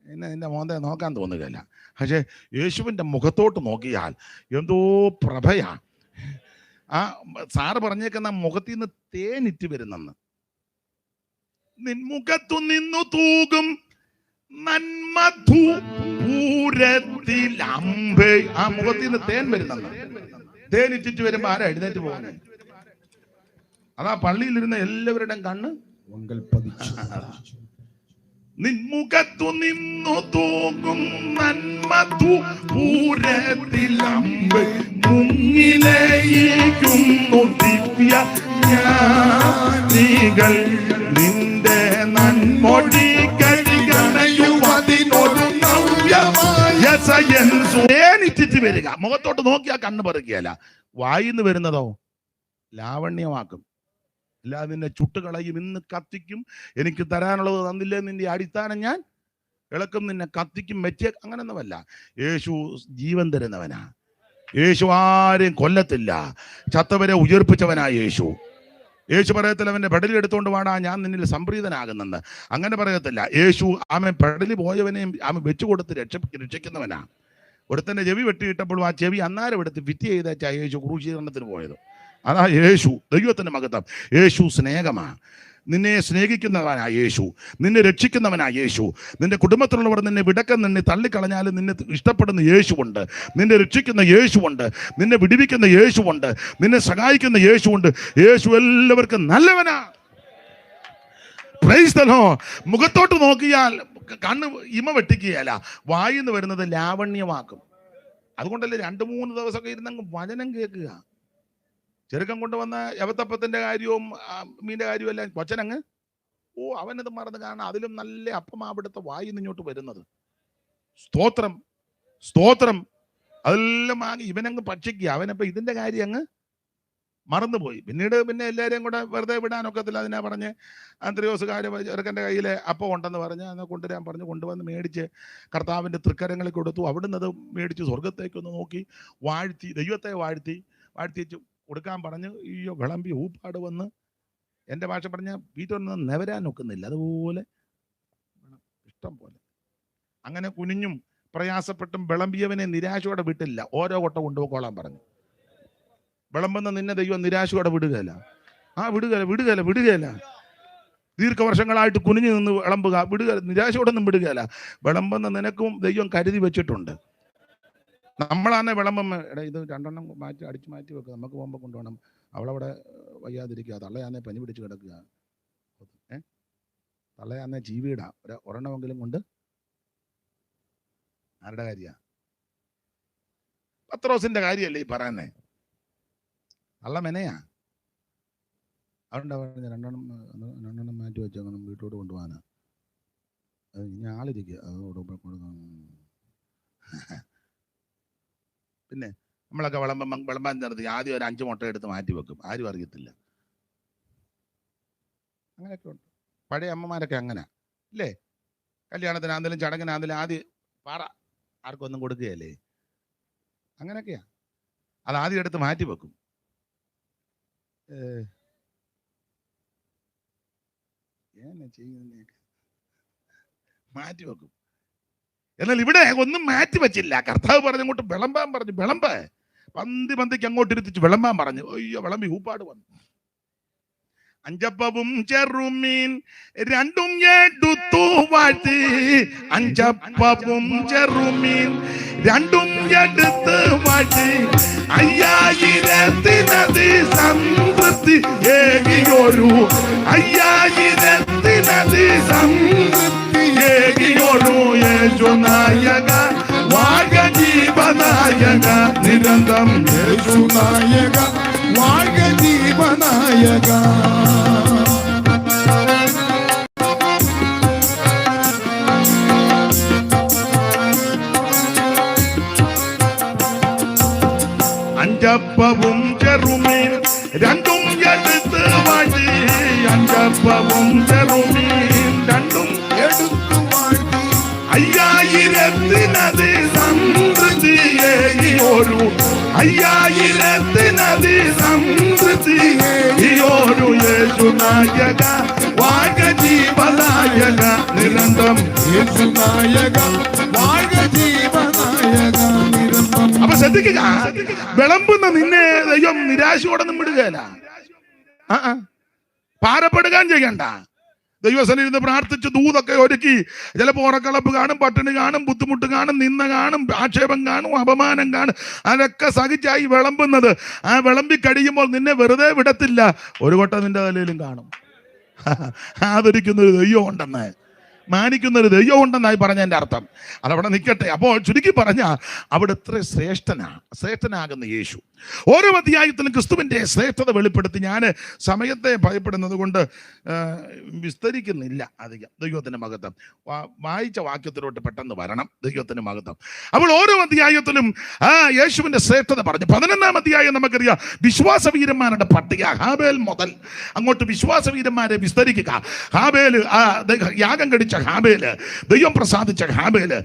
എന്നെ മോന്തയെ നോക്കാൻ തോന്നുകയില്ല. പക്ഷെ യേശുവിൻ്റെ മുഖത്തോട്ട് നോക്കിയാൽ എന്തോ പ്രഭയാ. ആ സാറ് പറഞ്ഞേക്കുന്ന മുഖത്തിൽ നിന്ന് തേനിറ്റ് വരുന്നെന്ന്. നിൻമുഖത്തു നിന്നു തൂകും നന്മധൂരത്തിൽ അമ്പേ. ആ മുഖത്തിൽ നിന്ന് തേൻ വരുന്നെന്ന്. തേനിറ്റിട്ട് വരുമ്പോ ആരാ എഴുന്നേറ്റ് പോകുന്നത്? അതാ പള്ളിയിലിരുന്ന എല്ലാവരുടെയും കണ്ണ് നിൻമുഖത്തു നിന്നു തൂങ്ങും നന്മതു പൂരത്തിലമ്പ് മുങ്ങിലേക്കുന്നു ദിവ്യ ജ്ഞാനികൾ. നിന്റെ നന്മൊഴി കഴികണയുവതിനൊരു നവ്യമായിച്ചിട്ട് വരിക. മുഖത്തോട്ട് നോക്കിയാൽ കണ്ണ് പറിക്കുകയല്ല, വായിന്ന് വരുന്നതോ ലാവണ്യമാക്കും. അല്ലാതെ നിന്നെ ചുട്ടുകളയും, ഇന്ന് കത്തിക്കും. എനിക്ക് തരാനുള്ളത് തന്നില്ലേ, നിന്റെ അടിസ്ഥാനം ഞാൻ ഇളക്കും, നിന്നെ കത്തിക്കും, മെച്ചേ. അങ്ങനൊന്നുമല്ല. യേശു ജീവൻ തരുന്നവനാ. യേശു ആരെയും കൊല്ലത്തില്ല, ചത്തവരെ ഉയർപ്പിച്ചവനാ യേശു. യേശു പറയത്തില്ല അവന്റെ പെടലി എടുത്തുകൊണ്ട് വാടാ ഞാൻ നിന്നിൽ സംപ്രീതനാകുന്നെന്ന്. അങ്ങനെ പറയത്തില്ല. യേശു ആമൻ പെടലി പോയവനെയും ആമൻ വെച്ചു കൊടുത്ത് രക്ഷിക്കുന്നവനാ. ഒരുത്തന്റെ ചെവി വെട്ടിയിട്ടപ്പോൾ ആ ചെവി അന്നാരം എടുത്ത് ഫിറ്റ് ചെയ്തേച്ചാ യേശു ക്രൂശീകരണത്തിന് പോയത്. അതാ യേശു, ദൈവത്തിന്റെ മഹത്വം. യേശു സ്നേഹമാ. നിന്നെ സ്നേഹിക്കുന്നവനാ യേശു, നിന്നെ രക്ഷിക്കുന്നവനാ യേശു. നിന്റെ കുടുംബത്തിലുള്ളവർ നിന്നെ നിന്നെ തള്ളിക്കളഞ്ഞാലും നിന്നെ ഇഷ്ടപ്പെടുന്ന യേശുവുണ്ട്, നിന്നെ രക്ഷിക്കുന്ന യേശുവുണ്ട്, നിന്നെ വിടിവിക്കുന്ന യേശുവുണ്ട്, നിന്നെ സഹായിക്കുന്ന യേശുവുണ്ട്. യേശു എല്ലാവർക്കും നല്ലവനാ. Praise the lord. മുഖത്തോട്ട് നോക്കിയാൽ കണ്ണ് ഇമ വെട്ടിക്കുകയല്ല, വായിന്ന് വരുന്നത് ലാവണ്യമാക്കും. അതുകൊണ്ടല്ലേ 2-3 ദിവസമൊക്കെ ഇരുന്നങ്ങ് വചനം കേൾക്കുക. ചെറുക്കം കൊണ്ടുവന്ന യവത്തപ്പത്തിന്റെ കാര്യവും മീൻ്റെ കാര്യവും എല്ലാം കൊച്ചനങ്ങ് അവനത് മറന്ന് കാണാൻ. അതിലും നല്ല അപ്പം അവിടുത്തെ വായി നിന്നോട്ട് വരുന്നത്. സ്തോത്രം സ്തോത്രം. അതെല്ലാം വാങ്ങി ഇവനങ്ങ് ഭക്ഷിക്കുക. അവനപ്പം ഇതിന്റെ കാര്യം അങ്ങ് മറന്നുപോയി. പിന്നെ എല്ലാവരെയും കൂടെ വെറുതെ വിടാനൊക്കത്തില്ല. അതിനാ പറഞ്ഞ് അന്ത്രയോസുകാര് ചെറുക്കൻ്റെ കയ്യിലെ അപ്പം ഉണ്ടെന്ന് പറഞ്ഞ് അന്ന് കൊണ്ടുവരാൻ പറഞ്ഞു. കൊണ്ടുവന്ന് മേടിച്ച് കർത്താവിൻ്റെ തൃക്കരങ്ങളിൽ കൊടുത്തു. അവിടുന്ന് അത് മേടിച്ച് സ്വർഗത്തേക്കൊന്ന് നോക്കി വാഴ്ത്തി, ദൈവത്തെ വാഴ്ത്തിച്ചു കൊടുക്കാൻ പറഞ്ഞു. അയ്യോ വിളമ്പി ഊപ്പാട് വന്ന്, എൻ്റെ ഭാഷ പറഞ്ഞ വീട്ടൊന്നും നെവരാൻ നോക്കുന്നില്ല. അതുപോലെ ഇഷ്ടം പോലെ അങ്ങനെ കുനിഞ്ഞും പ്രയാസപ്പെട്ടും വിളമ്പിയവനെ നിരാശയോടെ വിട്ടില്ല. ഓരോ കൊട്ട കൊണ്ടുപോയിക്കോളാൻ പറഞ്ഞു. വിളമ്പുന്ന നിന്നെ ദൈവം നിരാശയോടെ വിടുകയല്ല. വിടുകയല്ല. ദീർഘവർഷങ്ങളായിട്ട് കുനിഞ്ഞു നിന്ന് വിളമ്പുക, വിടുക, നിരാശയോടെ ഒന്നും വിടുകയല്ല. വിളമ്പുന്ന നിനക്കും ദൈവം കരുതി വെച്ചിട്ടുണ്ട്. നമ്മളാന്നെ വിളമ്പം ഇത് 2 അടിച്ചു മാറ്റി വെക്കുക. നമുക്ക് പോകുമ്പോൾ കൊണ്ടുപോകണം. അവളവിടെ വയ്യാതിരിക്കുക, തള്ളയാന്നെ പനി പിടിച്ച് കിടക്കുക, തള്ളയാന്നെ ജീവിയിടാം. ഒരെണ്ണമെങ്കിലും കൊണ്ട് ആരുടെ കാര്യ? പത്രോസിന്റെ കാര്യമല്ലേ ഈ പറയുന്നേ? അള്ള മെനയാ. അതുകൊണ്ടാ പറഞ്ഞ 2 മാറ്റി വെച്ചേക്കണം, വീട്ടിലോട്ട് കൊണ്ടുപോകാനാ. ഇനി ആളിരിക്കുക. പിന്നെ നമ്മളൊക്കെ വിളമ്പാൻ നിർത്തി ആദ്യം ഒരു 5 മുട്ട എടുത്ത് മാറ്റി വെക്കും. ആരും അറിയത്തില്ല. അങ്ങനെയൊക്കെ ഉണ്ട്. പഴയ അമ്മമാരൊക്കെ അങ്ങനെ ഇല്ലേ? കല്യാണത്തിനാണെങ്കിലും ചടങ്ങിനാണെങ്കിലും ആദ്യം പാറ ആർക്കൊന്നും കൊടുക്കുകയല്ലേ? അങ്ങനെയൊക്കെയാ. അത് ആദ്യം എടുത്ത് മാറ്റി വെക്കും. മാറ്റി വെക്കും. എന്നാൽ ഇവിടെ ഒന്നും മാറ്റി വെച്ചില്ല. കർത്താവ് പറഞ്ഞങ്ങോട്ട് വിളമ്പാൻ പറഞ്ഞു. പന്തിക്ക് അങ്ങോട്ട് ഇരുത്തിച്ച് വിളമ്പാൻ പറഞ്ഞു. അയ്യോ വിളമ്പി ഊപ്പാട് വന്നു. 5 അപ്പവും ചെറുമീൻ 2 എടുത്തു വാഴ്ത്തി. 5 അപ്പവും ചെറുമീൻ 2 എടുത്ത് വാഴ്ത്തി. 5000 സംതൃപ്തി ഏകിയൊരു 5000 സംതൃപ്തി ഏകിയൊരു യേശു നായക വാഴ്ക ജീവനായക നിരന്തരം യേശു നായക വാഴ്ക ജീവനായക. അഞ്ചപ്പവും ചെറുമീൻ 2 എടുത്ത് വാഴ്ത്തി. 5 അപ്പവും ചെറുമീൻ 2 എടുത്തു വാഴ്ത്തി. 5000 സംതൃപ്തി ഏകിയൊരു 5000 സംതൃപ്തി ഏകിയൊരു യേശു നായക വാഴ്ക ജീവനായക നിരന്തരം യേശു നായക വാഴ്ക ജീവനായക നിരന്തരം. അപ്പൊ ശ്രദ്ധിക്കുക, വിളമ്പുന്ന നിന്നെ ദൈവം നിരാശയോടൊന്നും വിടുകയല്ല. ഭാരപ്പെടുകയും ചെയ്യണ്ട. ദൈവസന്നിധിയിൽ പ്രാർത്ഥിച്ച് ദൂതൊക്കെ ഒരുക്കി. ചിലപ്പോൾ ഉറക്കളപ്പ് കാണും, പട്ടിണി കാണും, ബുദ്ധിമുട്ട് കാണും, നിന്ന കാണും, ആക്ഷേപം കാണും, അപമാനം കാണും. അതൊക്കെ സഹിച്ചായി വിളമ്പുന്നത്. ആ വിളമ്പി കഴിയുമ്പോൾ നിന്നെ വെറുതെ വിടത്തില്ല. ഒരു കൊട്ട നിന്റെ തലയിലും കാണും. ആദരിക്കുന്നൊരു ദൈവം ഉണ്ടെന്ന്. മാനിക്കുന്ന ഒരു ദൈവം ഉണ്ടെന്നായി പറഞ്ഞതിൻ്റെ അർത്ഥം. അതവിടെ നിൽക്കട്ടെ. അപ്പോൾ ചുരുക്കി പറഞ്ഞാൽ അവിടെ എത്ര ശ്രേഷ്ഠനാകുന്ന യേശു. ഓരോ അധ്യായത്തിലും ക്രിസ്തുവിൻ്റെ ശ്രേഷ്ഠത വെളിപ്പെടുത്തി. ഞാൻ സമയത്തെ ഭയപ്പെടുന്നത് കൊണ്ട് വിസ്തരിക്കുന്നില്ല അധികം. ദൈവത്തിൻ്റെ മഹത്വം. വായിച്ച വാക്യത്തിലോട്ട് പെട്ടെന്ന് വരണം. ദൈവത്തിൻ്റെ മഹത്വം. അപ്പോൾ ഓരോ അധ്യായത്തിലും യേശുവിൻ്റെ ശ്രേഷ്ഠത പറഞ്ഞു. 11-ാം അധ്യായം നമുക്കറിയാം, വിശ്വാസവീരന്മാരുടെ പട്ടിക. ഹാബേൽ മുതൽ അങ്ങോട്ട് വിശ്വാസവീരന്മാരെ വിസ്തരിക്കുക. ഹാബേൽ, യാഗം കഴിച്ച ഹാബേല്, ദൈവം പ്രസാദിച്ച ഹാബേല്,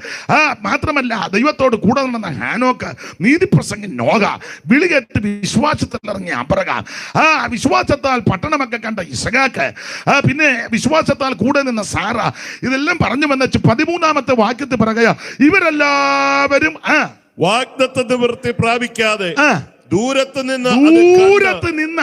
മാത്രമല്ല ദൈവത്തോട് കൂടെ നടന്ന ഹാനോക്ക്, നീതിപ്രസംഗൻ നോഹ, വിളികേറ്റ് വിശ്വാസത്തിൽ ഇറങ്ങിയ അബ്രഹാം, വിശ്വാസത്താൽ പട്ടണമൊക്കെ കണ്ട ഇസഹാക്ക്, പിന്നെ വിശ്വാസത്താൽ കൂടെ നിന്ന സാറ. ഇതെല്ലാം പറഞ്ഞു വന്ന 13-ാമത്തെ വാക്യത്തിൽ പറയുക, ഇവരെല്ലാവരും വാഗ്ദത്ത നിവൃത്തി പ്രാപിക്കാതെ ദൂരത്ത് നിന്ന്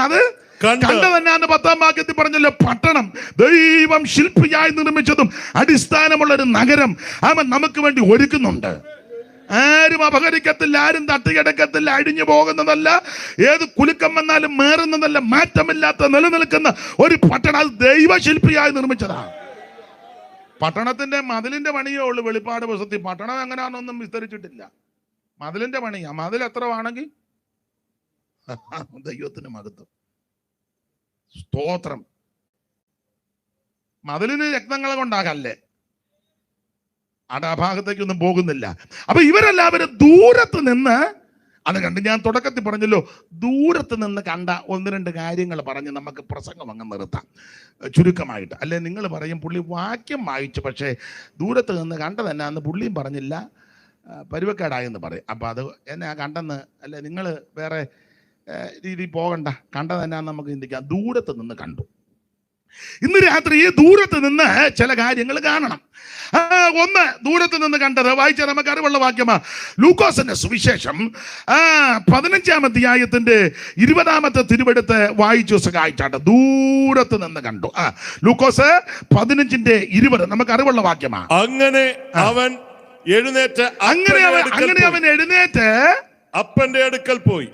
അത് കണ്ടതന്നെ 10-ാം വാക്യത്തിൽ പറഞ്ഞല്ലോ. പട്ടണം ദൈവം ശില്പിയായി നിർമ്മിച്ചതും അടിസ്ഥാനമുള്ള ഒരു നഗരം അവൻ നമുക്ക് വേണ്ടി ഒരുക്കുന്നുണ്ട്. ആരും അപഹരിക്കത്തില്ല, ആരും തട്ടിക്കിടക്കത്തില്ല, അഴിഞ്ഞു പോകുന്നതല്ല, ഏത് കുലുക്കം വന്നാലും മാറുന്നതല്ല, മാറ്റമില്ലാത്ത നിലനിൽക്കുന്ന ഒരു പട്ടണം. അത് ദൈവശില്പിയായി നിർമ്മിച്ചതാണ്. പട്ടണത്തിന്റെ മതിലിന്റെ പണിയേ ഉള്ളൂ വെളിപ്പാട് പുസ്തകത്തിൽ. പട്ടണം എങ്ങനെയാണെന്നൊന്നും വിസ്തരിച്ചിട്ടില്ല. മതിലിന്റെ പണിയാ. മതിൽ എത്ര ആണെങ്കിൽ ദൈവത്തിന് മഹത്വം, സ്തോത്രം. മതിലിന് രത്നങ്ങളെ കൊണ്ടാകല്ലേ, ആ ഭാഗത്തേക്കൊന്നും പോകുന്നില്ല. അപ്പൊ ഇവരെല്ലാവരും ദൂരത്ത് നിന്ന് അത് കണ്ട്. ഞാൻ തുടക്കത്തിൽ പറഞ്ഞല്ലോ, ദൂരത്ത് നിന്ന് കണ്ട 1-2 കാര്യങ്ങൾ പറഞ്ഞ് നമുക്ക് പ്രസംഗം അങ്ങ് നിർത്താം ചുരുക്കമായിട്ട്. അല്ലെ നിങ്ങൾ പറയും പുള്ളി വാക്യം വായിച്ചു, പക്ഷേ ദൂരത്ത് നിന്ന് കണ്ടതന്നെ അന്ന് പുള്ളിയും പറഞ്ഞില്ല, പരുവക്കേടായെന്ന് പറയും. അപ്പം അത് എന്നെ കണ്ടെന്ന് അല്ലെ നിങ്ങൾ വേറെ രീതി പോകണ്ട, കണ്ടതന്നാന്ന് നമുക്ക് ചിന്തിക്കാം. ദൂരത്ത് നിന്ന് കണ്ടു. ഇന്ന് രാത്രി ഈ ദൂരത്ത് നിന്ന് ചില കാര്യങ്ങൾ കാണണം. ഒന്ന്, ദൂരത്ത് നിന്ന് കണ്ടത് വായിച്ചാൽ നമുക്ക് അറിവുള്ള വാക്യമാ. ലൂക്കോസിന്റെ സുവിശേഷം 15-ാം അധ്യായത്തിന്റെ 20-ാമത്തെ തിരുവെടുത്ത് വായിച്ചു സഹായിച്ചാട്ട്. ദൂരത്ത് നിന്ന് കണ്ടു. ലൂക്കോസ് 15-20 നമുക്ക് അറിവുള്ള വാക്യമാ. അങ്ങനെ അവൻ എഴുന്നേറ്റ് അപ്പന്റെ അടുക്കൽ പോയി.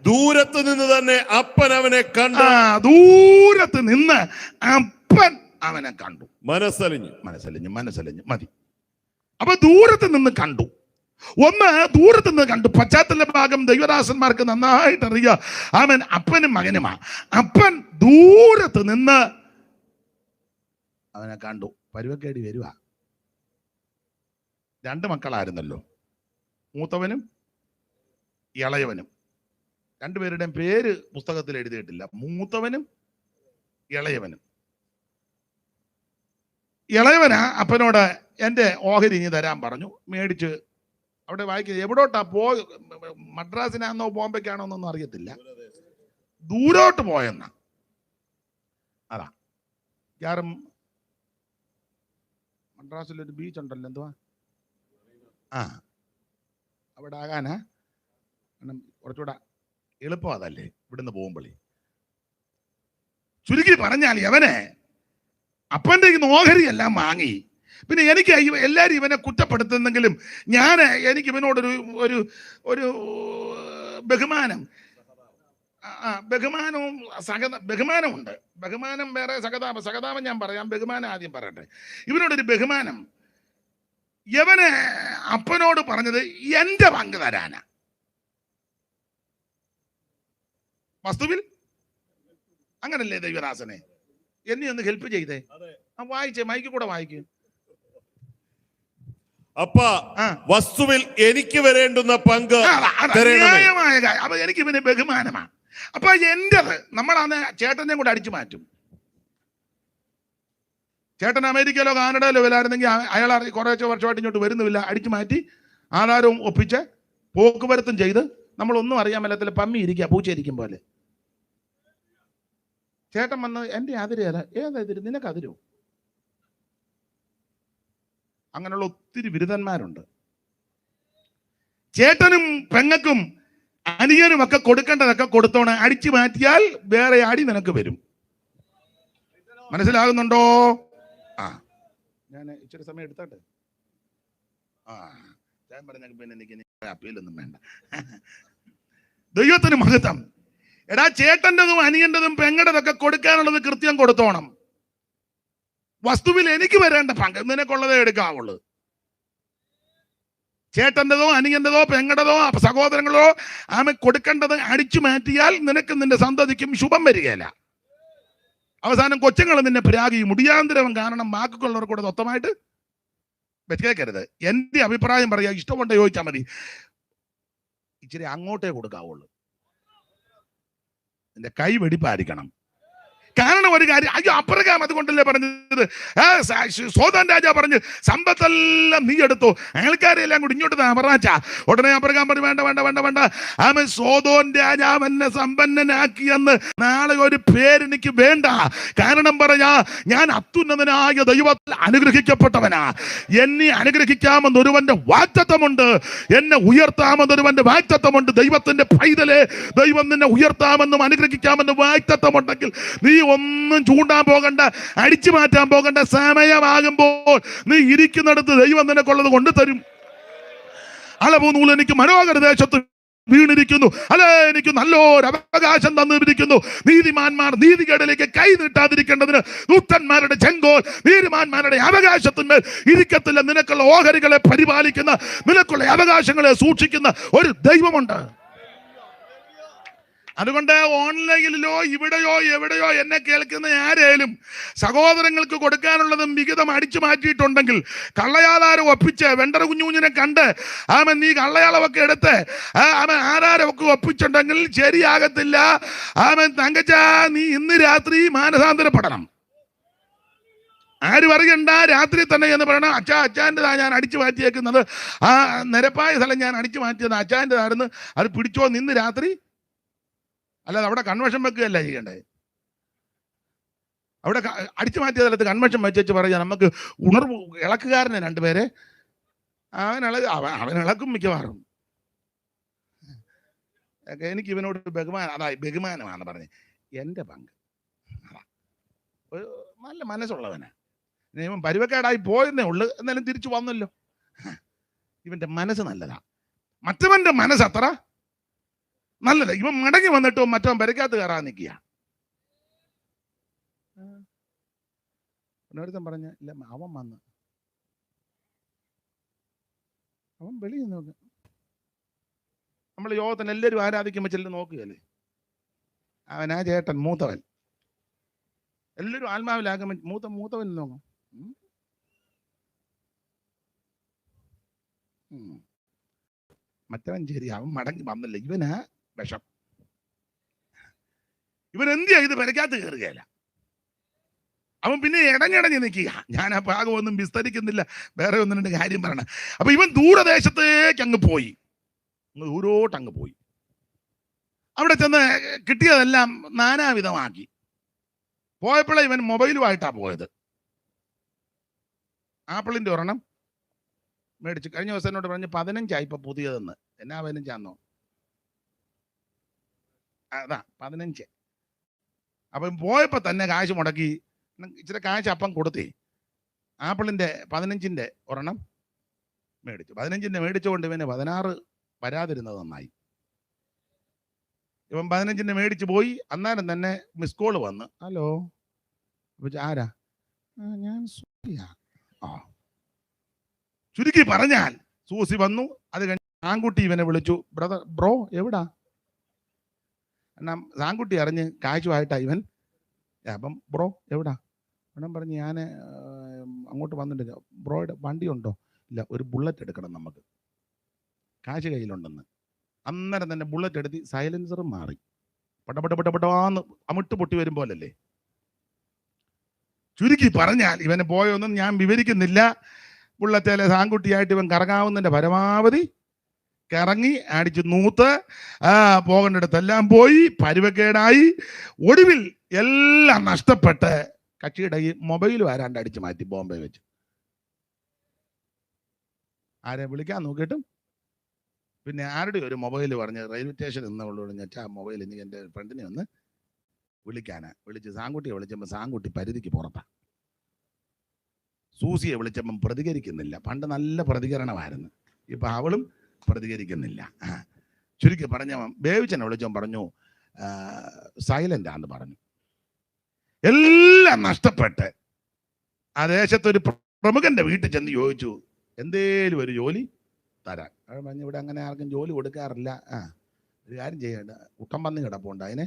ദൂരത്ത് നിന്ന് തന്നെ അപ്പൻ അവനെ കണ്ടു. ദൂരത്ത് നിന്ന് അപ്പൻ അവനെ കണ്ടു. മനസ്സലിഞ്ഞു മതി. അപ്പൊ ദൂരത്ത് നിന്ന് കണ്ടു. ഒന്ന്, ദൂരത്ത് നിന്ന് കണ്ടു. പശ്ചാത്തല ഭാഗം ദൈവദാസന്മാർക്ക് നന്നായിട്ട് അറിയാം. അവൻ അപ്പനും മകനുമാ. അപ്പൻ ദൂരത്ത് നിന്ന് അവനെ കണ്ടു. പരുവക്കേടി വരുക. 2 മക്കളായിരുന്നല്ലോ, മൂത്തവനും ഇളയവനും. 2 പേരുടെയും പേര് പുസ്തകത്തിൽ എഴുതിയിട്ടില്ല, മൂത്തവനും ഇളയവനും. ഇളയവനാ അപ്പനോട് എൻ്റെ ഓഹരി ഇനി തരാൻ പറഞ്ഞു. മേടിച്ച് അവിടെ വായിക്കുക. എവിടോട്ടാ മദ്രാസിനാണോ ബോംബെക്കാണോ എന്നൊന്നും അറിയത്തില്ല, ദൂരോട്ട് പോയെന്ന. അതാ കാരണം മദ്രാസിലൊരു ബീച്ച് ഉണ്ടല്ലോ, എന്തുവാ അവിടെ ആകാനാ, കുറച്ചുകൂടെ എളുപ്പം അതല്ലേ ഇവിടുന്ന് പോകുമ്പോഴേ. ചുരുക്കി പറഞ്ഞാൽ അവനെ അപ്പൻ്റെ ഓഹരി എല്ലാം വാങ്ങി. പിന്നെ എനിക്ക് എല്ലാവരും ഇവനെ കുറ്റപ്പെടുത്തുന്നെങ്കിലും എനിക്ക് ഇവനോടൊരു ഒരു ഒരു ബഹുമാനമുണ്ട്. ബഹുമാനം വേറെ, സഹതാപം ഞാൻ പറയാം, ബഹുമാനം ആദ്യം പറയട്ടെ. ഇവനോടൊരു ബഹുമാനം. യവന് അപ്പനോട് പറഞ്ഞത് എന്റെ പങ്ക് തരാനാ. വസ്തുവിൽ അങ്ങനല്ലേ ദൈവദാസനെ? എന്നെ ഒന്ന് ഹെൽപ്പ് ചെയ്തേ. വായിച്ചേ, മൈക്ക് കൂടെ വായിക്കും. അപ്പ വസ്തുവിൽ എനിക്ക് വരേണ്ടുന്ന പങ്ക് ന്യായമായ കാര്യം. അപ്പൊ എനിക്ക് ഇവന് ബഹുമാനമാണ്. അപ്പൊ എന്റേത് നമ്മളന്ന് ചേട്ടനെ കൂടെ അടിച്ചു മാറ്റും. ചേട്ടൻ അമേരിക്കയിലോ കാനഡയിലോ വരായിരുന്നെങ്കിൽ അയാൾ കുറേശ്ശെ വർഷമായിട്ട് ഇങ്ങോട്ട് വരുന്നുമില്ല, അടിച്ചു മാറ്റി ആധാരവും ഒപ്പിച്ച് പോക്കുവരത്തും ചെയ്ത് നമ്മളൊന്നും അറിയാൻ മേലത്തില്ല, പമ്മി ഇരിക്കുക, പൂച്ചയിരിക്കും പോലെ. ചേട്ടൻ വന്ന് എൻ്റെ അതിരേതാ, ഏതെതിര്, നിനക്കതിരോ? അങ്ങനെയുള്ള ഒത്തിരി ബിരുദന്മാരുണ്ട്. ചേട്ടനും പെങ്ങക്കും അനിയനും ഒക്കെ കൊടുക്കേണ്ടതൊക്കെ കൊടുത്തോണം. അടിച്ചു മാറ്റിയാൽ വേറെ അടി നിനക്ക് വരും. മനസ്സിലാകുന്നുണ്ടോ? ഞാൻ ഇച്ചിരി സമയം എടുത്തോട്ടെ. ഞാൻ പറഞ്ഞ പിന്നെ എനിക്ക് അപ്പീലൊന്നും വേണ്ട. ദൈവത്തിന് മഹത്വം. എടാ, ചേട്ടൻ്റെതും അനിയൻ്റെതും പെങ്ങടതൊക്കെ കൊടുക്കാനുള്ളത് കൃത്യം കൊടുത്തോണം. വസ്തുവിൽ എനിക്ക് വരേണ്ട പങ്ക് നിനക്കുള്ളതേ എടുക്കാവുള്ളൂ. ചേട്ടൻ്റെതോ അനിയൻ്റെതോ പെങ്ങടതോ സഹോദരങ്ങളോ കൊടുക്കേണ്ടത് അടിച്ചു മാറ്റിയാൽ നിനക്ക് നിന്റെ സന്തതിക്കും ശുഭം വരികയില്ല. അവസാനം കൊച്ചുങ്ങൾ നിന്നെ പ്രാഗിയും മുടിയാന്തരവും കാരണം വാക്കുള്ളവർ കൂടെ മൊത്തമായിട്ട് വെച്ചേക്കരുത്. എന്റെ അഭിപ്രായം പറയാ, ഇഷ്ടമുണ്ട് ചോദിച്ചാൽ മതി, ഇച്ചിരി അങ്ങോട്ടേ കൊടുക്കാവുള്ളൂ. നിന്റെ കൈ വെടിപ്പായിരിക്കണം. കാരണം ഒരു കാര്യം, അയ്യോ അബ്രഹാം അതുകൊണ്ടല്ലേ പറഞ്ഞത്, സോദോം രാജാവ് പറഞ്ഞു സമ്പത്തെല്ലാം നീ എടുത്തു, അയൽക്കാരെല്ലാം കൂടി ഇങ്ങോട്ട് അവറാച്ച. ഉടനെ അബ്രഹാം പറഞ്ഞു വേണ്ട വേണ്ട വേണ്ട വേണ്ട, അവൻ സോദോം രാജാവ് എന്നെ സമ്പന്നനാക്കിയെന്ന് നാളെ ഒരു പേരെനിക്ക് വേണ്ട. കാരണം പറയാ, ഞാൻ അത്യുന്നതനായ ദൈവത്തിൽ അനുഗ്രഹിക്കപ്പെട്ടവനാ. എന്നെ അനുഗ്രഹിക്കാമെന്ന് ഒരുവന്റെ വാഗ്ദത്തമുണ്ട്, എന്നെ ഉയർത്താമെന്ന് ഒരുവന്റെ വാഗ്ദത്തമുണ്ട്. ദൈവത്തിന്റെ പൈതലെ, ദൈവം നിന്നെ ഉയർത്താമെന്നും അനുഗ്രഹിക്കാമെന്നും വാഗ്ദത്തമുണ്ടെങ്കിൽ നീ ഒന്നും ചൂണ്ടാൻ പോകണ്ട, അടിച്ചു മാറ്റാൻ പോകണ്ട. സമയമാകുമ്പോൾ നീ ഇരിക്കുന്നിടത്ത് ദൈവം നിനക്കുള്ളത് കൊണ്ടുതരും. അളവുനൂൽ എനിക്ക് മനോഹര ദേശത്ത് വീണിരിക്കുന്നു, അല്ലെ എനിക്ക് നല്ലൊരു അവകാശം തന്നിരിക്കുന്നു. നീതിമാന്മാർ നീതികേടിലേക്ക് കൈ നീട്ടാതിരിക്കേണ്ടതിന് ദൂതന്മാരുടെ ചെങ്കോൽ നീതിമാന്മാരുടെ അവകാശത്തിന്മേൽ ഇരിക്കത്തില്ല. നിനക്കുള്ള ഓഹരികളെ പരിപാലിക്കുന്ന, നിനക്കുള്ള അവകാശങ്ങളെ സൂക്ഷിക്കുന്ന ഒരു ദൈവമുണ്ട്. അതുകൊണ്ട് ഓൺലൈനിലോ ഇവിടെയോ എവിടെയോ എന്നെ കേൾക്കുന്ന ആരേലും സഹോദരങ്ങൾക്ക് കൊടുക്കാനുള്ളതും വിഹിതം അടിച്ചു മാറ്റിയിട്ടുണ്ടെങ്കിൽ, കള്ളയാധാരം ഒപ്പിച്ച് വെണ്ടർ കുഞ്ഞുഞ്ഞിനെ കണ്ട് അവൻ നീ കള്ളയാളമൊക്കെ എടുത്ത് അവൻ ആധാരമൊക്കെ ഒപ്പിച്ചിട്ടുണ്ടെങ്കിൽ ശരിയാകത്തില്ല. അവൻ തങ്കച്ച നീ ഇന്ന് രാത്രി മാനസാന്തരപ്പെടണം. ആര് പറയണ്ട, രാത്രി തന്നെ എന്ന് പറയണം, അച്ഛൻ്റെതാ ഞാൻ അടിച്ചു മാറ്റിയേക്കുന്നത്, ആ നിരപ്പായ സ്ഥലം ഞാൻ അടിച്ചു മാറ്റിയത് അച്ഛൻ്റെതായിരുന്നു, അത് പിടിച്ചോ നിന്ന് രാത്രി. അല്ലാതെ അവിടെ കൺവെൻഷൻ വെക്കുകയല്ല ചെയ്യണ്ടേ. അവിടെ അടിച്ചു മാറ്റിയ സ്ഥലത്ത് കൺവെൻഷൻ വെച്ചു പറയാം, നമുക്ക് ഉണർവ് ഇളക്കുകാരനെ രണ്ടുപേരെ അവൻ ഇളക്കും മിക്കവാറും. എനിക്ക് ഇവനോട് ബഹുമാനമാണെന്ന് പറഞ്ഞ് എൻ്റെ പങ്ക് ഒരു നല്ല മനസ്സുള്ളവനാ. ഇവൻ പരുവക്കേടായി പോയെന്നേ ഉള്ളു, എന്നാലും തിരിച്ചു വന്നല്ലോ. ഇവന്റെ മനസ്സ് നല്ലതാ, മറ്റവന്റെ മനസ്സ് അത്ര നല്ലത്. ഇവൻ മടങ്ങി വന്നിട്ടോ മറ്റവൻ പെരക്കകത്ത് കയറാൻ നിൽക്കുക. ഒരുത്തൻ പറഞ്ഞ ഇല്ല, അവൻ വന്ന് അവൻ വെളിയിൽ നോക്ക്. നമ്മൾ യോഗത്തിന് എല്ലാവരും ആരാധിക്കുമ്പോൾ ചെല്ലു നോക്കുകയല്ലേ, അവനാ ചേട്ടൻ മൂത്തവൻ. എല്ലാവരും ആത്മാവിലാകുമ്പോൾ മൂത്തവൻ നോക്കും. മറ്റവൻ ശരി, അവൻ മടങ്ങി വന്നില്ല, ഇവനാ വിഷം. ഇവൻ എന്ത് ചെയ്ത് പെരക്കകത്ത് കയറുകയല്ല. അവൻ പിന്നെ ഇടഞ്ഞിടഞ്ഞ് നിൽക്കുക. ഞാൻ ആ ഭാഗമൊന്നും വിസ്തരിക്കുന്നില്ല, വേറെ ഒന്നും രണ്ട് കാര്യം പറയണം. അപ്പൊ ഇവൻ ദൂരദേശത്തേക്ക് അങ്ങ് പോയി, ദൂരോട്ടങ്ങ് പോയി. അവിടെ ചെന്ന് കിട്ടിയതെല്ലാം നാനാവിധമാക്കി. പോയപ്പോഴേ ഇവൻ മൊബൈലുമായിട്ടാ പോയത്. ആപ്പിളിന്റെ ഒരെണ്ണം മേടിച്ചു. കഴിഞ്ഞ ദിവസം എന്നോട് പറഞ്ഞ് 15 ഇപ്പൊ പുതിയതെന്ന്. എന്നാ 15 അതാ 15. അപ്പം പോയപ്പോ തന്നെ കാശ് മുടക്കി, ഇച്ചിരി കാശ് അപ്പം കൊടുത്തേ. ആപ്പിളിന്റെ 15 ഒരെണ്ണം മേടിച്ചു. 15 മേടിച്ചുകൊണ്ട് ഇവന് 16 വരാതിരുന്നത് നന്നായി. ഇവൻ 15 മേടിച്ചു പോയി. അന്നേരം തന്നെ മിസ് കോള് വന്ന്, ഹലോ ആരാ? ഞാൻ സൂസിയാ. ചുരുക്കി പറഞ്ഞാൽ സൂസി വന്നു. അത് കഴിഞ്ഞ് സാങ്കുട്ടി ഇവനെ വിളിച്ചു, ബ്രോ എവിടാ? എന്നാ സാങ്കുട്ടി അറിഞ്ഞ് കാശുമായിട്ടാ ഇവൻ. അപ്പം ബ്രോ എവിടാ? ഉടൻ പറഞ്ഞ് ഞാൻ അങ്ങോട്ട് വന്നിട്ട്. ബ്രോയുടെ വണ്ടി ഉണ്ടോ? ഇല്ല, ഒരു ബുള്ളറ്റ് എടുക്കണം നമുക്ക്, കാശ് കയ്യിലുണ്ടെന്ന്. അന്നേരം തന്നെ ബുള്ളറ്റ് എടുത്ത് സൈലൻസറും മാറി. പടപെട്ടാന്ന് അമിട്ട് പൊട്ടി വരും പോലല്ലേ. ചുരുക്കി പറഞ്ഞാൽ ഇവന് പോയൊന്നും ഞാൻ വിവരിക്കുന്നില്ല. ബുള്ളറ്റേലെ സാങ്കുട്ടിയായിട്ട് ഇവൻ കറങ്ങാവുന്നതിന്റെ പരമാവധി കറങ്ങി അടിച്ച് നൂത്ത് പോകേണ്ടിടത്തെല്ലാം പോയി, പരുവക്കേടായി. ഒടുവിൽ എല്ലാം നഷ്ടപ്പെട്ട് കക്ഷിയുടെ ഈ മൊബൈലും ആരാണ്ട് അടിച്ചു മാറ്റി ബോംബെ വെച്ച്. ആരെ വിളിക്കാൻ നോക്കിയിട്ടും പിന്നെ ആരുടെ ഒരു മൊബൈൽ പറഞ്ഞ് റെയിൽവേ സ്റ്റേഷനിൽ നിന്നുള്ളൂ ഞെച്ചാ മൊബൈൽ എനിക്ക് എൻ്റെ ഫ്രണ്ടിനെ ഒന്ന് വിളിക്കാനാ. വിളിച്ച് സാങ്കുട്ടിയെ വിളിച്ചപ്പോൾ സാങ്കുട്ടി പരിധിക്ക് പുറത്താ. സൂസിയെ വിളിച്ചപ്പം പ്രതികരിക്കുന്നില്ല. പണ്ട് നല്ല പ്രതികരണമായിരുന്നു, ഇപ്പൊ അവളും പ്രതികരിക്കുന്നില്ല. ചുരുക്കി പറഞ്ഞവൻ ബേവിച്ചനെ വിളിച്ചവൻ പറഞ്ഞു സൈലന്റ് ആണെന്ന് പറഞ്ഞു. എല്ലാം നഷ്ടപ്പെട്ട് ആ ദേശത്തൊരു പ്രമുഖന്റെ വീട്ടിൽ ചെന്ന് ചോദിച്ചു, എന്തേലും ഒരു ജോലി തരാൻ. അത് പറഞ്ഞ് ഇവിടെ അങ്ങനെ ആർക്കും ജോലി കൊടുക്കാറില്ല. ഒരു കാര്യം ചെയ്യേണ്ട, കുട്ടമ്പന്നി കിടപ്പുണ്ട്, അതിനെ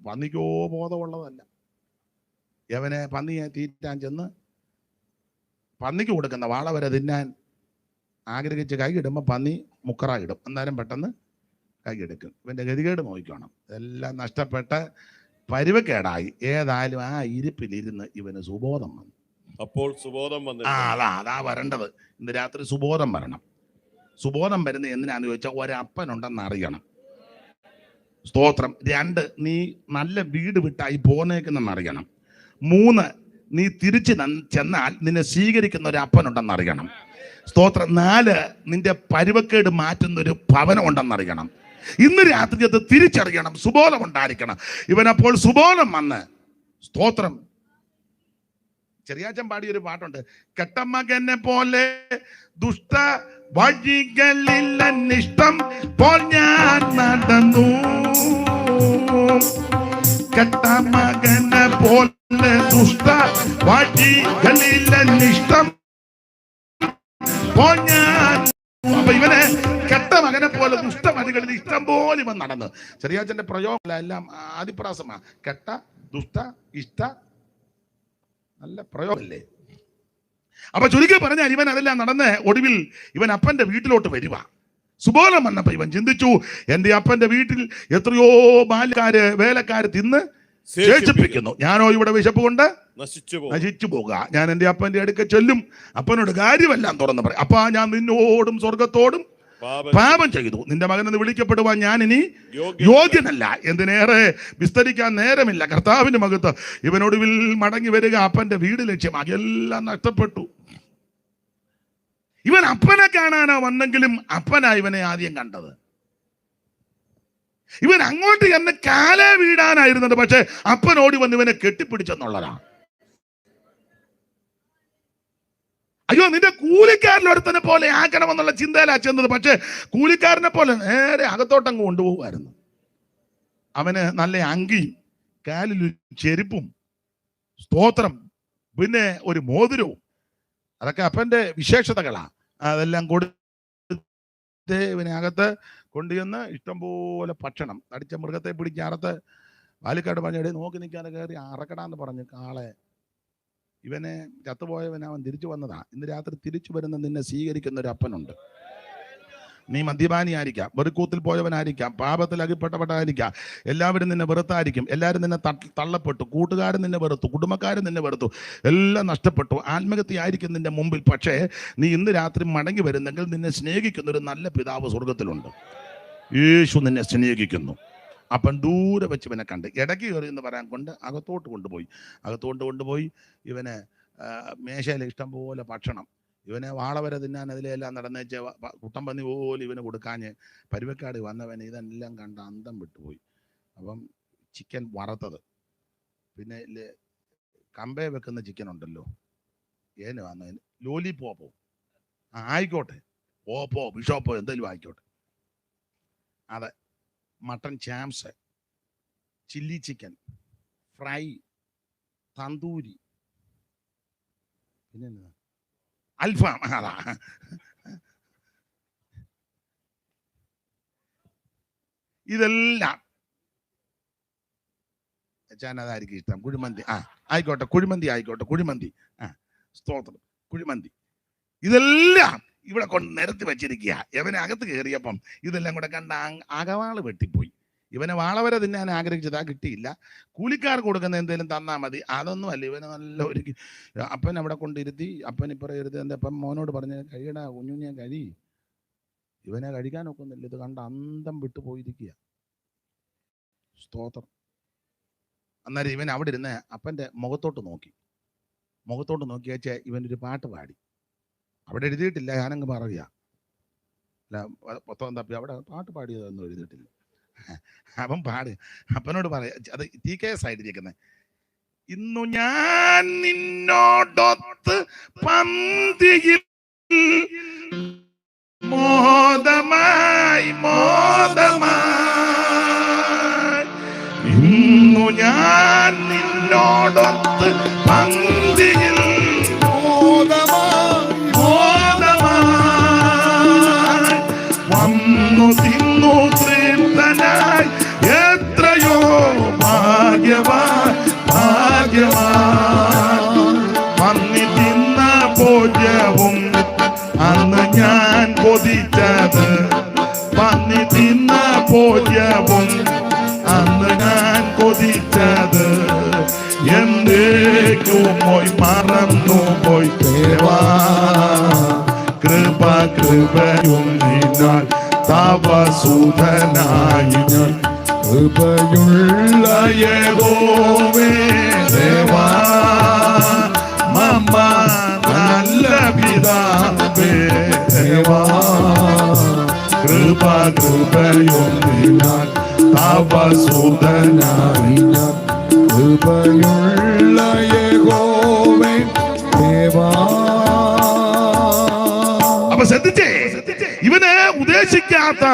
പന്നിക്കോ ബോധമുള്ളതല്ല. യവനെ പന്നിയെ തീറ്റാൻ ചെന്ന് പന്നിക്ക് കൊടുക്കുന്ന വാള വരെ തിന്നാൻ ആഗ്രഹിച്ച് കൈയിടുമ്പോൾ പന്നി മുക്കറായിടും. അന്നേരം പെട്ടെന്ന് കൈയെടുക്കും. ഇവന്റെ ഗതികേട് നോക്കണം. എല്ലാം നഷ്ടപ്പെട്ട പരുവക്കേടായി. ഏതായാലും ആ ഇരിപ്പിലിരുന്ന് ഇവന് സുബോധം വന്നു. അപ്പോൾ സുബോധം വന്നു. അതാ വരേണ്ടത്. ഇന്ന് രാത്രി സുബോധം വരണം. സുബോധം വരുന്നത് എന്തിനാന്ന് ചോദിച്ചാൽ ഒരപ്പനുണ്ടെന്ന് അറിയണം. സ്തോത്രം. 2, നീ നല്ല വീട് വിട്ടായി പോന്നേക്കുന്നെന്ന് അറിയണം. 3, നീ തിരിച്ച് ചെന്നാൽ നിന്നെ സ്വീകരിക്കുന്ന ഒരു അപ്പനുണ്ടെന്ന് അറിയണം. സ്തോത്രം. 4, നിന്റെ പരുവക്കേട് മാറ്റുന്ന ഒരു ഭവനം ഉണ്ടെന്നറിയണം. ഇന്ന് രാത്രി അത് തിരിച്ചറിയണം. സുബോധം ഉണ്ടായിരിക്കണം. ഇവനപ്പോൾ സുബോധം വന്ന്, സ്തോത്രം. ചെറിയാച്ചൻ പാടിയൊരു പാട്ടുണ്ട്, കെട്ടമകനെ പോലെ ദുഷ്ട വഴികളിൽ അനിഷ്ടം പോൽ ഞാൻ നടന്നു. കെട്ടമകനെ പോലെ ദുഷ്ട വഴികളിൽ അനിഷ്ടം പോൽ ഞാൻ. അപ്പൊ ഇവനെ കെട്ട മകനെ പോലെ ദുഷ്ടവഴികളിൽ ഇഷ്ടം പോലെ ഇവൻ നടന്നു. ചെറിയാച്ചന്റെ പ്രയോഗങ്ങളെല്ലാം ആദിപ്രാസമാ. കെട്ട, ദുഷ്ട, ഇഷ്ട, നല്ല പ്രയോഗമല്ലേ? അപ്പൊ ചുരുക്കി പറഞ്ഞാൽ ഇവൻ അതെല്ലാം നടന്ന് ഒടുവിൽ ഇവൻ അപ്പന്റെ വീട്ടിലോട്ട് വരുക. സുബോധം വന്നപ്പോ ഇവൻ ചിന്തിച്ചു, എന്റെ അപ്പന്റെ വീട്ടിൽ എത്രയോ ബാല്യക്കാര് വേലക്കാര് തിന്ന് ശേഷിപ്പിക്കുന്നു, ഞാനോ ഇവിടെ വിശപ്പ് കൊണ്ട് നശിച്ചു പോകുക. ഞാൻ എന്റെ അപ്പന്റെ അടുക്ക ചെല്ലും, അപ്പനോട് കാര്യമെല്ലാം തുറന്ന് പറയും. അപ്പാ, ഞാൻ നിന്നോടും സ്വർഗത്തോടും പാപം ചെയ്തു, നിന്റെ മകനെന്ന് വിളിക്കപ്പെടുവാൻ ഞാൻ ഇനി യോഗ്യനല്ല. എന്തിനേറെ വിസ്തരിക്കാൻ നേരമില്ല. കർത്താവിന്റെ മകത്ത് ഇവനൊടുവിൽ മടങ്ങി വരിക. അപ്പന്റെ വീട് ലക്ഷ്യമാക്കി. എല്ലാം നഷ്ടപ്പെട്ടു. ഇവൻ അപ്പനെ കാണാനാ വന്നെങ്കിലും അപ്പനാ ഇവനെ ആദ്യം കണ്ടത്. ഇവൻ അങ്ങോട്ട് ചെന്ന് കാലേ വീടാനായിരുന്നത്, പക്ഷെ അപ്പനോടി വന്ന് ഇവനെ കെട്ടിപ്പിടിച്ചെന്നുള്ളതാണ്. അയ്യോ, നിന്റെ കൂലിക്കാരൻ ഒരുത്തനെ പോലെ ആക്കണമെന്നുള്ള ചിന്തയിലാ ചെന്നത്. പക്ഷെ കൂലിക്കാരനെ പോലെ നേരെ അകത്തോട്ടങ്ങ് കൊണ്ടുപോകുമായിരുന്നു. അവന് നല്ല അങ്കിയും കാലിൽ ചെരുപ്പും, സ്തോത്രം, പിന്നെ ഒരു മോതിരവും, അതൊക്കെ അപ്പന്റെ വിശേഷതകളാ. അതെല്ലാം കൊടുത്ത് ഇവനെ അകത്ത് കൊണ്ടുചെന്ന് ഇഷ്ടംപോലെ ഭക്ഷണം, തടിച്ച മൃഗത്തെ പിടിച്ച് അറത്ത് പാലിക്കാട് പറഞ്ഞ നോക്കി നിൽക്കാതെ കയറി അറക്കടാന്ന് പറഞ്ഞ് കാളെ. ഇവനെ ചത്തുപോയവനെ അവൻ തിരിച്ചു വന്നതാ. ഇന്ന് രാത്രി തിരിച്ചു വരുന്ന നിന്നെ സ്വീകരിക്കുന്ന ഒരു അപ്പനുണ്ട്. നീ മദ്യപാനിയായിരിക്കാം, വെറുക്കൂത്തിൽ പോയവനായിരിക്കാം, പാപത്തിൽ അകിപ്പെട്ടവനായിരിക്കാം, എല്ലാവരും നിന്നെ വെറുത്തായിരിക്കും, എല്ലാവരും നിന്നെ തള്ളപ്പെട്ടു, കൂട്ടുകാരൻ നിന്നെ വെറുത്തു, കുടുംബക്കാരൻ നിന്നെ വെറുത്തു, എല്ലാം നഷ്ടപ്പെട്ടു, ആത്മഹത്യയായിരിക്കും നിന്റെ മുമ്പിൽ. പക്ഷേ നീ ഇന്ന് രാത്രി മടങ്ങി വരുന്നെങ്കിൽ നിന്നെ സ്നേഹിക്കുന്ന ഒരു നല്ല പിതാവ് സ്വർഗത്തിലുണ്ട്. യേശു നിന്നെ സ്നേഹിക്കുന്നു. അപ്പം ദൂരെ വെച്ച് ഇവനെ കണ്ട് ഇടയ്ക്ക് കയറി എന്ന് പറയാൻ കൊണ്ട് അകത്തോട്ട് കൊണ്ടുപോയി ഇവനെ മേശയിൽ ഇഷ്ടം പോലെ ഭക്ഷണം, ഇവനെ വാള വരെ തിന്നാൻ അതിലെല്ലാം നടന്നേച്ച് കുട്ടമ്പന്നി പോലും ഇവന് കൊടുക്കാഞ്ഞ് പരുവക്കാട് വന്നവൻ ഇതെല്ലാം കണ്ട് അന്തം വിട്ടുപോയി. അപ്പം ചിക്കൻ വറുത്തത്, പിന്നെ കമ്പേ വെക്കുന്ന ചിക്കൻ ഉണ്ടല്ലോ, ഏന് വന്നതിന് ലോലിപോപ്പോ ആയിക്കോട്ടെ, ഓപ്പോ ബിഷോപ്പോ എന്തെങ്കിലും ആയിക്കോട്ടെ, അതെ, mutton charms, chilli chicken fry, tandoori, പിന്നെ അൽഫാം. അതാ ഇതെല്ലാം അതായിരിക്കും ഇഷ്ടം. കുഴിമന്തി ആയിക്കോട്ടെ, കുഴിമന്തി സ്തോത്രം, കുഴിമന്തി. ഇതെല്ലാം ഇവിടെ കൊണ്ട് നിരത്തി വെച്ചിരിക്കുക. ഇവനെ അകത്ത് കയറിയപ്പം ഇതെല്ലാം കൂടെ കണ്ട അകവാള് വെട്ടിപ്പോയി. ഇവനെ വാളവരെ തിന്നാൻ ആഗ്രഹിച്ചതാ, കിട്ടിയില്ല. കൂലിക്കാർ കൊടുക്കുന്ന എന്തെങ്കിലും തന്നാൽ മതി, അതൊന്നും അല്ല. ഇവനെ നല്ല ഒരു അപ്പൻ അവിടെ കൊണ്ടിരുത്തി, അപ്പൻ ഇപ്പുറം ഇരുത്തി. എൻ്റെ അപ്പം മോനോട് പറഞ്ഞ് കഴിയടാ കുഞ്ഞുഞ്ഞെ കഴി, ഇവനെ കഴിക്കാൻ ഒക്കുന്നില്ല. ഇത് കണ്ട അന്തം വിട്ടു പോയിരിക്കുക. സ്തോത്രം. അന്നേരം ഇവൻ അവിടെ ഇരുന്ന് അപ്പൻ്റെ മുഖത്തോട്ട് നോക്കി വെച്ചാൽ ഇവനൊരു പാട്ട് പാടി. അവിടെ എഴുതിയിട്ടില്ല, ഞാനങ്ങ് പറയുക അല്ല, പുസ്തകം തപ്പി അവിടെ പാട്ട് പാടിയതൊന്നും എഴുതിയിട്ടില്ല. അവൻ പാട്, അപ്പനോട് പറയാ, അത് TKS ആയിട്ടിരിക്കുന്നത്. ഇന്നു ഞാൻ നിന്നോടൊത്ത് പന്തിയിൽ മോദമായി, ഇന്നു ഞാൻ നിന്നോടൊത്ത് പന്തിയിൽ വന്നു തിന്നു തൃപ്തനായി എത്രയോ ഭാഗ്യവാൻ പന്നി തിന്ന ഭോജ്യവും അന്ന് ഞാൻ കൊതിച്ചത് പന്നി തിന്ന ഭോജ്യവും അന്ന് ഞാൻ കൊതിച്ചത് എന്നേക്കും പോയി മറന്നു പോയി ദേവാ കൃപയും നിന്നാൽ തപസുധനായി ഞാൻ കൃപയുള്ള യഹോവേ ദേവാ മമ്മ നല്ല പിതാവേ ദേവാ കൃപയും നിന്നാൽ തപസുധനായി ഞാൻ കൃപയുള്ള യഹോവേ ദേവാ. അപ്പൊ ശ്രദ്ധിച്ചേ, ഇവന് ഉദ്ദേശിക്കാത്ത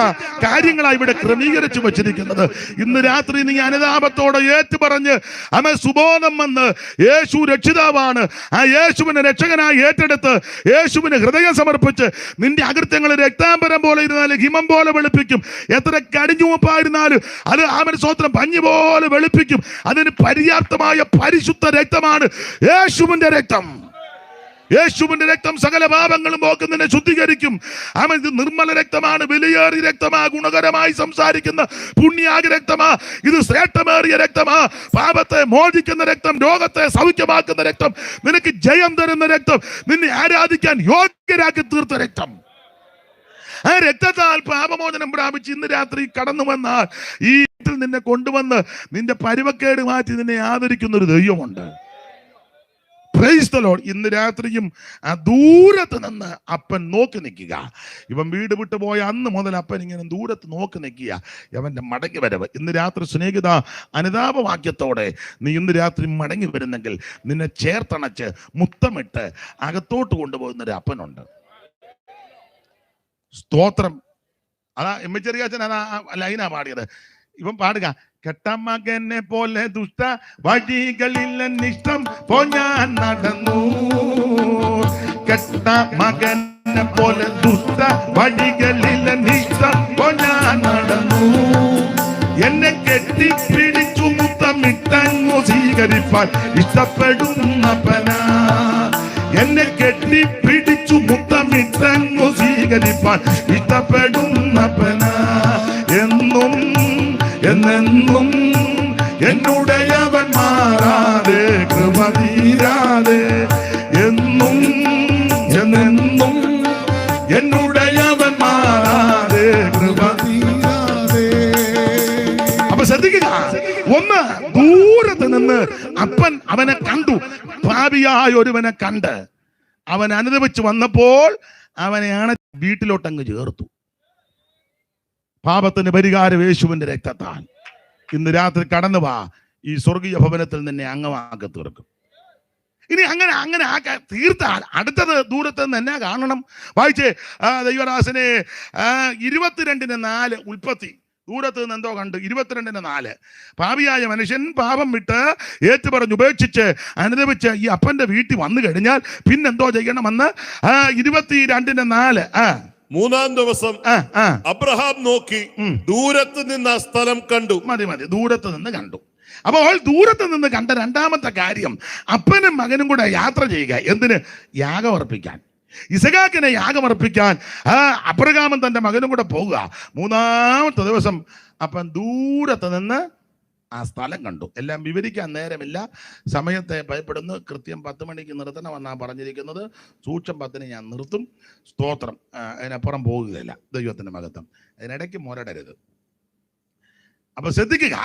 കാര്യങ്ങളാണ് ഇവിടെ ക്രമീകരിച്ചു വച്ചിരിക്കുന്നത്. ഇന്ന് രാത്രി നീ അനുതാപത്തോടെ ഏറ്റുപറഞ്ഞ് അമ്മ സുബോധം വന്ന് യേശു രക്ഷിതാവാണ്, ആ യേശുവിനെ രക്ഷകനായി ഏറ്റെടുത്ത് യേശുവിന് ഹൃദയം സമർപ്പിച്ച് നിന്റെ അകൃത്യങ്ങൾ രക്താംബരം പോലെ ഇരുന്നാലും ഹിമം പോലെ വെളുപ്പിക്കും. എത്ര കടിഞ്ഞുവപ്പായിരുന്നാലും അത് അവൻ സ്വത്രം പഞ്ഞി പോലെ വെളുപ്പിക്കും. അതിന് പര്യാപ്തമായ പരിശുദ്ധ രക്തമാണ് യേശുവിന്റെ രക്തം. യേശുവിന്റെ രക്തം സകല പാപങ്ങളും പോക്കുന്നതിനെ ശുദ്ധീകരിക്കും. അവൻ ഇത് നിർമ്മല രക്തമാണ്, വിലയേറിയ രക്തമാ, ഗുണകരമായി സംസാരിക്കുന്ന പുണ്യാഗ രക്തമാ, ഇത് ശ്രേഷ്ഠമേറിയ രക്തമാ, പാപത്തെ മോചിക്കുന്ന രക്തം, രോഗത്തെ സൗഖ്യമാക്കുന്ന രക്തം, നിനക്ക് ജയം തരുന്ന രക്തം, നിന്നെ ആരാധിക്കാൻ യോഗ്യരാക്കി തീർത്ത രക്തം. ആ രക്തത്താൽ പാപമോചനം പ്രാപിച്ച് ഇന്ന് രാത്രി കടന്നു വന്നാൽ ഈ വീട്ടിൽ നിന്നെ കൊണ്ടുവന്ന് നിന്റെ പരുവക്കേട് മാറ്റി നിന്നെ ആദരിക്കുന്ന ഒരു ദൈവമുണ്ട്. Price the Lord. ഇന്ന് രാത്രിയും ആ ദൂരത്ത് നിന്ന് അപ്പൻ നോക്കി നിൽക്കുക. ഇവൻ വീട് വിട്ടു പോയ അന്ന് മുതൽ അപ്പൻ ഇങ്ങനെ ദൂരത്ത് നോക്കി നിൽക്കുക അവന്റെ മടങ്ങി വരവ്. ഇന്ന് രാത്രി സ്നേഹിത അനുതാപവാക്യത്തോടെ നീ ഇന്ന് രാത്രി മടങ്ങി വരുന്നെങ്കിൽ നിന്നെ ചേർത്തണച്ച് മുത്തമിട്ട് അകത്തോട്ട് കൊണ്ടുപോകുന്ന ഒരു അപ്പനുണ്ട്. സ്തോത്രം. അതാ എമ്മിച്ചെറിയാച്ചൻ അതാ ലൈനാ പാടിയത്. ഇവൻ പാടുക, കെട്ടമകനെ പോലെ ദുഷ്ട വഴികളിൽ ഇഷ്ടം പോ ഞാൻ നടന്നു. കെട്ടമകനെ പോലെ ദുഷ്ട വഴികളിൽ ഇഷ്ടം പോ ഞാൻ നടന്നു. എന്നെ കെട്ടിപ്പിടിച്ചു മുത്തമിട്ടങ്ങു സ്വീകരിപ്പാൻ ഇഷ്ടപ്പെടുന്നപ്പനാ. എന്നെ കെട്ടിപ്പിടിച്ചു മുത്തമിട്ടങ്ങു സ്വീകരിപ്പാൻ ഇഷ്ടപ്പെടുന്നപ്പനാ. എന്നും എന്നെന്നും എന്നുടയവൻ മാറാതെ കൃപ തീരാതെ. എന്നും എന്നെന്നും എന്നുടയവൻ മാറാതെ കൃപ തീരാതെ. അപ്പൊ ശ്രദ്ധിക്കുക, ഒന്ന് ദൂരത്ത് നിന്ന് അപ്പൻ അവനെ കണ്ടു. പാപിയായ ഒരുവനെ കണ്ട് അവൻ അനുദപിച്ച് വന്നപ്പോൾ അവനെയാണ് വീട്ടിലോട്ടങ്ങ് ചേർത്തു. പാപത്തിന് പരിഹാരം യേശുവിന്റെ രക്തത്താൽ. ഇന്ന് രാത്രി കടന്നു വാ, ഈ സ്വർഗീയ ഭവനത്തിൽ നിന്നെ അംഗമാക്കി തീർക്കും. ഇനി അങ്ങനെ തീർത്താൽ അടുത്തത് ദൂരത്ത് നിന്ന് എന്നെ കാണണം. വായിച്ചേ ദൈവദാസനെ 22:4 ഉൽപ്പത്തി. ദൂരത്ത് നിന്ന് എന്തോ കണ്ടു. 22:4 പാപിയായ മനുഷ്യൻ പാപം വിട്ട് ഏറ്റുപറഞ്ഞ് ഉപേക്ഷിച്ച് അനുദപിച്ച് ഈ അപ്പന്റെ വീട്ടിൽ വന്നു കഴിഞ്ഞാൽ പിന്നെന്തോ ചെയ്യണമെന്ന് 22:4. മൂന്നാം ദിവസം അബ്രഹാം നോക്കി ദൂരത്ത് നിന്ന് ആ സ്ഥലം കണ്ടു. മതി ദൂരത്ത് നിന്ന് കണ്ടു. അപ്പോൾ ദൂരത്ത് നിന്ന് കണ്ട രണ്ടാമത്തെ കാര്യം, അപ്പനും മകനും കൂടെ യാത്ര ചെയ്യുക. എന്തിന്? യാഗമർപ്പിക്കാൻ. ഇസഹാക്കിനെ യാഗമർപ്പിക്കാൻ അബ്രഹാമും തന്റെ മകനും കൂടെ പോകുക. മൂന്നാമത്തെ ദിവസം അപ്പൻ ദൂരത്ത് നിന്ന് ആ സ്ഥലം കണ്ടു. എല്ലാം വിവരിക്കാൻ നേരമില്ല, സമയത്തെ ഭയപ്പെടുന്നു. കൃത്യം 10 മണിക്ക് നിർത്തണമെന്നാണ് പറഞ്ഞിരിക്കുന്നത്. സൂക്ഷം 10 ഞാൻ നിർത്തും. സ്തോത്രം. അതിനപ്പുറം പോകുകയില്ല. ദൈവത്തിന്റെ മഹത്വം. അതിനിടയ്ക്ക് മുരടരുത്. അപ്പൊ ശ്രദ്ധിക്കുക.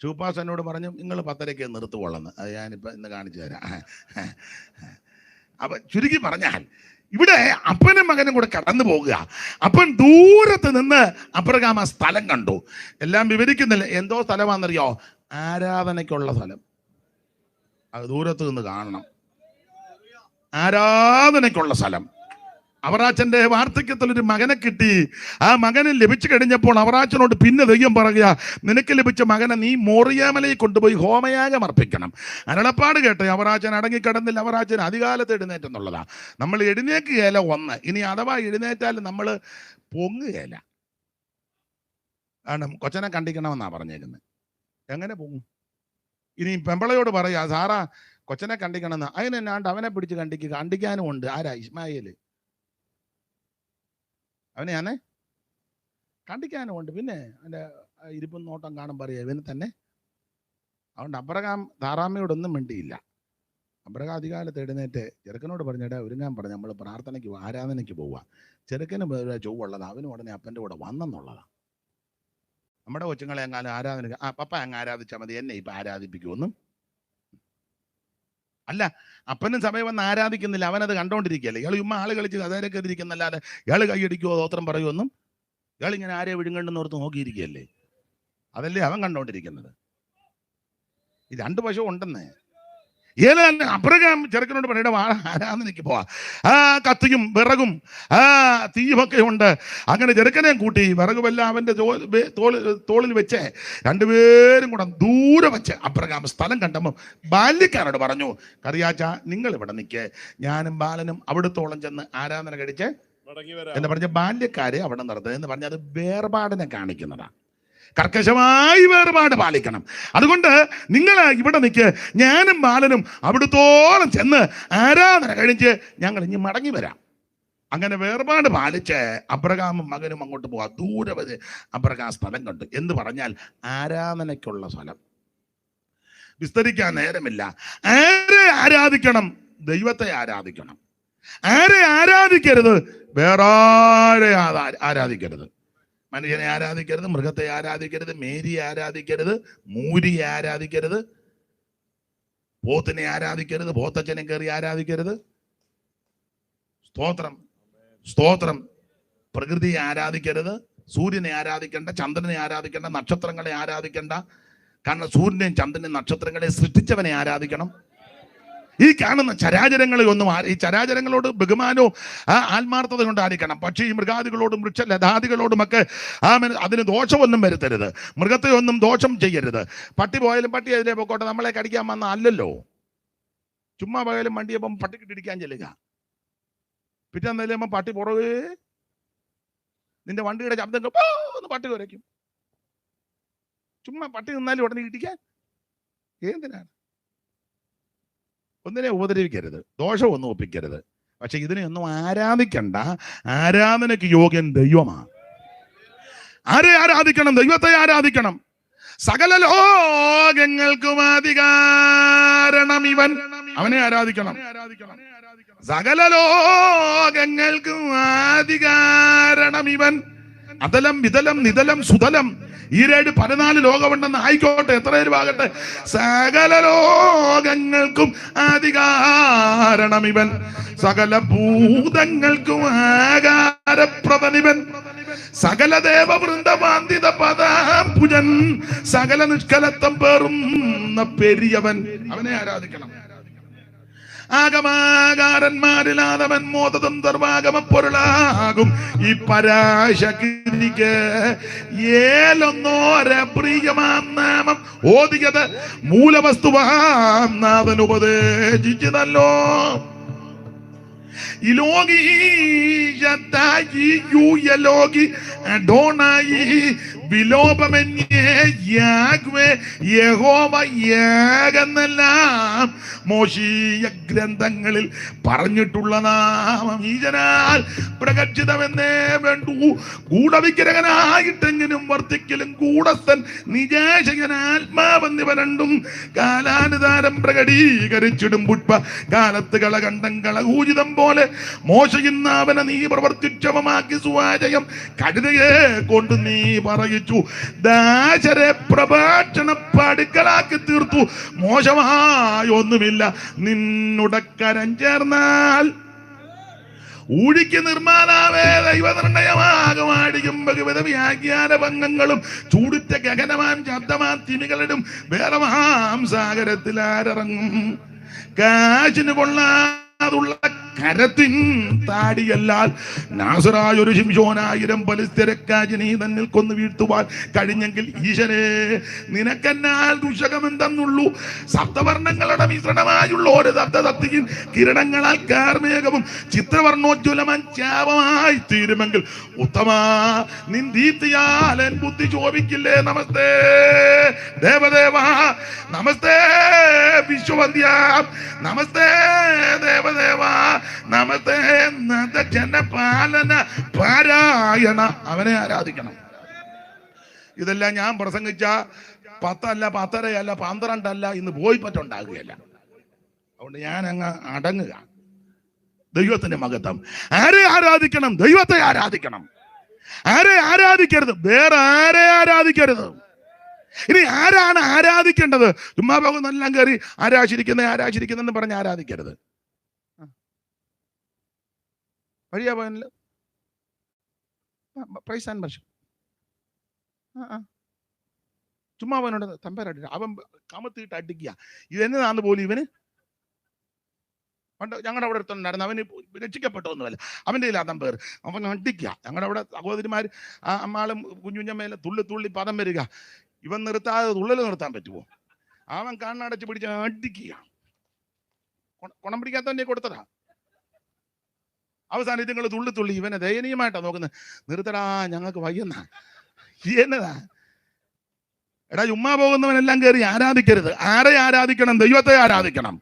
ഷൂപ്പാസ് എന്നോട് പറഞ്ഞു നിങ്ങൾ 10:30 നിർത്തുകൊള്ളുന്നു. അത് ഞാനിപ്പോൾ ഇന്ന് കാണിച്ചു തരാം. അപ്പൊ ചുരുക്കി പറഞ്ഞാൽ ഇവിടെ അപ്പനും മകനും കൂടെ കടന്നു പോകുക. അപ്പൻ ദൂരത്ത് നിന്ന് അബ്രഹാം ആ സ്ഥലം കണ്ടു. എല്ലാം വിവരിക്കുന്നില്ല. എന്തോ സ്ഥലമാണെന്നറിയോ? ആരാധനയ്ക്കുള്ള സ്ഥലം. അത് ദൂരത്ത് നിന്ന് കാണണം. ആരാധനയ്ക്കുള്ള സ്ഥലം. അവറാച്ചന്റെ വാർദ്ധക്യത്തിൽ ഒരു മകനെ കിട്ടി. ആ മകനെ ലഭിച്ചു കഴിഞ്ഞപ്പോൾ അവറാച്ചനോട് പിന്നെ ദൈവം പറയുക, നിനക്ക് ലഭിച്ച മകനെ നീ മോറിയാമലയിൽ കൊണ്ടുപോയി ഹോമയാഗം അർപ്പിക്കണം. അരുളപ്പാട് കേട്ടെ അവറാച്ചൻ അടങ്ങിക്കിടന്നില്ല. അവറാച്ചൻ അധികാലത്ത് എഴുന്നേറ്റെന്നുള്ളതാ. നമ്മൾ എഴുന്നേക്കുകയില്ല ഒന്ന്. ഇനി അഥവാ എഴുന്നേറ്റാൽ നമ്മൾ പൊങ്ങുകയില്ല. കാരണം കൊച്ചനെ കണ്ടിക്കണമെന്നാ പറഞ്ഞേക്കുന്നത്. എങ്ങനെ പൊങ്ങും? ഇനി പെമ്പളയോട് പറയാ, സാറാ കൊച്ചനെ കണ്ടിക്കണമെന്ന്. അതിനെന്നാണ്ട് അവനെ പിടിച്ച് കണ്ടിക്കാനും ഉണ്ട്. ആരാ? ഇസ്മായേല്. അവനെയാണേ കണ്ടിക്കാനും ഉണ്ട്. പിന്നെ അവൻ്റെ ഇരിപ്പും നോട്ടം കാണും പറയാ ഇവന് തന്നെ. അതുകൊണ്ട് അബ്രഹാം താറാമ്മയോടൊന്നും മിണ്ടിയില്ല. അബ്രഹാം അധികാലത്ത് എഴുന്നേറ്റ് ചെറുക്കനോട് പറഞ്ഞിട്ട് ഒരുങ്ങാൻ പറഞ്ഞു, നമ്മൾ പ്രാർത്ഥനയ്ക്ക് ആരാധനയ്ക്ക് പോവുക. ചെറുക്കന് ചൊവ്വുള്ളത് അവനും ഉടനെ അപ്പൻ്റെ കൂടെ വന്നെന്നുള്ളതാണ്. നമ്മുടെ കൊച്ചുങ്ങളെ എങ്ങാനും ആരാധന പപ്പ അങ്ങ് ആരാധിച്ചാൽ മതി, എന്നെ ഇപ്പം ആരാധിപ്പിക്കുമെന്നും അല്ല. അപ്പനും സഭയെ വന്ന് ആരാധിക്കുന്നില്ല, അവനത് കണ്ടോണ്ടിരിക്കുകയല്ലേ. ഇയാൾ ചുമ്മാ ആള് കളിച്ച് കഥയിലൊക്കെ ഇരിക്കുന്നല്ലാതെ ഇയാൾ കൈയടിക്കുമോ ദോത്രം പറയുമെന്നും ഇയാൾ ഇങ്ങനെ ആരെ വിഴുങ്ങണ്ടെന്ന് ഓർത്ത് നോക്കിയിരിക്കുകയല്ലേ. അതല്ലേ അവൻ കണ്ടോണ്ടിരിക്കുന്നത്. ഈ രണ്ട് പശു ഉണ്ടെന്നേ. ഏതാണ് അബ്രഹാം ചെറുക്കനോട് പറയുടെ ആരാധനയ്ക്ക് പോവാ. ആ കത്തിയും വിറകും തീയുമൊക്കെ ഉണ്ട്. അങ്ങനെ ചെറുക്കനെ കൂട്ടി വിറകുമെല്ലാം അവന്റെ തോളിൽ വെച്ച് രണ്ടുപേരും കൂടെ ദൂരെ വെച്ച് അബ്രഹാം സ്ഥലം കണ്ടപ്പോൾ ബാല്യക്കാരോട് പറഞ്ഞു, കറിയാച്ച നിങ്ങൾ ഇവിടെ നിൽക്ക്, ഞാനും ബാലനും അവിടുത്തോളം ചെന്ന് ആരാധന കഴിച്ച് എന്ന് പറഞ്ഞ ബാല്യക്കാരെ അവിടെ നിർത്തുക എന്ന് പറഞ്ഞാൽ അത് വേർപാടിനെ കാണിക്കുന്നതാണ്. കർക്കശമായി വേർപാട് പാലിക്കണം. അതുകൊണ്ട് നിങ്ങൾ ഇവിടെ നിൽക്ക്, ഞാനും ബാലനും അവിടുത്തോളം ചെന്ന് ആരാധന കഴിച്ച് ഞങ്ങൾ ഇനി മടങ്ങി വരാം. അങ്ങനെ വേർപാട് പാലിച്ച് അബ്രഹാമും മകനും അങ്ങോട്ട് പോവാ. ദൂരെ വരെ അബ്രഹാം സ്ഥലം കണ്ടു. എന്ന് പറഞ്ഞാൽ ആരാധനയ്ക്കുള്ള സ്ഥലം. വിസ്തരിക്കാൻ നേരമില്ല. ആരെ ആരാധിക്കണം? ദൈവത്തെ ആരാധിക്കണം. ആരെ ആരാധിക്കരുത്? വേറെ ആരെ ആരാധിക്കരുത്. മനുഷ്യനെ ആരാധിക്കരുത്, മൃഗത്തെ ആരാധിക്കരുത്, മേരിയെ ആരാധിക്കരുത്, മൂരിയെ ആരാധിക്കരുത്, പോത്തിനെ ആരാധിക്കരുത്, പോത്തച്ഛനെ കയറി ആരാധിക്കരുത്. സ്തോത്രം, സ്തോത്രം. പ്രകൃതിയെ ആരാധിക്കരുത്, സൂര്യനെ ആരാധിക്കേണ്ട, ചന്ദ്രനെ ആരാധിക്കേണ്ട, നക്ഷത്രങ്ങളെ ആരാധിക്കേണ്ട. കാരണം സൂര്യനെയും ചന്ദ്രനെയും നക്ഷത്രങ്ങളെ സൃഷ്ടിച്ചവനെ ആരാധിക്കണം. ഈ കാണുന്ന ചരാചരങ്ങളെ ഒന്നും ഈ ചരാചരങ്ങളോട് ബഹുമാനവും ആത്മാർത്ഥത കൊണ്ടായിരിക്കണം. പക്ഷേ ഈ മൃഗാദികളോടും വൃക്ഷലതാദികളോടുമൊക്കെ അതിന് ദോഷമൊന്നും വരുത്തരുത്. മൃഗത്തെ ഒന്നും ദോഷം ചെയ്യരുത്. പട്ടി പോയാലും പട്ടി അതിനെ പൊക്കോട്ടെ, നമ്മളെ കടിക്കാൻ വന്ന അല്ലല്ലോ. ചുമ്മാ പോയാലും വണ്ടിയപ്പം പട്ടിക്കിട്ടിരിക്കാൻ ചെല്ലുക. പിറ്റേന്നേലും പട്ടി പുറകെ നിന്റെ വണ്ടിയുടെ ശബ്ദം ഒന്ന് പട്ടി കുരയ്ക്കും. ചുമ്മാ പട്ടി നിന്നാലും ഉടനെ ഇടിക്കാൻ എന്തിനാണ്? ഒന്നിനെ ഉപദ്രവിക്കരുത്, ദോഷമൊന്നും ഒപ്പിക്കരുത്. പക്ഷെ ഇതിനെയൊന്നും ആരാധിക്കണ്ട. ആരാധനയ്ക്ക് യോഗ്യൻ ദൈവമാണ്. ആരെ ആരാധിക്കണം? ദൈവത്തെ ആരാധിക്കണം. സകല ലോകങ്ങൾക്കും അധികാരണം ഇവൻ, അവനെ ആരാധിക്കണം. സകല ലോകങ്ങൾക്കും അധികാരണം ഇവൻ. അതലം വിതലം നിതലം സുതലം ഈ 14 ലോകമുണ്ടെന്ന് ആയിക്കോട്ടെ, എത്ര രൂപമാകട്ടെ. സകല ലോകങ്ങൾക്കും അധികാരണം ഇവൻ, സകല ഭൂതങ്ങൾക്കും ആകാരപ്രദനിവൻ, സകല ദേവവൃന്ദവാന്തിത പദാംബുജൻ, സകല നിഷ്കലത്വം പേറുന്ന പെരിയവൻ, അവനെ ആരാധിക്കണം. ആഗമാകാരന്മാരിലാതവൻ മോദതും സർവാഗമ പൊരുളാകും ഈ പരാശക്തിക്ക് ഏലൊന്നോര പ്രിയമാം നാമം ഓദിയത് മൂലവസ്തുവാം നാഥൻ ഉപദേശിച്ചതല്ലോ. ഇലോകി അഡോണായി വിലോപമന്യേ യാഗ്വേ യഹോവ യാഗെന്നെല്ലാം മോശീയ ഗ്രന്ഥങ്ങളിൽ പറഞ്ഞിട്ടുള്ള നാമം ഈജനാൽ പ്രകർഷിതമെന്നേ വേണ്ടു. ഗൂഢവിഗ്രഹനായിട്ടെങ്കിലും വർത്തിക്കലും കൂടസ്ഥൻ നിജാശകനാത്മാവെന്നിവ രണ്ടും കാലാനുതാരം പ്രകടീകരിച്ചിടും. പുഷ്പ കാലത്ത് കളകണ്ഠം കളകൂചിതം പോലെ മോശയിന്ന അവനെ നീ പ്രവർത്തിക്ഷമമാക്കി സുവാചയം കഴുതയെ കൊണ്ട് നീ പറയിച്ചു. ദാശരെ പ്രഭാഷണ പടുക്കലാക്കി തീർത്തു. മോശമായ ഒന്നുമില്ല നിന്നുടക്കരം ചേർന്നാൽ. ഊഴിക്ക് നിർമ്മാതാവേ ദൈവനിർണയമാകുമാടിയും ബഹുവിധ വ്യാഖ്യാന ഭംഗങ്ങളും ചൂടുറ്റ ഗഗനമാം ശബ്ദമാം തിമികളിടും വേറമാം സാഗരത്തിൽ ആരിറങ്ങും. കാശിന് കൊള്ളാതുള്ള കരത്തിൻ താടിയല്ലാൽ നാസറായ ഒരു ശിംശോൻ 1000 ഫലിസ്ത്യരെക്കാജ് നീ തന്നിൽ കൊന്നു വീഴ്ത്തുവാൻ കഴിഞ്ഞെങ്കിൽ ഈശ്വരേ നിനക്കെന്നാൽ ദുഷകമെന്തെന്നുള്ളൂ. സപ്തവർണ്ണങ്ങളുടെ മിശ്രണമായുള്ള ഒരു സപ്തസപ്തിയും കിരണങ്ങളാൽ കാർമേഘവും ചിത്രവർണ്ണോജ്വലമൻ ചാപമായി തീരുമെങ്കിൽ ഉത്തമ നിൻ ദീപ്തിയാൽ എൻ ബുദ്ധി ശോഭിക്കില്ലേ. നമസ്തേ ദേവദേവ, നമസ്തേ വിശ്വവന്ധ്യ, നമസ്തേ ദേവദേവ, നമസ്തേ ജനപാലന പാരായണ. അവനെ ആരാധിക്കണം. ഇതെല്ലാം ഞാൻ പ്രസംഗിച്ച 10 അല്ല 10.5 അല്ല 12 അല്ല ഇന്ന് പോയി പറ്റുണ്ടാകുകയല്ല. അതുകൊണ്ട് ഞാൻ അങ്ങ് അടങ്ങുക. ദൈവത്തിന്റെ മഹത്വം. ആരെ ആരാധിക്കണം? ദൈവത്തെ ആരാധിക്കണം. ആരെ ആരാധിക്കരുത്? വേറെ ആരെ ആരാധിക്കരുത്. ഇനി ആരാണ് ആരാധിക്കേണ്ടത്? ചുമ്മാ പോകുന്ന എല്ലാം കയറി ആരാശിരിക്കുന്നെന്ന് പറഞ്ഞ് ആരാധിക്കരുത്. വഴിയാ പോയല്ലോ പ്രൈസ് ആൻഡ് വർഷിപ്പ്. ചുമ്മാ അവനോട് തമ്പരാട്ടി അവൻ കമത്തിയിട്ട് അടിക്കുക. ഇതെന്നതാന്ന് പോലും ഇവന് പണ്ട് ഞങ്ങളുടെ അവിടെ അടുത്തുണ്ടായിരുന്നു. അവന് രക്ഷിക്കപ്പെട്ടൊന്നുമല്ല, അവൻ്റെ കയ്യിൽ അതം പേർ അവൻ അടിക്കുക. ഞങ്ങളുടെ അവിടെ സഹോദരിമാർ അമ്മാളും കുഞ്ഞുഞ്ഞമ്മേലെ തുള്ളി പദം വരിക. ഇവൻ നിർത്താതെ തുള്ളൽ നിർത്താൻ പറ്റുമോ? അവൻ കണ്ണടച്ച് പിടിച്ച് അടിക്കുക. കുണം പിടിക്കാത്തവൻ്റെ കൊടുത്തതാ. അവസാനം ഇതുങ്ങൾ തുള്ളി ഇവനെ ദയനീയമായിട്ടാണ് നോക്കുന്നത്. നിർത്തടാ, ഞങ്ങൾക്ക് വയ്യുന്ന എന്നതാ. എടാ, ചുമ്മാ പോകുന്നവനെല്ലാം കയറി ആരാധിക്കരുത്. ആരെ ആരാധിക്കണം? ദൈവത്തെ ആരാധിക്കണം.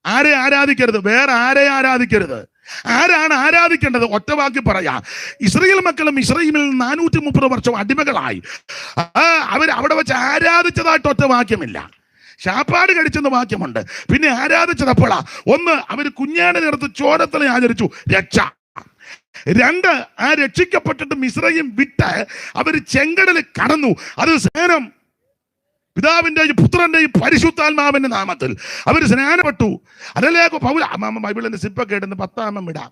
ആരെ ആരാധിക്കരുത്? വേറെ ആരെ ആരാധിക്കരുത്. ആരാണ് ആരാധിക്കേണ്ടത്? ഒറ്റവാക്കി പറയാ. ഇസ്രായേൽ മക്കളും ഇസ്രായേലിൽ 430 വർഷം അടിമകളായി. അവിടെ വെച്ച് ആരാധിച്ചതായിട്ട് ഒറ്റ വാക്യമില്ല. ശാപ്പാട് കഴിച്ചെന്ന് വാക്യമുണ്ട്. പിന്നെ ആരാധിച്ചതപ്പോഴാ? 1, അവർ കുഞ്ഞാടിനെ നിർത്തി ചോരത്തല ആചരിച്ചു, രക്ഷ. 2, ആ രക്ഷിക്കപ്പെട്ടിട്ട് മിസ്രയീം വിട്ട് അവർ ചെങ്കടൽ കടന്നു. അത് സ്നാനം, പിതാവിന്റെയും പുത്രന്റെയും പരിശുദ്ധാത്മാവിന്റെ നാമത്തിൽ അവർ സ്നാനപ്പെട്ടു. അതല്ലേ ബൈബിളിന്റെ സിപ്പൊക്കെ ഇടുന്ന 10 ഇടാം.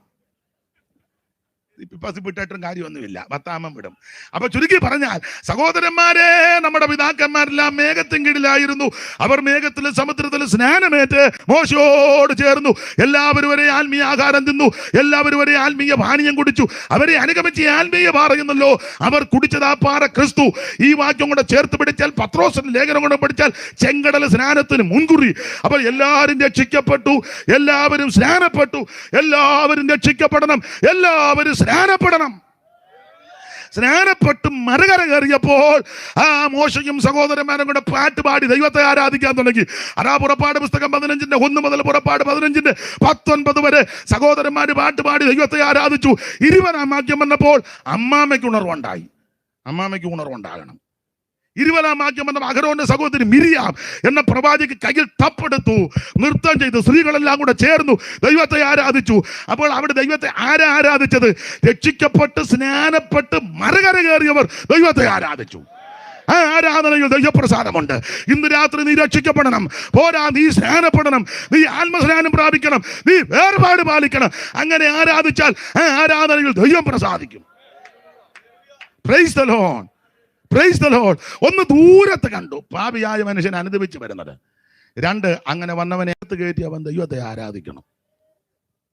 വിട്ടായിട്ടും കാര്യമൊന്നുമില്ല, 10 വിടും. അപ്പൊ ചുരുക്കി പറഞ്ഞാൽ സഹോദരന്മാരെ, നമ്മുടെ പിതാക്കന്മാരെല്ലാം മേഘത്തിൻ കീഴിലായിരുന്നു. അവർ മേഘത്തിലും സമുദ്രത്തിലും സ്നാനമേറ്റ് മോശയോട് ചേർന്നു. എല്ലാവരും ഒരേ ആത്മീയ ആഹാരം തിന്നു, എല്ലാവരും ഒരേ ആത്മീയ പാനീയം കുടിച്ചു. അവരെ അനുഗമിച്ച് ആത്മീയ പറയുന്നല്ലോ. അവർ കുടിച്ചത് ആ പാറ ക്രിസ്തു. ഈ വാക്യം കൂടെ ചേർത്ത് പിടിച്ചാൽ, പത്രോസിന്റെ ലേഖനം കൊണ്ട് പഠിച്ചാൽ, ചെങ്കടൽ സ്നാനത്തിന് മുൻകുറി. അപ്പോൾ എല്ലാവരും രക്ഷിക്കപ്പെട്ടു, എല്ലാവരും സ്നാനപ്പെട്ടു, എല്ലാവരും രക്ഷിക്കപ്പെടണം, എല്ലാവരും സ്നാനപ്പെടണം. സ്നാനപ്പെട്ട് മറുകര കയറിയപ്പോൾ ആ മോശയും സഹോദരന്മാരും കൂടെ പാട്ടുപാടി ദൈവത്തെ ആരാധിക്കാൻ തുടങ്ങി. അതാ പുറപ്പാട് പുസ്തകം 15 1 മുതൽ പുറപ്പാട് 15 19 വരെ സഹോദരന്മാര് പാട്ടുപാടി ദൈവത്തെ ആരാധിച്ചു. 20-ാം വാക്യം വന്നപ്പോൾ അമ്മാമ്മയ്ക്ക് ഉണർവുണ്ടായി. അമ്മാമ്മയ്ക്ക് ഉണർവുണ്ടാകണം. 20-ാം വാക്യം വന്ന അഹരോന്റെ സഹോദരി മിരിയാം എന്ന പ്രവാചക കയ്യിൽ തപ്പെടുത്തു, നൃത്തം ചെയ്തു. സ്ത്രീകളെല്ലാം കൂടെ ചേർന്നു ദൈവത്തെ ആരാധിച്ചു. അപ്പോൾ അവിടെ ദൈവത്തെ ആരാധിച്ചത്? രക്ഷിക്കപ്പെട്ട് സ്നാനപ്പെട്ട് മറുകര കയറിയവർ ദൈവത്തെ ആരാധിച്ചു. ആ ആരാധനയിൽ ദൈവപ്രസാദമുണ്ട്. ഇന്ന് രാത്രി നീ രക്ഷിക്കപ്പെടണം. പോരാ, നീ സ്നാനപ്പെടണം, നീ ആത്മസ്നാനം പ്രാപിക്കണം, നീ വേർപാട് പാലിക്കണം. അങ്ങനെ ആരാധിച്ചാൽ ആ ആരാധനയിൽ ദൈവം പ്രസാദിക്കും. Praise the lord, praise the lord. 1, ദൂരത്ത് കണ്ടു പാപിയായ മനുഷ്യൻ അനുദപിച്ച് വരുന്നത്. 2, അങ്ങനെ വന്നവനെ കയറ്റി അവൻ ദൈവത്തെ ആരാധിക്കണം.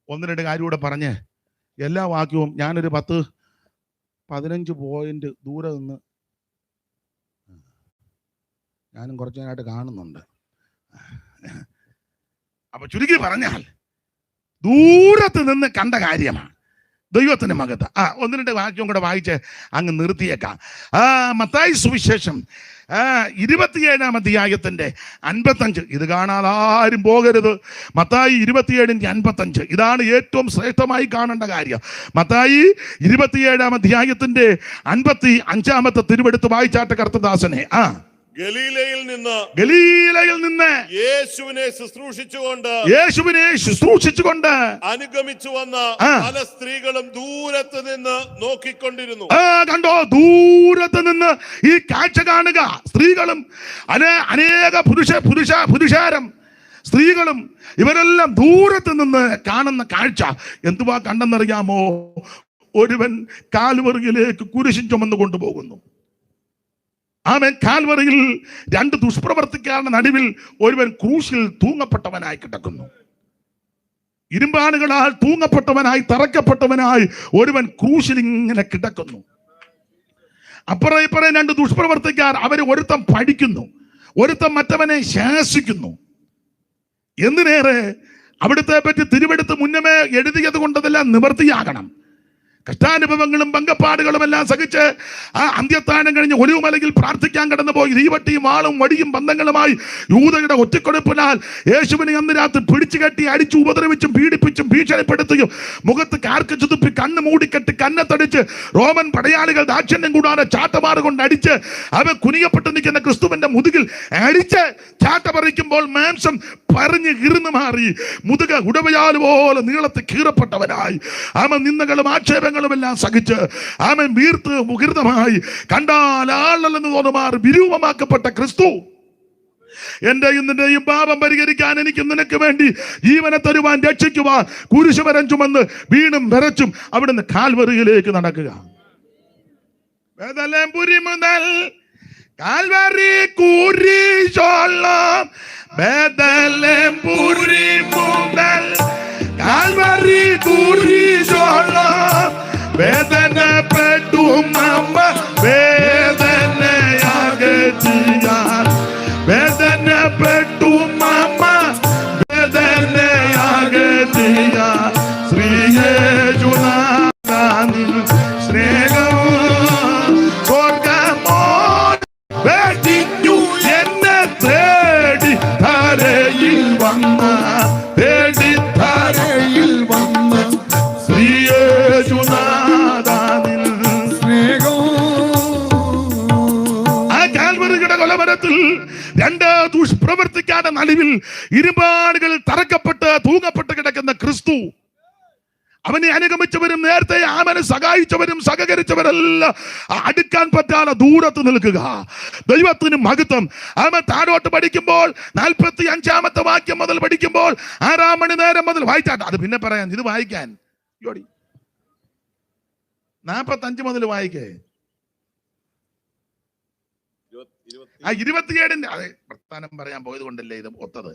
1-2 കാര്യം കൂടെ പറഞ്ഞ് എല്ലാ വാക്യവും ഞാനൊരു 10-15 പോയിന്റ് ദൂരെ നിന്ന് ഞാനും കുറച്ചു നേരമായിട്ട് കാണുന്നുണ്ട്. അപ്പൊ ചുരുക്കി പറഞ്ഞാൽ ദൂരത്ത് നിന്ന് കണ്ട കാര്യമാണ് ദൈവത്തിന്റെ മകത്ത്. 1-2 വാക്യം കൂടെ വായിച്ച് അങ്ങ് നിർത്തിയേക്കാം. മത്തായി സുവിശേഷം 27-ാം അധ്യായത്തിന്റെ 55. ഇത് കാണാതെ ആരും പോകരുത്. മത്തായി 27:55. ഇതാണ് ഏറ്റവും ശ്രേഷ്ഠമായി കാണേണ്ട കാര്യം. മത്തായി 27-ാം അധ്യായത്തിന്റെ 55-ാമത്തെ തിരുവെടുത്ത് വായിച്ചാട്ടെ കർത്തദാസനെ. ഗലീലയിൽ നിന്ന് യേശുവിനെ ശുശ്രൂഷിച്ചുകൊണ്ട് അനുഗമിച്ചു വന്ന പല സ്ത്രീകളും ദൂരത്ത് നിന്ന് നോക്കിക്കൊണ്ടിരുന്നു. കണ്ടോ, ദൂരത്ത് നിന്ന് ഈ കാഴ്ച കാണുക. സ്ത്രീകളും അനേക പുരുഷാരം സ്ത്രീകളും ഇവരെല്ലാം ദൂരത്ത് നിന്ന് കാണുന്ന കാഴ്ച എന്തുവാ കണ്ടെന്നറിയാമോ? ഒരുവൻ കാൽവറിയിലേക്ക് കുരിശും ചുമന്നു കൊണ്ടുപോകുന്നു. ആമേൻ. കാൽവറിയിൽ 2 ദുഷ്പ്രവർത്തിക്കാരുടെ നടുവിൽ ഒരുവൻ ക്രൂശിൽ തൂങ്ങപ്പെട്ടവനായി കിടക്കുന്നു. ഇരുമ്പാണുകളാൽ തൂങ്ങപ്പെട്ടവനായി, തറയ്ക്കപ്പെട്ടവനായി ഒരുവൻ ക്രൂശിൽ ഇങ്ങനെ കിടക്കുന്നു. അപ്പുറം ഇപ്പുറം രണ്ട് ദുഷ്പ്രവർത്തിക്കാർ, അവര് ഒരുത്തം പഠിക്കുന്നു, ഒരുത്തം മറ്റവനെ ശാസിക്കുന്നു. എന്തിനേറെ അവിടുത്തെ പറ്റി തിരുവെടുത്ത് മുന്നമേ എഴുതിയത് കൊണ്ടതെല്ലാം നിവർത്തിയാകണം. കഷ്ടാനുഭവങ്ങളും പങ്കപ്പാടുകളും എല്ലാം സഹിച്ച് ആ അന്ത്യത്താനം കഴിഞ്ഞ് ഒലിവുമലയിൽ പ്രാർത്ഥിക്കാൻ കടന്നുപോയി തീവട്ടിയും വാളും വടിയും ബന്ധങ്ങളുമായി യൂദയുടെ ഒറ്റക്കൊടുപ്പിനാൽ യേശുവിനെ അന്ന് രാത്രി പിടിച്ചു കെട്ടി അടിച്ചു ഉപദ്രവിച്ചും പീഡിപ്പിച്ചും ഭീഷണിപ്പെടുത്തുകയും മുഖത്ത് കാർക്ക് ചുതുപ്പി കണ്ണ് മൂടിക്കെട്ടി കന്നത്തടിച്ച് റോമൻ പടയാളികൾ ദാക്ഷിണ്യം കൂടാതെ ചാട്ടമാറ് കൊണ്ട് അടിച്ച് അവൻ കുനിയപ്പെട്ട് നിൽക്കുന്ന ക്രിസ്തുവിന്റെ മുതുകിൽ അടിച്ച് ചാട്ട പറിക്കുമ്പോൾ മാംസം പറഞ്ഞ് കീർന്നു മാറി മുതുക ഉടവയാൽ പോലെ നീളത്തിൽ കീറപ്പെട്ടവനായി അവൻ നിന്ദകളും ആക്ഷേപങ്ങളും എല്ലാം സഹിച്ച് അവൻ വീർത്ത് മുഖിർതമായി കണ്ടാൽ ആളല്ലെന്ന് തോന്നുമാർ വിരൂപമാക്കപ്പെട്ട ക്രിസ്തു എന്റെ നിന്റെയും പാപം പരിഹരിക്കാൻ എനിക്ക് നിനക്ക് വേണ്ടി ജീവനെ തരുവാൻ രക്ഷിക്കുവാൻ കുരിശുമരം ചുമന്ന് വീണും വരച്ചും അവിടുന്ന് കാൽവറിയിലേക്ക് നടക്കുക. ബേഥലേംപുരി മുതൽ കാൽവറി കുരിശോളം, ബേഥലേംപുരി മുതൽ കാൽവറി കുരിശോളം വേദനപ്പെട്ടും അമ്മ വേദനയകറ്റിയാൽ, വേദനപ്പെട്ടും അമ്മ വേദനയകറ്റിയാൽ ശ്രീയേശുനാഥനിൽ സ്നേഹവും സ്വർഗമോ വേദിഞ്ഞു എന്നെ തേടി ധരയിൽ വന്ന, തേടി ധരയിൽ വന്ന ശ്രീയേശുനാഥനിൽ സ്നേഹവും. ആ കാൽവറിയുടെ കൊലമരത്തിൽ രണ്ട് ദുഷ്പ്രവർത്തിക്കാതെ നടുവിൽ ഇരുമ്പാടുകൾ തറക്കപ്പെട്ട് തൂങ്ങപ്പെട്ട് കിടക്കുന്ന ക്രിസ്തു, അവനെ അനുഗമിച്ചവരും നേരത്തെ അവനെ സഹായിച്ചവരും സഹകരിച്ചവരെല്ലാം അടുക്കാൻ പറ്റാതെ ദൂരത്ത് നിൽക്കുക. ദൈവത്തിന് മഹത്വം. അവൻ താഴോട്ട് പഠിക്കുമ്പോൾ 45-ാമത്തെ വാക്യം മുതൽ പഠിക്കുമ്പോൾ 6 മണി നേരം മുതൽ വായിച്ചാട്ടെ, അത് പിന്നെ പറയാൻ, ഇത് വായിക്കാൻ 45 മുതൽ വായിക്കേ. 27-ന്റെ അതെ വർത്താനം പറയാൻ പോയത് കൊണ്ടല്ലേ ഇത് ഒത്തത്.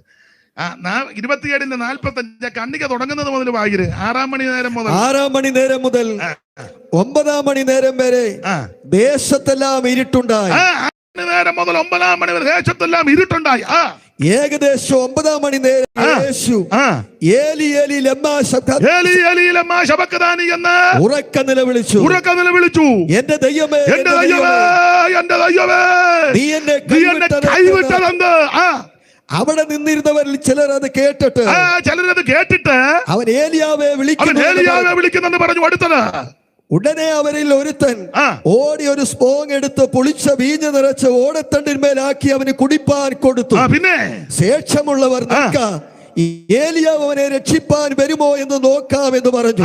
27-ന്റെ 45 കണ്ണിക തുടങ്ങുന്നത് മുതൽ വായിര്. 6 മണി നേരം മുതൽ 9 മണി നേരം വരെ ദേശത്തെല്ലാം ഇരുട്ടുണ്ടായി. 6 നേരം മുതൽ 9 മണി വരെ ദേശത്തെല്ലാം ഇരുട്ടുണ്ടായി. ഏകദേശം 9 മണി നേരം യേശു ഏലി ഏലി ലമ്മാ ശബക്താനി എന്ന് ഉറക്ക നിലവിളിച്ചു, എന്റെ ദൈവമേ എന്റെ ദൈവമേ എന്റെ ദൈവമേ നീ എന്നെ കൈവിട്ടതെന്ത്. അവിടെ നിന്നിരുന്നവരിൽ ചിലർ അത് കേട്ടിട്ട് അവൻ ഏലിയാവെ വിളിക്കുന്നെന്ന് പറഞ്ഞു. അടുത്തത് ഉടനെ അവരിൽ ഒരുത്തൻ ഓടി ഒരു സ്പോങ് എടുത്ത് പൊളിച്ച വീഞ്ഞ് നിറച്ച് ഓടത്തണ്ടിന്മേലാക്കി അവന് കുടിപ്പാൻ കൊടുത്തു. പിന്നെ ശേഷമുള്ളവർ ഏലിയാവ് അവനെ രക്ഷിപ്പാൻ വരുമോ എന്ന് നോക്കാം എന്ന് പറഞ്ഞു.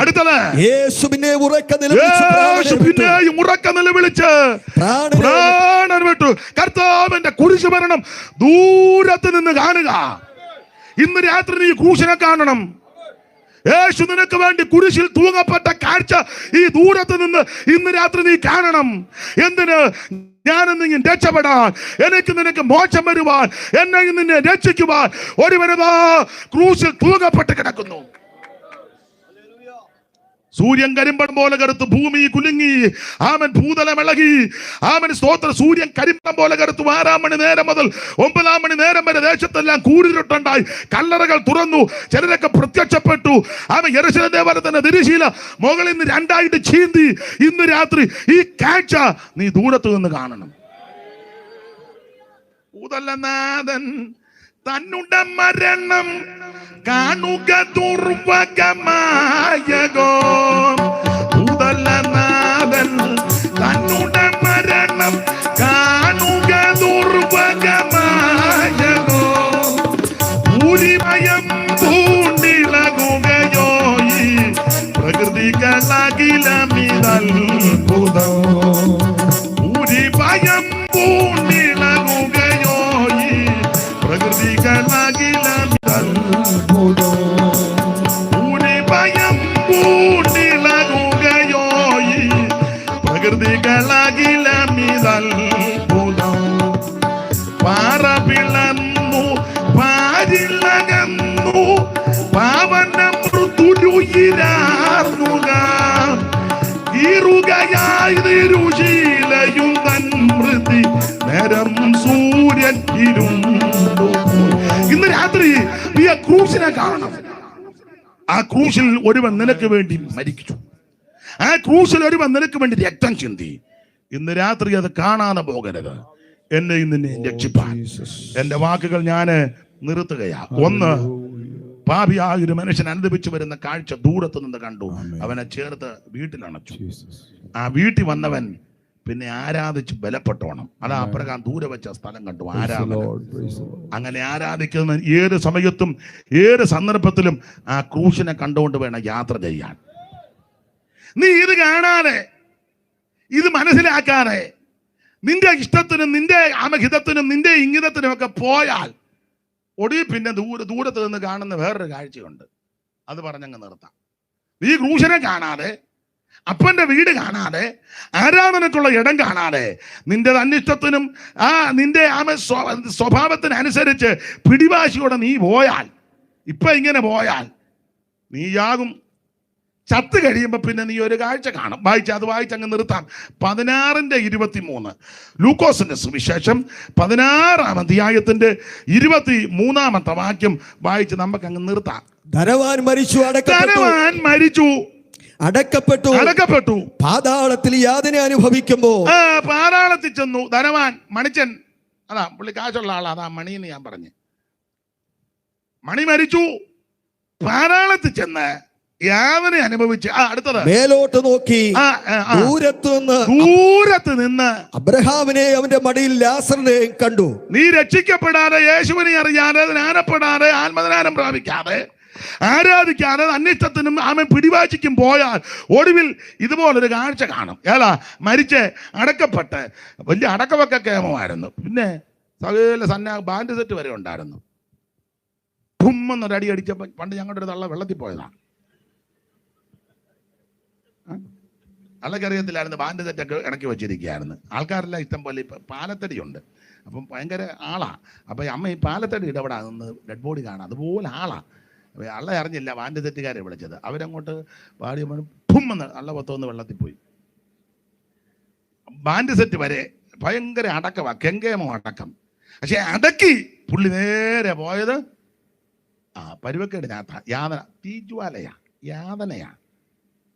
യേശു പിന്നെ ഉറക്ക നിലവിളിച്ച് പ്രാണൻ വിട്ടു. കർത്താവിന്റെ കുരിശുമരണം ദൂരത്ത് നിന്ന് കാണുക. ഇന്ന് രാത്രി നീ ക്രൂശിനെ കാണണം. യേശു നിനക്ക് വേണ്ടി കുരിശിൽ തൂങ്ങപ്പെട്ട കാഴ്ച ഈ ദൂരത്ത് നിന്ന് ഇന്ന് രാത്രി നീ കാണണം. എന്തിന്? ഞാനെന്ന് രക്ഷപ്പെടാൻ, എനിക്ക് നിനക്ക് മോക്ഷം വരുവാൻ, എന്നെ നിന്നെ രക്ഷിക്കുവാൻ ഒരുവനതാ ക്രൂശിൽ തൂങ്ങപ്പെട്ട് കിടക്കുന്നു. സൂര്യൻ കരിമ്പം പോലെ കറുത്ത് ഭൂമി കുലുങ്ങി, ആമൻ ഭൂതലം ഇളകി, ആമൻ സ്തോത്ര. സൂര്യൻ കരിമ്പം പോലെ കറുത്തു. 6 മണി നേരം മുതൽ 9 മണി നേരം വരെ ദേശത്തെല്ലാം കൂരിരുട്ടുണ്ടായി. കല്ലറകൾ തുറന്നു. ചിലരൊക്കെ പ്രത്യക്ഷപ്പെട്ടു. ആമൻ യെരൂശലേം ദേവാലയത്തിന്റെ തിരശ്ശീല മുകളിൽ നിന്ന് 2ആയിട്ട് ചീന്തി. ഇന്ന് രാത്രി ഈ കാഴ്ച നീ ദൂരത്ത് നിന്ന് കാണണം. ഭൂതലനാഥൻ തന്നുടെ മരണം കാണുക ദുർവകമായകോ. ഭൂതലനാഥൻ തന്നുടെ മരണം കാണുക ദുർവകമായകോ. ഭൂരിമയം പൂണ്ടിളകുകയോ ഈ പ്രകൃതികളകിലമിതൽഭുതോ. ഭൂരിമയം പൂണ്ടിളകുകയോ ഈ പ്രകൃതികളകിലമിതൽഭുതോ. ഭൂരിമയം പൂണ്ടിളകുകയോ ഈ പ്രകൃതികളകിലമിതൽഭുതോ. പാറ പിളർന്നു പാരിലകന്നു പാവന നീരാർന്നുക ഇരുകയായിരൂശീലയും തൻ മൃതി നേരം സൂര്യൻ ഇരുണ്ടു. ഇന്ന് രാത്രി നീ ആ ക്രൂശിനെ കാണണം. ആ ക്രൂശിൽ ഒരുവൻ നിനക്ക് വേണ്ടി മരിച്ചു. ആ ക്രൂശിൽ ഒരുവൻ നിനക്ക് വേണ്ടി രക്തം ചിന്തി. ഇന്ന് രാത്രി അത് കാണാതെ പോകരുത്. എന്നെ ഇന്ന് രക്ഷിപ്പാൻ എന്റെ വാക്കുകൾ ഞാൻ നിർത്തുകയാ. ഒന്ന്, പാപിയായ ഒരു മനുഷ്യൻ അനുഭവിച്ചു വരുന്ന കാഴ്ച ദൂരത്ത് നിന്ന് കണ്ടു. അവനെ ചേർത്ത് വീട്ടിലണച്ചു. ആ വീട്ടിൽ വന്നവൻ പിന്നെ ആരാധിച്ച് ബലപ്പെട്ടോണം. അതാ അപ്രകാരം ദൂരെ വെച്ച സ്ഥലം കണ്ടു ആരാധന. അങ്ങനെ ആരാധിക്കുന്ന ഏത് സമയത്തും ഏത് സന്ദർഭത്തിലും ആ ക്രൂശിനെ കണ്ടുകൊണ്ട് വേണം യാത്ര ചെയ്യാൻ. നീ ഇത് കാണാതെ, ഇത് മനസ്സിലാക്കാതെ, നിന്റെ ഇഷ്ടത്തിനും നിന്റെ അമഹിതത്തിനും നിന്റെ ഇംഗിതത്തിനും ഒക്കെ പോയാൽ ഒടുവിൽ പിന്നെ ദൂരത്ത് നിന്ന് കാണുന്ന വേറൊരു കാഴ്ചയുണ്ട്. അത് പറഞ്ഞങ്ങ് നിർത്താം. നീ ക്രൂശനെ കാണാതെ, അപ്പന്റെ വീട് കാണാതെ, ആരാധനക്കുള്ള ഇടം കാണാതെ, നിന്റെ അനിഷ്ടത്തിനും നിന്റെ സ്വഭാവത്തിനനുസരിച്ച് പിടിവാശിയോടെ നീ പോയാൽ, ഇപ്പൊ ഇങ്ങനെ പോയാൽ നീയാകും ചത്ത് കഴിയുമ്പോ പിന്നെ നീ ഒരു കാഴ്ച കാണും. അത് വായിച്ചങ്ങ് നിർത്താം. 16:23 ലൂക്കോസിന്റെ സുവിശേഷം 16-ാം അധ്യായത്തിന്റെ 23-ാമത്തെ വാക്യം വായിച്ച് നമുക്ക് അങ്ങ് നിർത്താം. ധനവാൻ മരിച്ചു, അടക്കപ്പെട്ടു, പാതാളത്തിൽ യാതന അനുഭവിക്കുമ്പോ പാതാളത്തിൽ ചെന്നു. ധനവാൻ മണിച്ചൻ, അതാ പുള്ളി കാശുള്ള ആളാ, അതാ മണിന്ന് ഞാൻ പറഞ്ഞു. മണി മരിച്ചു, പാതാളത്തിൽ ചെന്ന് യാതന അനുഭവിച്ച് അടുത്തത് മേലോട്ട് നോക്കി ദൂരത്ത് നിന്ന് അബ്രഹാമിനെ അവന്റെ മടിയിൽ ലാസറിനെ കണ്ടു. നീ രക്ഷിക്കപ്പെടാതെ, യേശുവിനെ അറിയാതെ, ജ്ഞാനപ്പെടാതെ, ആത്മജ്ഞാനം പ്രാപിക്കാതെ, ആരാധിക്കാതെ, അന്വേഷണത്തിനും അവൻ പിടിവാശിക്കും പോയാൽ ഒടുവിൽ ഇതുപോലൊരു കാഴ്ച കാണും. ഏതാ? മരിച്ച് അടക്കപ്പെട്ട് വലിയ അടക്കമൊക്കെ കേമമായിരുന്നു. പിന്നെ സകല ബാൻഡ് സെറ്റ് വരെ ഉണ്ടായിരുന്നു. എന്നൊരടി അടിച്ചപ്പോൾ പണ്ട് ഞങ്ങളുടെ ഒരു തള്ള വെള്ളത്തിൽ പോയതാണ്. അള്ളക്കറിയത്തില്ലായിരുന്നു. ബാൻഡ് സെറ്റൊക്കെ ഇണക്കി വെച്ചിരിക്കുകയായിരുന്നു. ആൾക്കാരെല്ലാം ഇഷ്ടം പോലെ ഇപ്പം പാലത്തടിയുണ്ട്. അപ്പം ഭയങ്കര ആളാ. അപ്പം അമ്മ ഈ പാലത്തടി ഇടപെടാ നിന്ന് ഡെഡ് ബോഡി കാണാം. അതുപോലെ ആളാ. അള്ള അറിഞ്ഞില്ല ബാൻഡ് സെറ്റുകാരെ വിളിച്ചത്. അവരങ്ങോട്ട് പാടിയപ്പോൾ ഭുമ്മെന്ന് അള്ള പൊത്തൊന്ന് വെള്ളത്തിൽ പോയി. ബാൻഡ് സെറ്റ് വരെ ഭയങ്കര അടക്കമാ, കെങ്കേമോ അടക്കം. പക്ഷെ അടക്കി പുള്ളി നേരെ പോയത് പരുവക്കേടിനകത്ത യാതന, തീജ്വാലയാ, യാതനയാ,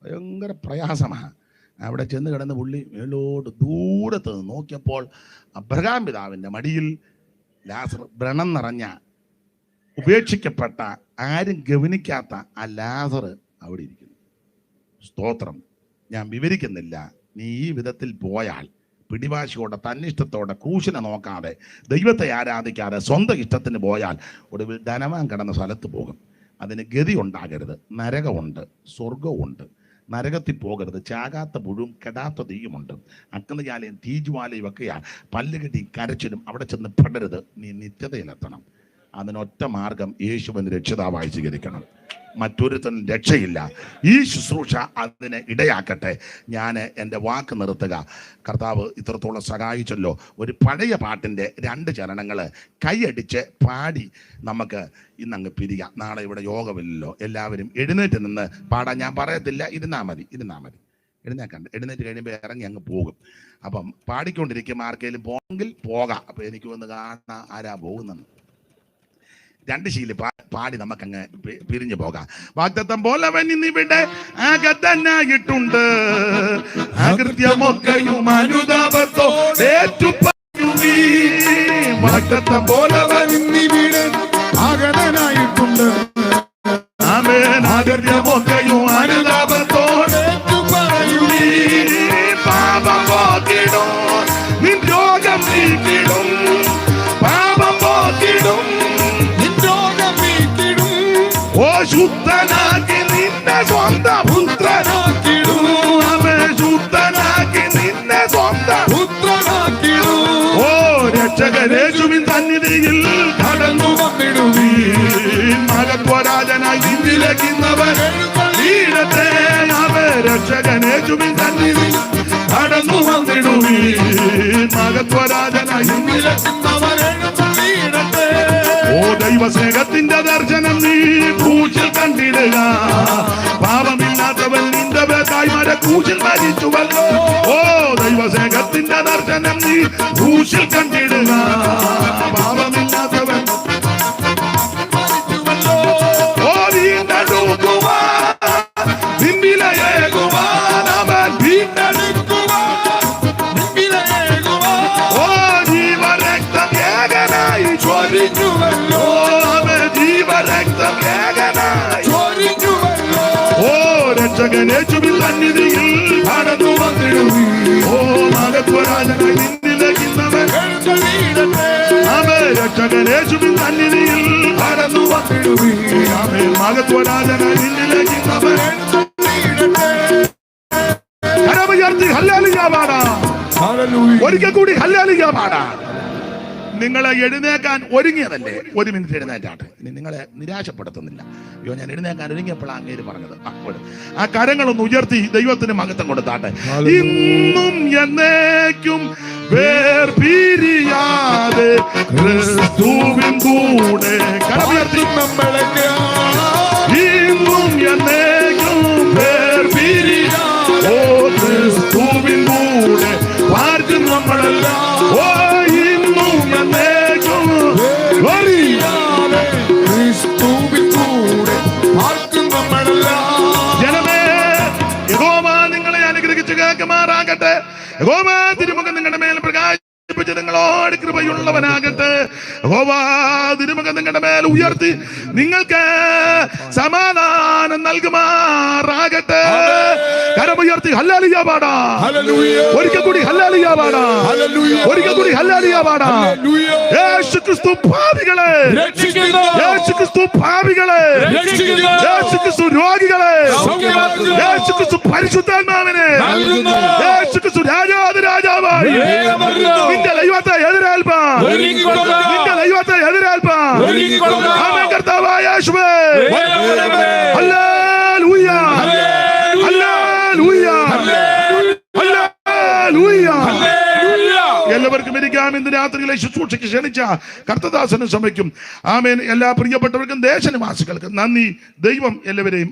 ഭയങ്കര പ്രയാസമാണ്. അവിടെ ചെന്ന് കിടന്ന് പുള്ളി മേലോട്ട് ദൂരത്ത് നിന്ന് നോക്കിയപ്പോൾ അബ്രഹാം പിതാവിൻ്റെ മടിയിൽ ലാസർ, വ്രണം നിറഞ്ഞ, ഉപേക്ഷിക്കപ്പെട്ട, ആരും ഗവനിക്കാത്ത ആ ലാസർ അവിടെ ഇരിക്കുന്നു. സ്തോത്രം. ഞാൻ വിവരിക്കുന്നില്ല. നീ ഈ വിധത്തിൽ പോയാൽ, പിടിവാശിയോടെ, തന്നിഷ്ടത്തോടെ, ക്രൂശിനെ നോക്കാതെ, ദൈവത്തെ ആരാധിക്കാതെ, സ്വന്തം ഇഷ്ടത്തിന് പോയാൽ ഒടുവിൽ ധനവാൻ കിടന്ന സ്ഥലത്ത് പോകും. അതിന് ഗതി ഉണ്ടാകരുത്. നരകമുണ്ട്, സ്വർഗവുമുണ്ട്. നരകത്തിൽ പോകരുത്. ചാകാത്ത പുഴുവും കെടാത്ത തീയുമുണ്ട്. അഗ്നിജാലയും തീജ്വാലയും ഒക്കെയാൽ പല്ലുകെട്ടി കരച്ചിലും അവിടെ ചെന്ന് പെടരുത്. നീ നിത്യതയിലെത്തണം. അതിനൊറ്റ മാർഗം യേശുവിന് രക്ഷിതാവായി സ്വീകരിക്കണം. മറ്റൊരുത്തനും രക്ഷയില്ല. ഈ ശുശ്രൂഷ അതിനെ ഇടയാക്കട്ടെ. ഞാൻ എൻ്റെ വാക്ക് നിർത്തുക. കർത്താവ് ഇത്രത്തോളം സഹായിച്ചല്ലോ. ഒരു പഴയ പാട്ടിൻ്റെ 2 ചരണങ്ങൾ കൈയടിച്ച് പാടി നമുക്ക് ഇന്നങ്ങ് പിരിയാം. നാളെ ഇവിടെ യോഗമില്ലല്ലോ. എല്ലാവരും എഴുന്നേറ്റ് നിന്ന് പാടാൻ ഞാൻ പറയത്തില്ല. ഇരുന്നാ മതി. എഴുന്നേറ്റ് കഴിയുമ്പോൾ ഇറങ്ങി അങ്ങ് പോകും. അപ്പം പാടിക്കൊണ്ടിരിക്കും. ആർക്കെങ്കിലും പോകണമെങ്കിൽ പോകാം. അപ്പം എനിക്ക് വന്ന് കാണാൻ ആരാ പോകുന്നെന്ന് 2 ശീലി പാടി നമുക്കങ്ങ് പിരിഞ്ഞു പോകാം. വാഗ്ദത്തം പോലവൻ ഇന്നിവിടെ ആഗതനായിട്ടുണ്ട്. അകൃത്യമൊക്കെയും അനുതാപത്തോടേറ്റുപറയുവീ. വാഗ്ദത്തം പോലവൻ ഇന്നിവിടെ ആഗതനായിട്ടുണ്ട്. ആമേൻ. അകൃത്യമൊക്കെയും അനുതാപത്തോടേറ്റുപറയുവീ. പാപം പോക്കിടും, നിൻ രോഗം നീക്കിടും. പാപം പോക്കിടും, ശുദ്ധനാക്കി നിന്നെ സ്വന്തം പുത്രനാക്കിടും. ശുദ്ധനാക്കി നിന്നെ സ്വന്തം പുത്രനാക്കിടും. ഓ രക്ഷകരേശുവിൻ സന്നിധിയിൽ കടന്നു വന്നിടുവീൻ. മഹത്വരാജനായി നിന്നിലക്കുന്നവൻ വീഴത്തെ. രക്ഷകനേശുവിൻ സന്നിധിയിൽ കടന്നു വന്നിടുവീൻ. മഹത്വരാജനായി നിന്നിലക്കുന്നവൻ വീഴത്തെ. ഓ ദൈവസ്നേഹത്തിന്റെ ദർശനം നീ ക്രൂശിൽ കണ്ടിടുക. പാപ കാൽവാര ക്രൂശിൽ മരിച്ചുവല്ലോ. ഓ ദൈവസ്നേഹത്തിന്റെ ദർശനം നീ ക്രൂശിൽ കണ്ടിടുക. പാപമില്ലാത്തവൻ ഓ വീണ്ടെടുക്കുവാൻ നിൻവിലയേകുവാൻ അവൻ വീണ്ടെടുക്കുവാൻ. ഓ ജീവരക്തം ഏകനായി ചൊരിഞ്ഞുവല്ലോ. അവൻ ജീവരക്തം ഏകനായി ചൊരിഞ്ഞുവല്ലോ. ഓ രക്ഷകൻ യേശുവിൻ സന്നിധിയിൽ കടന്നു വന്നിടുവീ. ഓ മഹത്വരാജനായി നിന്നിലകിന്നവൻ അവൻ രക്ഷകൻ യേശുവിൻ സന്നിധിയിൽ കടന്നു വന്നിടുവീ. അവൻ മഹത്വരാജനായി നിന്നിലകിന്നവൻ. കരമുയർത്തി ഹല്ലേലൂയ പാടാം. ഒരിക്കൽ കൂടി ഹല്ലേലൂയ പാടാം. നിങ്ങളെ എഴുന്നേക്കാൻ ഒരുങ്ങിയതല്ലേ? ഒരു മിനിറ്റ് എഴുന്നേറ്റാട്ടെ. ഇനി നിങ്ങളെ നിരാശപ്പെടുത്തുന്നില്ല. അയ്യോ ഞാൻ എഴുന്നേക്കാൻ ഒരുങ്ങിയപ്പോഴാണ് അങ്ങേര് പറഞ്ഞത്. ആ കരങ്ങളൊന്ന് ഉയർത്തി ദൈവത്തിന് മഹത്വം കൊടുത്താട്ടെ. ഇന്നും എന്നേക്കും വേർപിരിയാതെ ക്രിസ്തുവിൻ കൂടെ. കരമുയർത്തി നമ്മളെ ഇന്നും എന്നേക്കും വേർപിരിയാതെ ഓ ക്രിസ്തുവിൻ കൂടെ പാർക്കും നമ്മളെല്ലാം. ഓ ഇന്നും എന്നേക്കും ക്രിസ്തുവിൻ കൂടെ പാർക്കും നമ്മളെല്ലാം. ജനമേ യഹോവ നിങ്ങളെ അനുഗ്രഹിച്ച് കേൾക്കുമാറാകട്ടെ. യഹോവ തിരുമുഖം നിങ്ങളുടെ മേൽ പ്രകാശിപ്പിച്ച് നിങ്ങളോട് കൃപയുള്ളവനാകട്ടെ. യഹോവ തിരുമുഖം നിങ്ങളുടെ മേൽ ഉയർത്തി നിങ്ങൾക്ക് സമാധാനം നൽകുമാറാകട്ടെ. കരമുയർത്തി ഹല്ലേലൂയ പാടാം. ഒരിക്കൽ കൂടി ഹല്ലേലൂയ പാടാം. ഒരിക്കൽ കൂടി ഹല്ലേലൂയ പാടാം. യേശുക്രിസ്തു പാപികളെ രക്ഷിക്കുന്നു. യേശുക്രിസ്തു പാപികളെ രക്ഷിക്കുന്നു. യേശുക്രിസ്തു രോഗികളെ സൗഖ്യമാക്കുന്നു. യേശുക്രിസ്തു പരിശുദ്ധാത്മാവിനെ നൽകുന്നു. യേശുക്രിസ്തു രാജാവായി നിന്റെ ദൈവത്തെ എതിരേൽപ്പാൻ. നിന്റെ ദൈവത്തെ എതിരേൽപ്പാൻ. ആമേൻ കർത്താവായ യേശുവേ. Hallelujah hallelujah hallelujah. എല്ലാവർക്കും ഇരിക്കാം. ഇന്ന് രാത്രിയിലെ ശുശ്രൂഷയ്ക്ക് ക്ഷണിച്ച കർത്തദാസനും സഭയ്ക്കും ആമേൻ എല്ലാ പ്രിയപ്പെട്ടവർക്കും ദേശനിവാസികൾക്കും നന്ദി. ദൈവം എല്ലാവരെയും